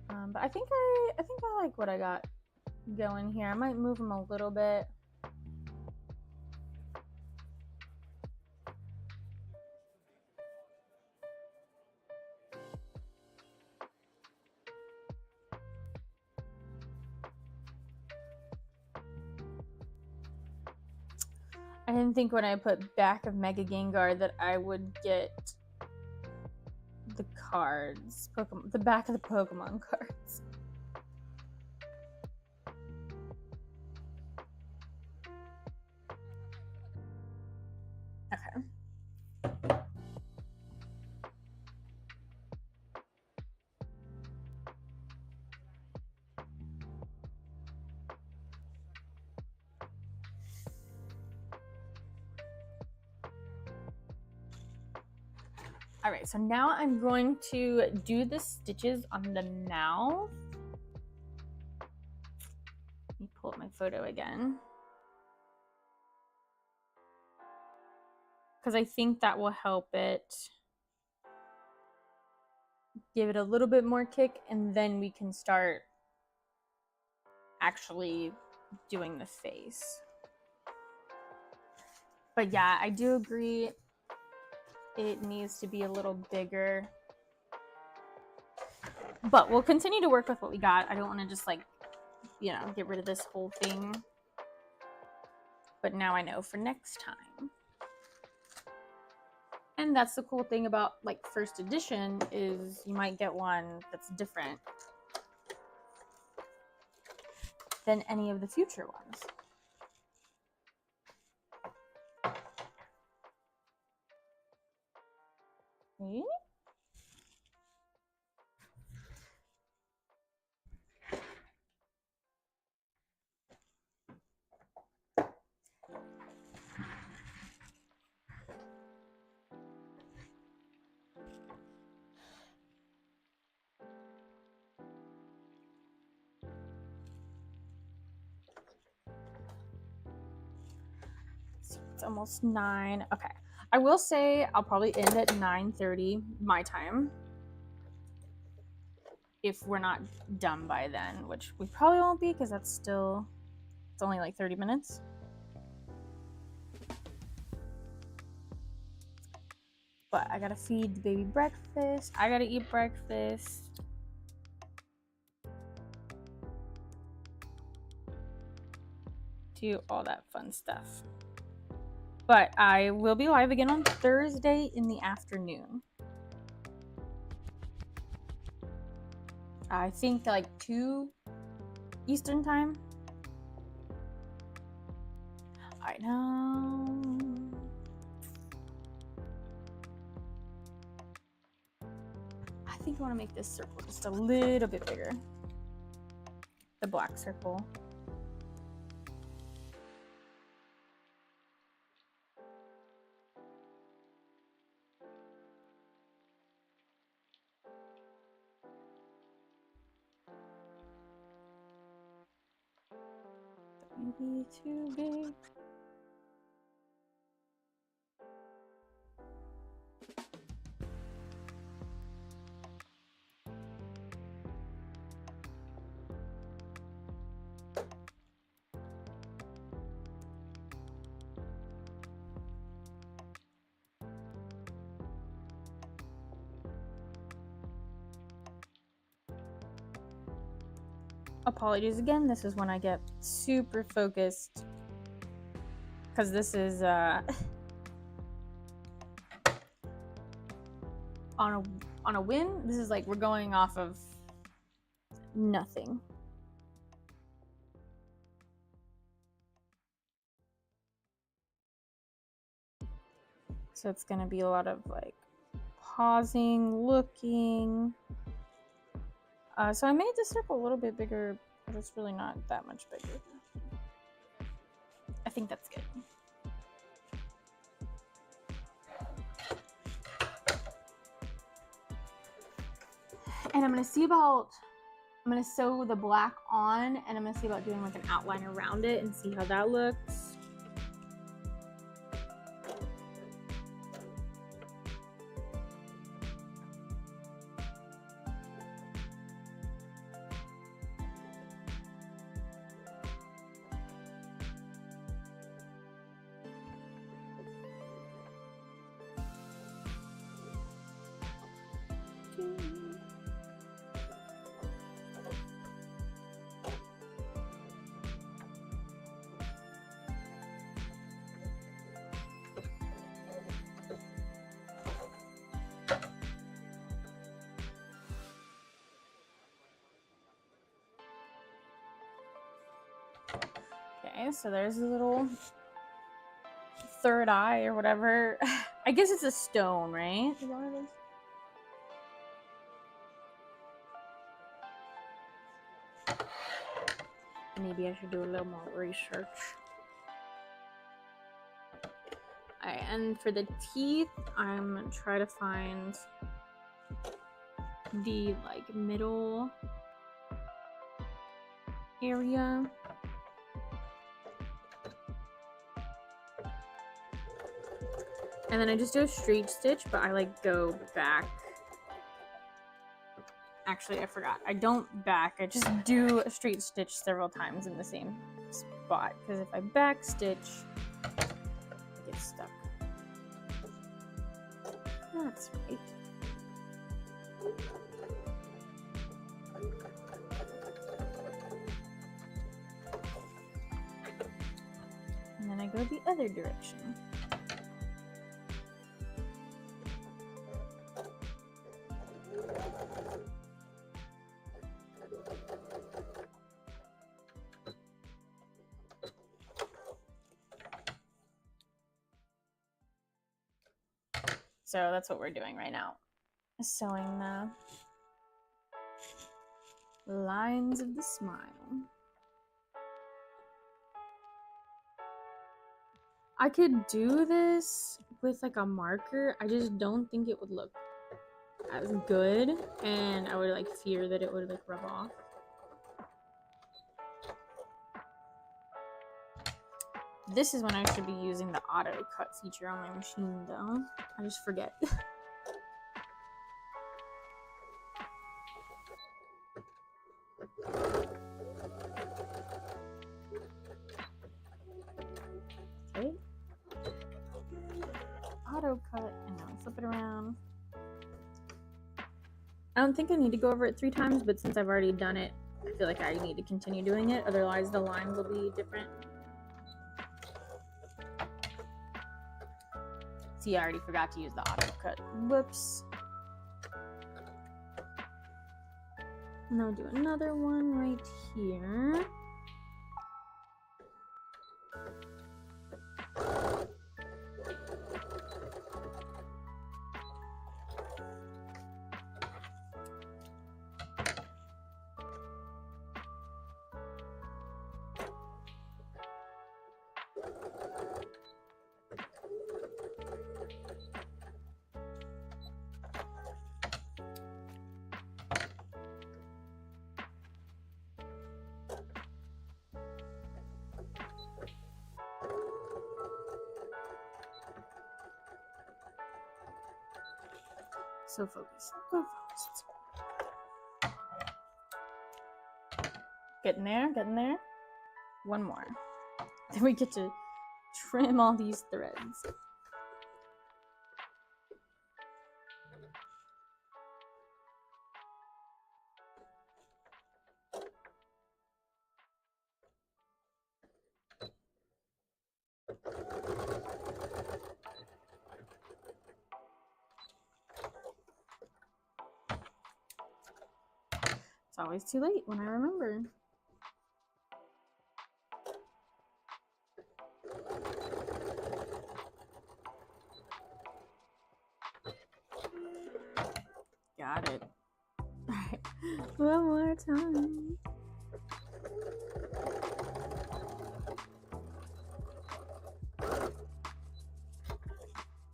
Speaker 1: But I think I like what I got going here. I might move them a little bit. I didn't think when I put back of Mega Gengar that I would get the cards, the back of the Pokemon cards. Okay. All right, so now I'm going to do the stitches on the mouth. Let me pull up my photo again, because I think that will help it give it a little bit more kick, and then we can start actually doing the face. But yeah, I do agree it needs to be a little bigger, but we'll continue to work with what we got. I don't want to just like, you know, get rid of this whole thing, but now I know for next time. And that's the cool thing about like first edition, is you might get one that's different than any of the future ones. See? It's almost 9. Okay. I will say I'll probably end at 9:30 my time, if we're not done by then, which we probably won't be, because it's only like 30 minutes. But I gotta feed the baby breakfast. I gotta eat breakfast. Do all that fun stuff. But I will be live again on Thursday in the afternoon. I think like 2 Eastern time. I know. I think I want to make this circle just a little bit bigger. The black circle. Maybe too big. Apologies again, this is when I get super focused, because this is on a whim. This is like we're going off of nothing. So it's gonna be a lot of like pausing, looking. So I made the circle a little bit bigger, but it's really not that much bigger. I think that's good. And I'm gonna sew the black on, and I'm gonna see about doing like an outline around it and see how that looks. Okay, so there's a little third eye or whatever. I guess it's a stone, right? Is that what it is? Maybe I should do a little more research. Alright, and for the teeth, I'm gonna try to find the like middle area. And then I just do a straight stitch, but I like go back. Actually, I forgot. I don't back. I just do a straight stitch several times in the same spot. Because if I back stitch, it gets stuck. That's right. And then I go the other direction. So that's what we're doing right now. Sewing the lines of the smile. I could do this with like a marker. I just don't think it would look as good, and I would like fear that it would like rub off. This is when I should be using the auto cut feature on my machine though. I just forget. Okay. Auto cut, and now flip it around. I don't think I need to go over it 3 times, but since I've already done it, I feel like I need to continue doing it. Otherwise the lines will be different. See, I already forgot to use the auto cut. Whoops. And then we'll do another one right here. So focused. So focused. Getting there, getting there. One more. Then we get to trim all these threads. It's always too late when I remember. Got it. Alright, one more time.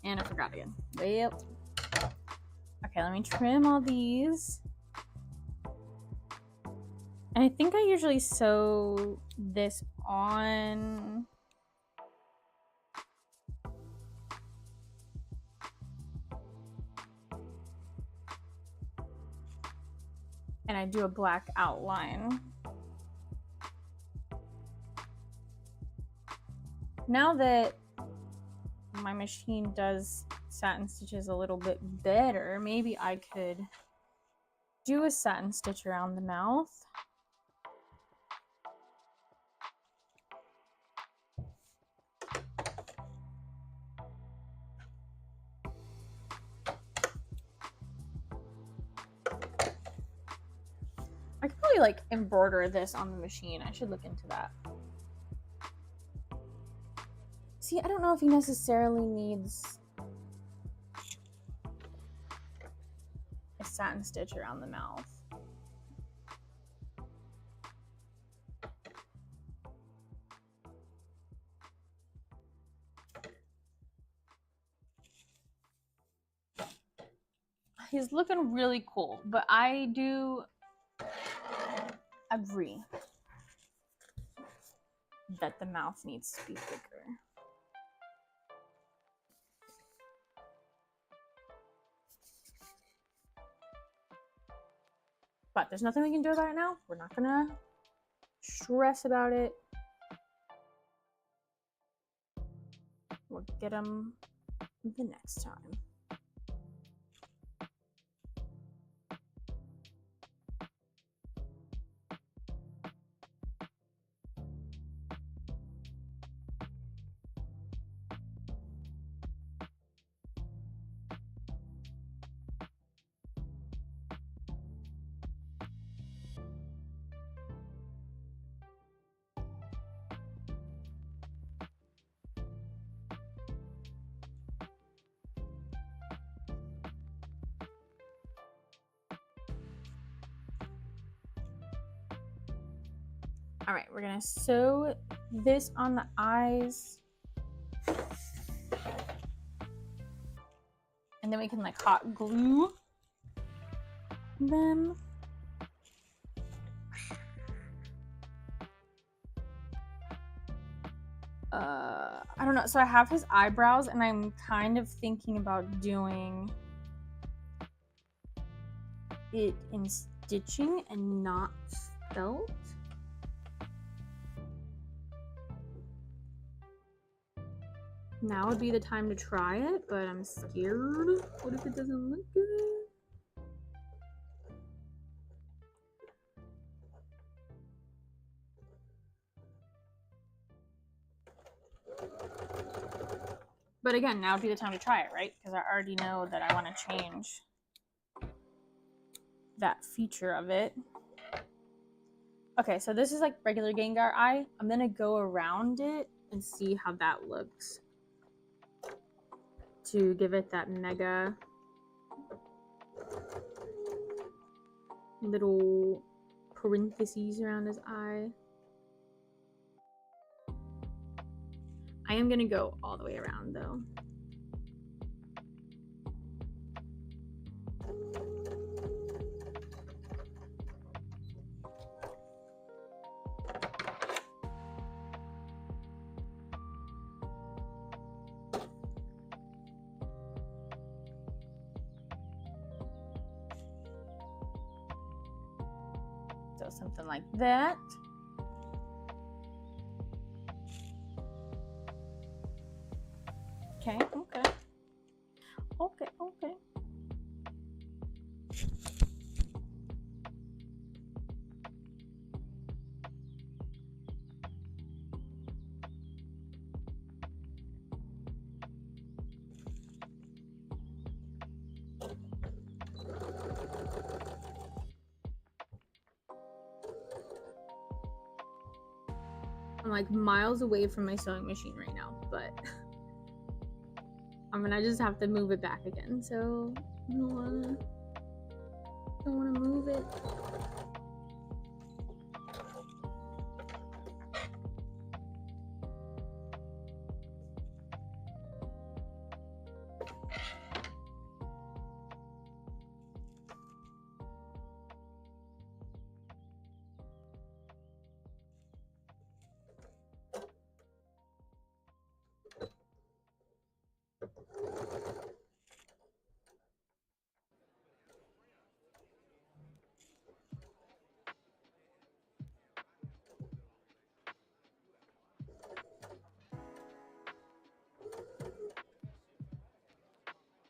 Speaker 1: And I forgot again. Well, okay, let me trim all these. And I think I usually sew this on. And I do a black outline. Now that my machine does satin stitches a little bit better, maybe I could do a satin stitch around the mouth. I could probably like embroider this on the machine. I should look into that. See, I don't know if he necessarily needs a satin stitch around the mouth. he's looking really cool, but I do agree that the mouth needs to be bigger. But there's nothing we can do about it now. We're not gonna stress about it. We'll get them the next time. All right, we're gonna sew this on the eyes. And then we can like hot glue them. I don't know. So I have his eyebrows and I'm kind of thinking about doing it in stitching and not felt. Now would be the time to try it, but I'm scared. What if it doesn't look good? But again, now would be the time to try it, right? Because I already know that I want to change that feature of it. Okay, so this is like regular Gengar eye. I'm gonna go around it and see how that looks to give it that mega little parentheses around his eye. I am gonna go all the way around though. So something like that. Okay, okay. Okay, okay. I'm like miles away from my sewing machine right now, but I'm gonna just have to move it back again. So I don't wanna move it.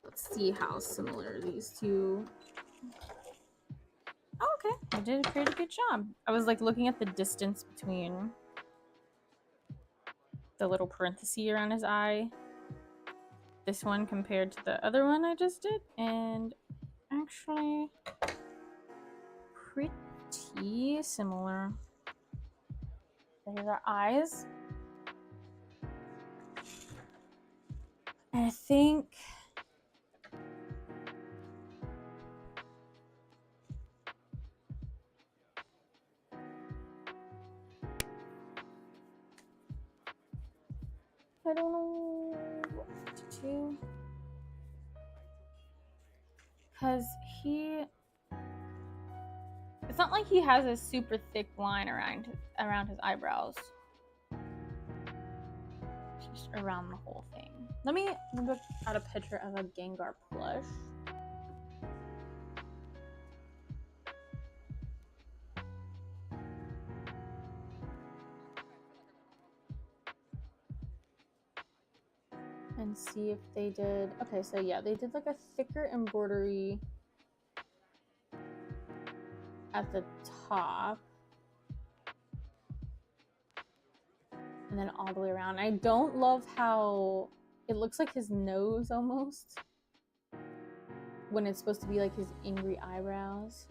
Speaker 1: Let's see how similar these two. Oh, okay, I did a pretty good job. I was like looking at the distance between the little parenthesis around his eye, this one compared to the other one I just did, and actually pretty similar. So here's our eyes. And I think I don't know what to do. Because it's not like he has a super thick line around his eyebrows. It's just around the whole thing. Let me look at a picture of a Gengar plush. And see if they did. Okay, so yeah, they did like a thicker embroidery at the top. And then all the way around. I don't love how it looks like his nose almost, when it's supposed to be like his angry eyebrows.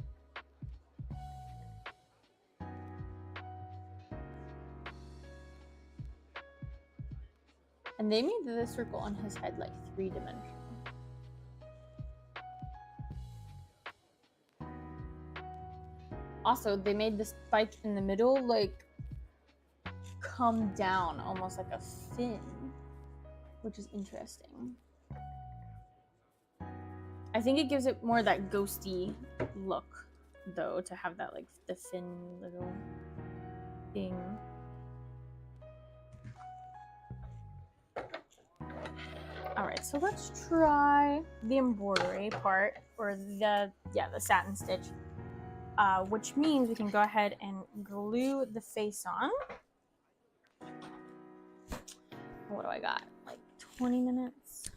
Speaker 1: And they made this circle on his head like 3-dimensional. Also, they made this spike in the middle like come down almost like a fin, which is interesting. I think it gives it more that ghosty look though, to have that like the fin little thing. All right, so let's try the embroidery part, or the satin stitch, which means we can go ahead and glue the face on. What do I got? Like 20 minutes?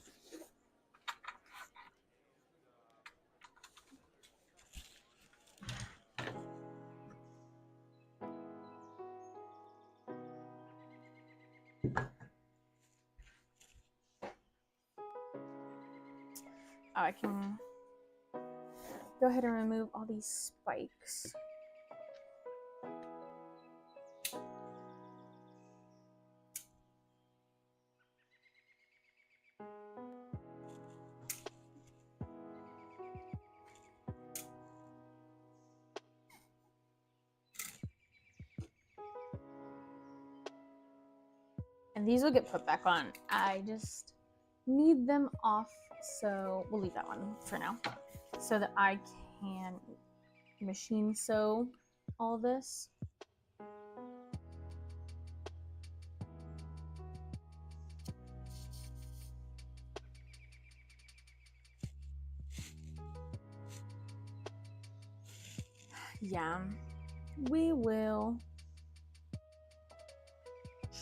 Speaker 1: Oh, I can go ahead and remove all these spikes. And these will get put back on. I just need them off, so we'll leave that one for now, so that I can machine sew all this. Yeah, we will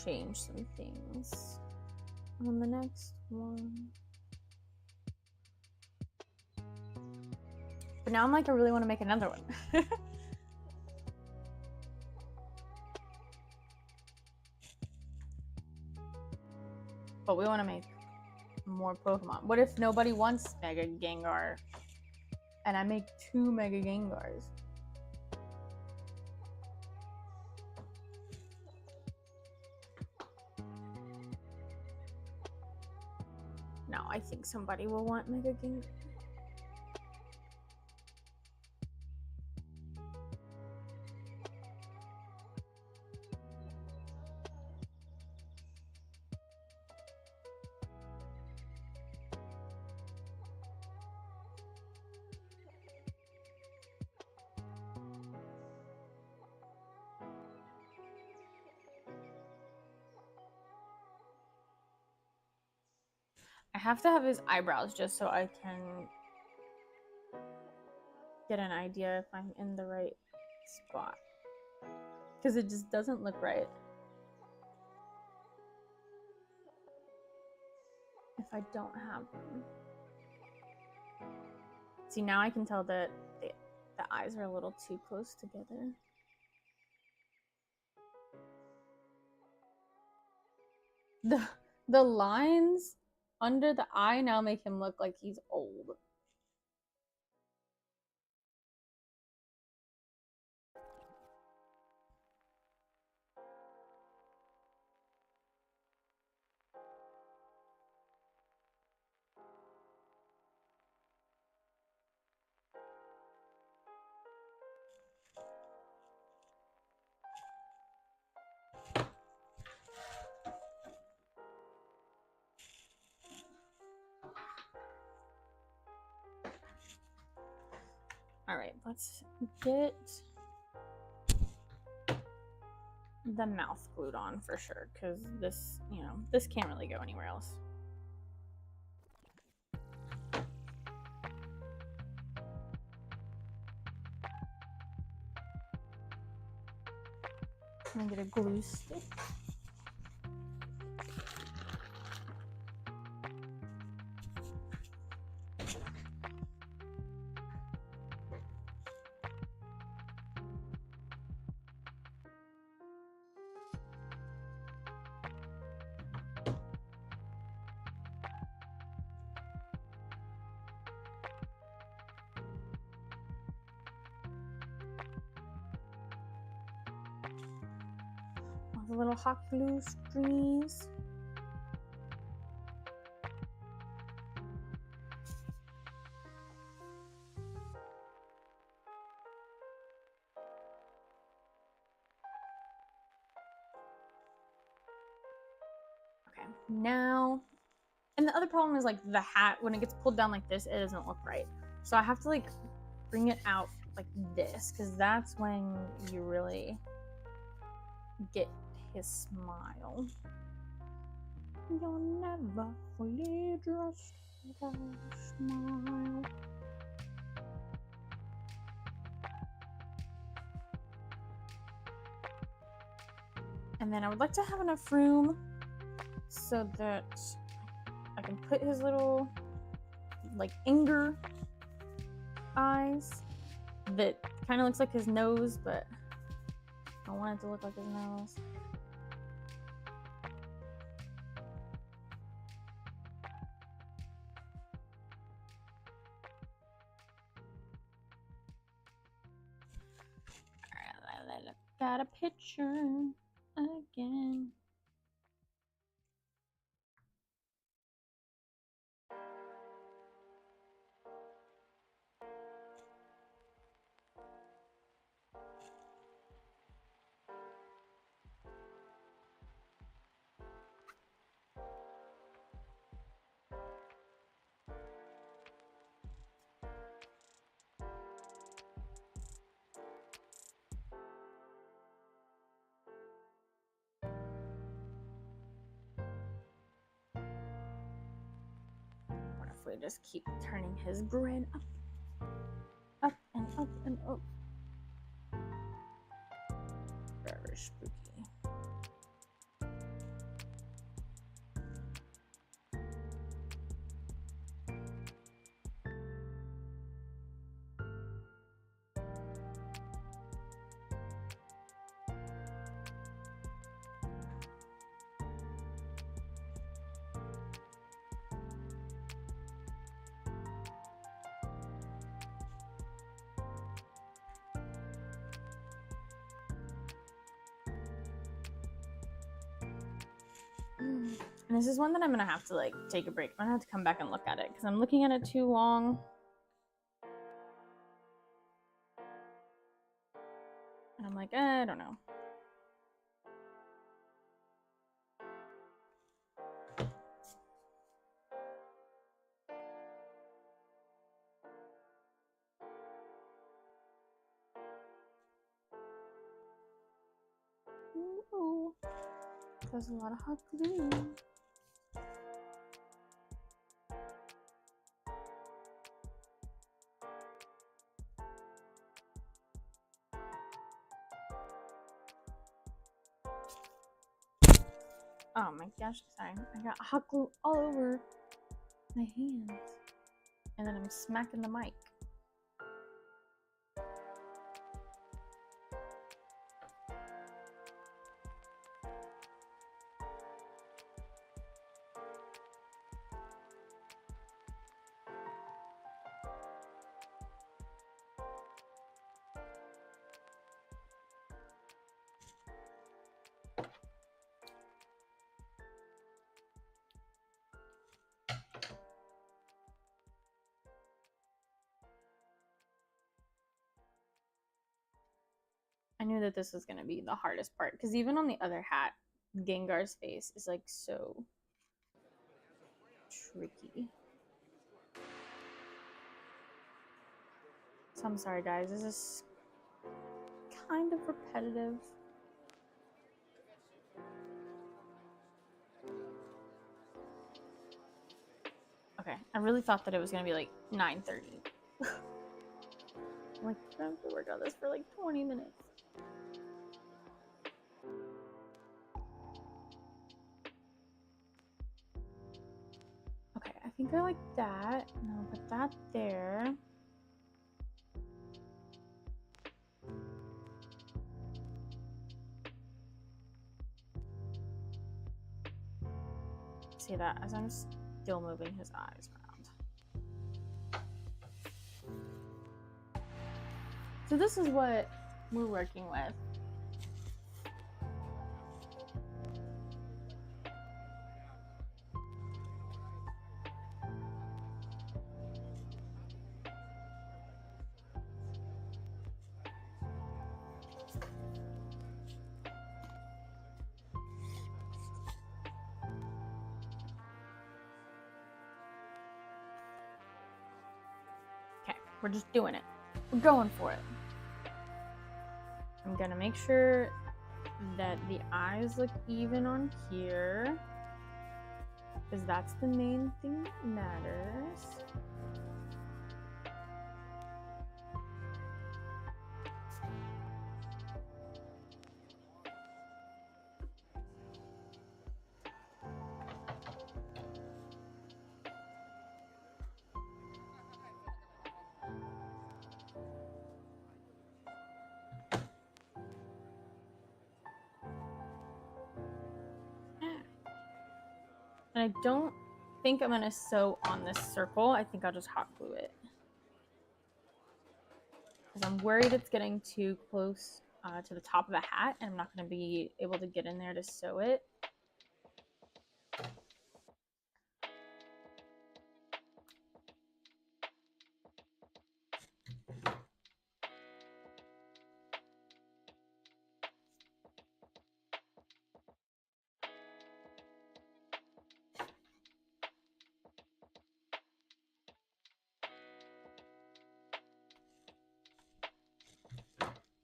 Speaker 1: change some things on the next one. But now I'm like, I really want to make another one. But we want to make more Pokemon. What if nobody wants Mega Gengar and I make 2 Mega Gengars? No, I think somebody will want Mega Gengar. I have to have his eyebrows just so I can get an idea if I'm in the right spot, because it just doesn't look right if I don't have them. See, now I can tell that the eyes are a little too close together. The lines under the eye now make him look like he's old. All right, let's get the mouth glued on for sure, because this, this can't really go anywhere else. I'm gonna get a glue stick. The little hot glue strings. Okay, now, and the other problem is like the hat, when it gets pulled down like this, it doesn't look right. So I have to like bring it out like this, because that's when you really get his smile. You're never fully dressed without a smile. And then I would like to have enough room so that I can put his little like Gengar eyes that kind of looks like his nose, but I want it to look like his nose. Alright, I got a picture again. What if we just keep turning his grin up and up and up? Very spooky. And this is one that I'm gonna have to like take a break. I'm gonna have to come back and look at it because I'm looking at it too long. And I'm like, I don't know. Ooh, there's a lot of hot glue. Oh my gosh, sorry. I got hot glue all over my hands. And then I'm smacking the mic. I knew that this was going to be the hardest part because even on the other hat, Gengar's face is like so tricky. So I'm sorry guys, this is kind of repetitive. Okay, I really thought that it was gonna be like 9:30. I'm like, I have to work on this for like 20 minutes. Okay, I think I like that. And I'll put that there. See that as I'm still moving his eyes around. So this is what we're working with. Okay, we're just doing it. We're going for it. I'm gonna make sure that the eyes look even on here, because that's the main thing that matters. And I don't think I'm gonna sew on this circle. I think I'll just hot glue it, because I'm worried it's getting too close to the top of the hat and I'm not gonna be able to get in there to sew it.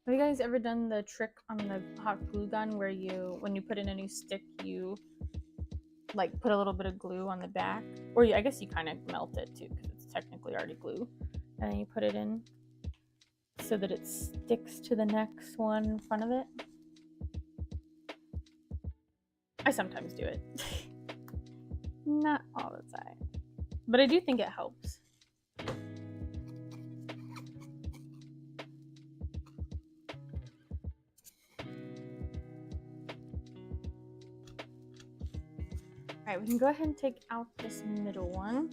Speaker 1: Have you guys ever done the trick on the hot glue gun where when you put in a new stick, you like put a little bit of glue on the back? Or I guess you kind of melt it too, because it's technically already glue. And then you put it in so that it sticks to the next one in front of it. I sometimes do it. Not all the time. But I do think it helps. Alright, we can go ahead and take out this middle one.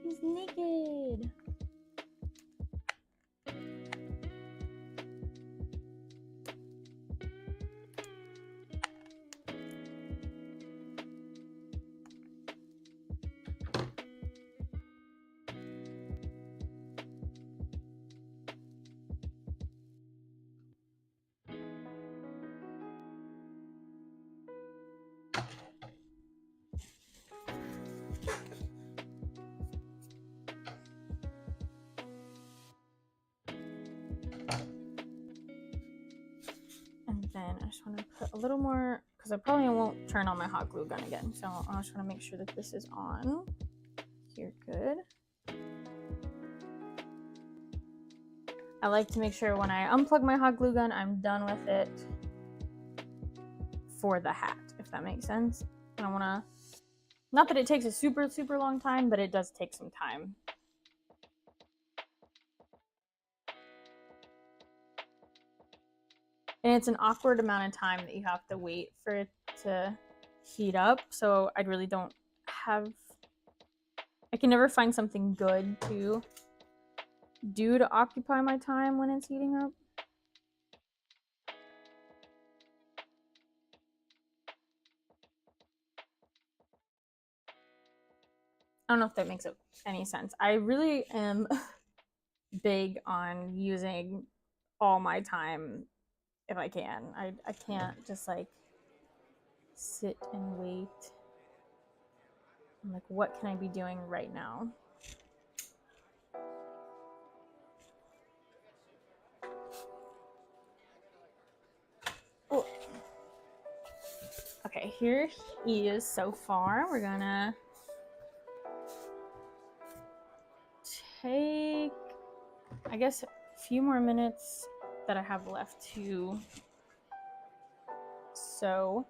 Speaker 1: He's naked! Then I just want to put a little more, because I probably won't turn on my hot glue gun again, so I just want to make sure that this is on. Here, good. I like to make sure when I unplug my hot glue gun, I'm done with it for the hat, if that makes sense. And I want to, not that it takes a super, super long time, but it does take some time. And it's an awkward amount of time that you have to wait for it to heat up. So I really don't have, I can never find something good to do to occupy my time when it's heating up. I don't know if that makes any sense. I really am big on using all my time if I can. I can't just like sit and wait. I'm like, what can I be doing right now? Okay, here he is so far. We're gonna take, I guess, a few more minutes that I have left to sew.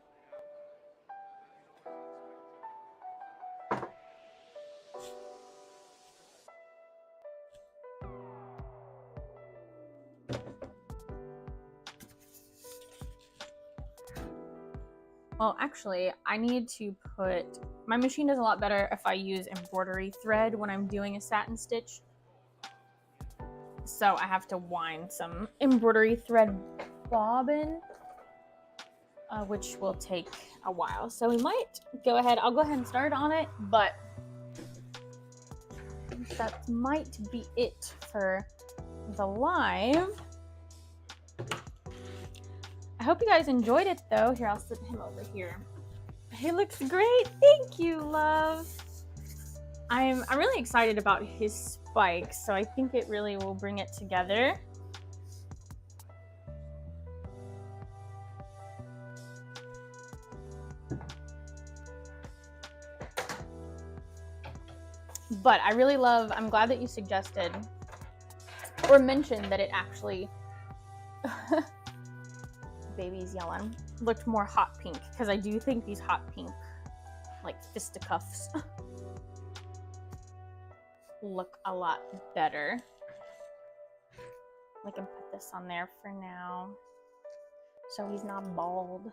Speaker 1: Well, actually, I need to put, my machine does a lot better if I use embroidery thread when I'm doing a satin stitch. So I have to wind some embroidery thread bobbin, which will take a while. So we might go ahead, I'll go ahead and start on it, but that might be it for the live. I hope you guys enjoyed it though. Here, I'll sit him over here. He looks great. Thank you, love. I'm really excited about his spikes, so I think it really will bring it together. But I really love, I'm glad that you suggested or mentioned that it actually, baby's yelling, looked more hot pink, because I do think these hot pink, like fisticuffs, look a lot better. We can put this on there for now, so he's not bald.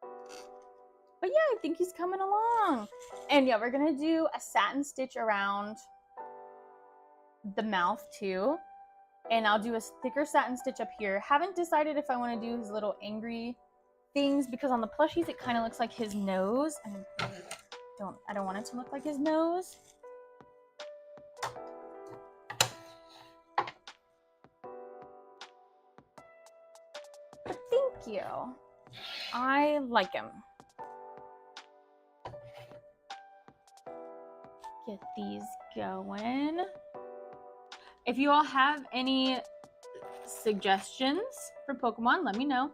Speaker 1: But yeah, I think he's coming along. And yeah, we're gonna do a satin stitch around the mouth too. And I'll do a thicker satin stitch up here. Haven't decided if I want to do his little angry things, because on the plushies it kind of looks like his nose, and I don't want it to look like his nose. But thank you. I like him. Get these going. If you all have any suggestions for Pokemon, let me know.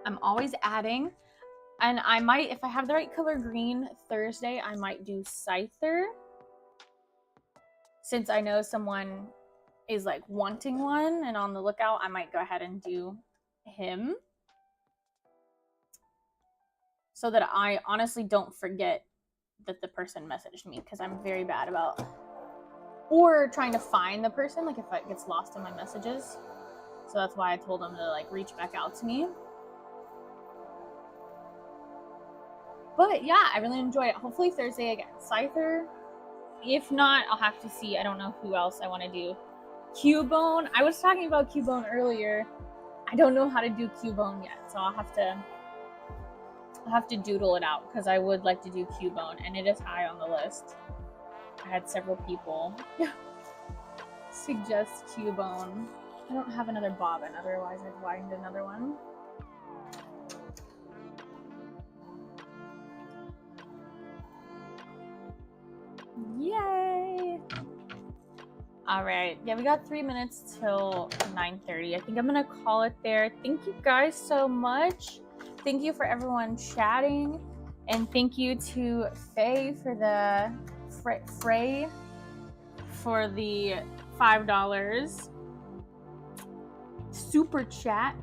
Speaker 1: I'm always adding. And I might, if I have the right color green, Thursday, I might do Scyther. Since I know someone is like wanting one and on the lookout, I might go ahead and do him. So that I honestly don't forget that the person messaged me, because I'm very bad about, or trying to find the person, like if it gets lost in my messages. So that's why I told them to like reach back out to me. But yeah, I really enjoy it. Hopefully Thursday again, Scyther. If not, I'll have to see. I don't know who else I want to do. Cubone. I was talking about Cubone earlier. I don't know how to do Cubone yet, so I'll have to doodle it out, because I would like to do Cubone, and it is high on the list. I had several people suggest Cubone. I don't have another bobbin, otherwise I'd wind another one. Yay! All right, yeah, we got 3 minutes till 9:30. I think I'm gonna call it there. Thank you guys so much. Thank you for everyone chatting, and thank you to Faye for the Frey for the $5 super chat.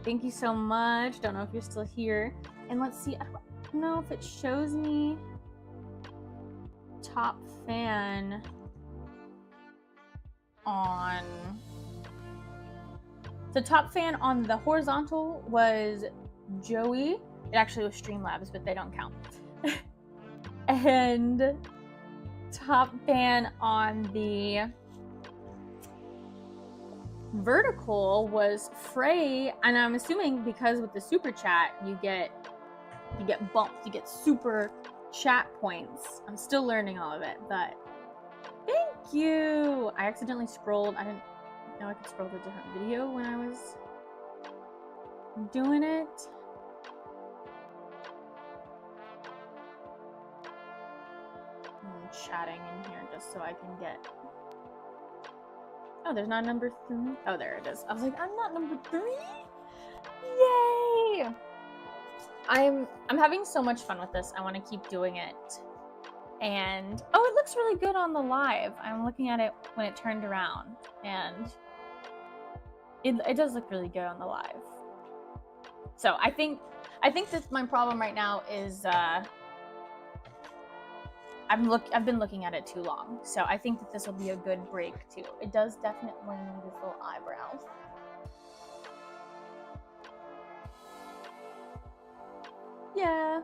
Speaker 1: Thank you so much. Don't know if you're still here. And let's see, I don't know if it shows me top fan on the top fan on the horizontal was Joey. It actually was Streamlabs, but they don't count. And top fan on the vertical was Frey, and I'm assuming because with the super chat you get bumped, you get super chat points. I'm still learning all of it, but thank you. I accidentally scrolled. I didn't know I could scroll to a different video when I was doing it. I'm chatting in here just so I can get. Oh, there's not number 3. Oh, there it is. I was like, I'm not number 3. Yay! I'm having so much fun with this. I want to keep doing it. And oh, it looks really good on the live. I'm looking at it when it turned around, and it does look really good on the live. So I think that my problem right now is I've been looking at it too long. So I think that this will be a good break too. It does definitely need his little eyebrows. Yeah.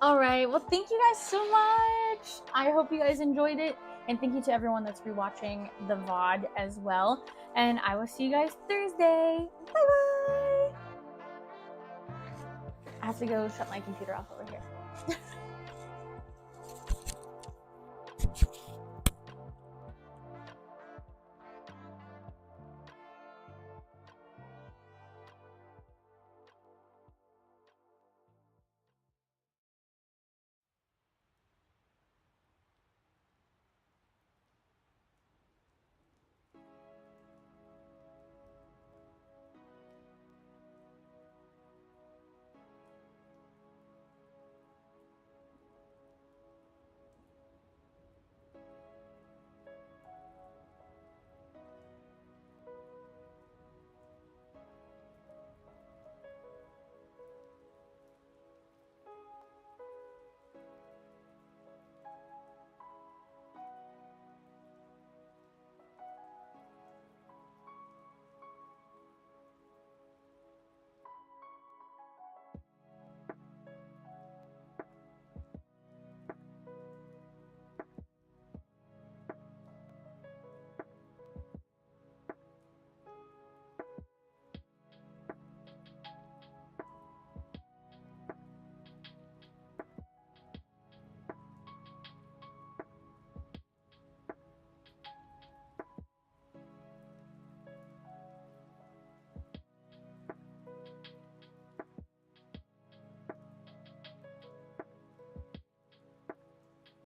Speaker 1: All right. Well, thank you guys so much. I hope you guys enjoyed it. And thank you to everyone that's rewatching the VOD as well. And I will see you guys Thursday. Bye-bye. I have to go shut my computer off over here.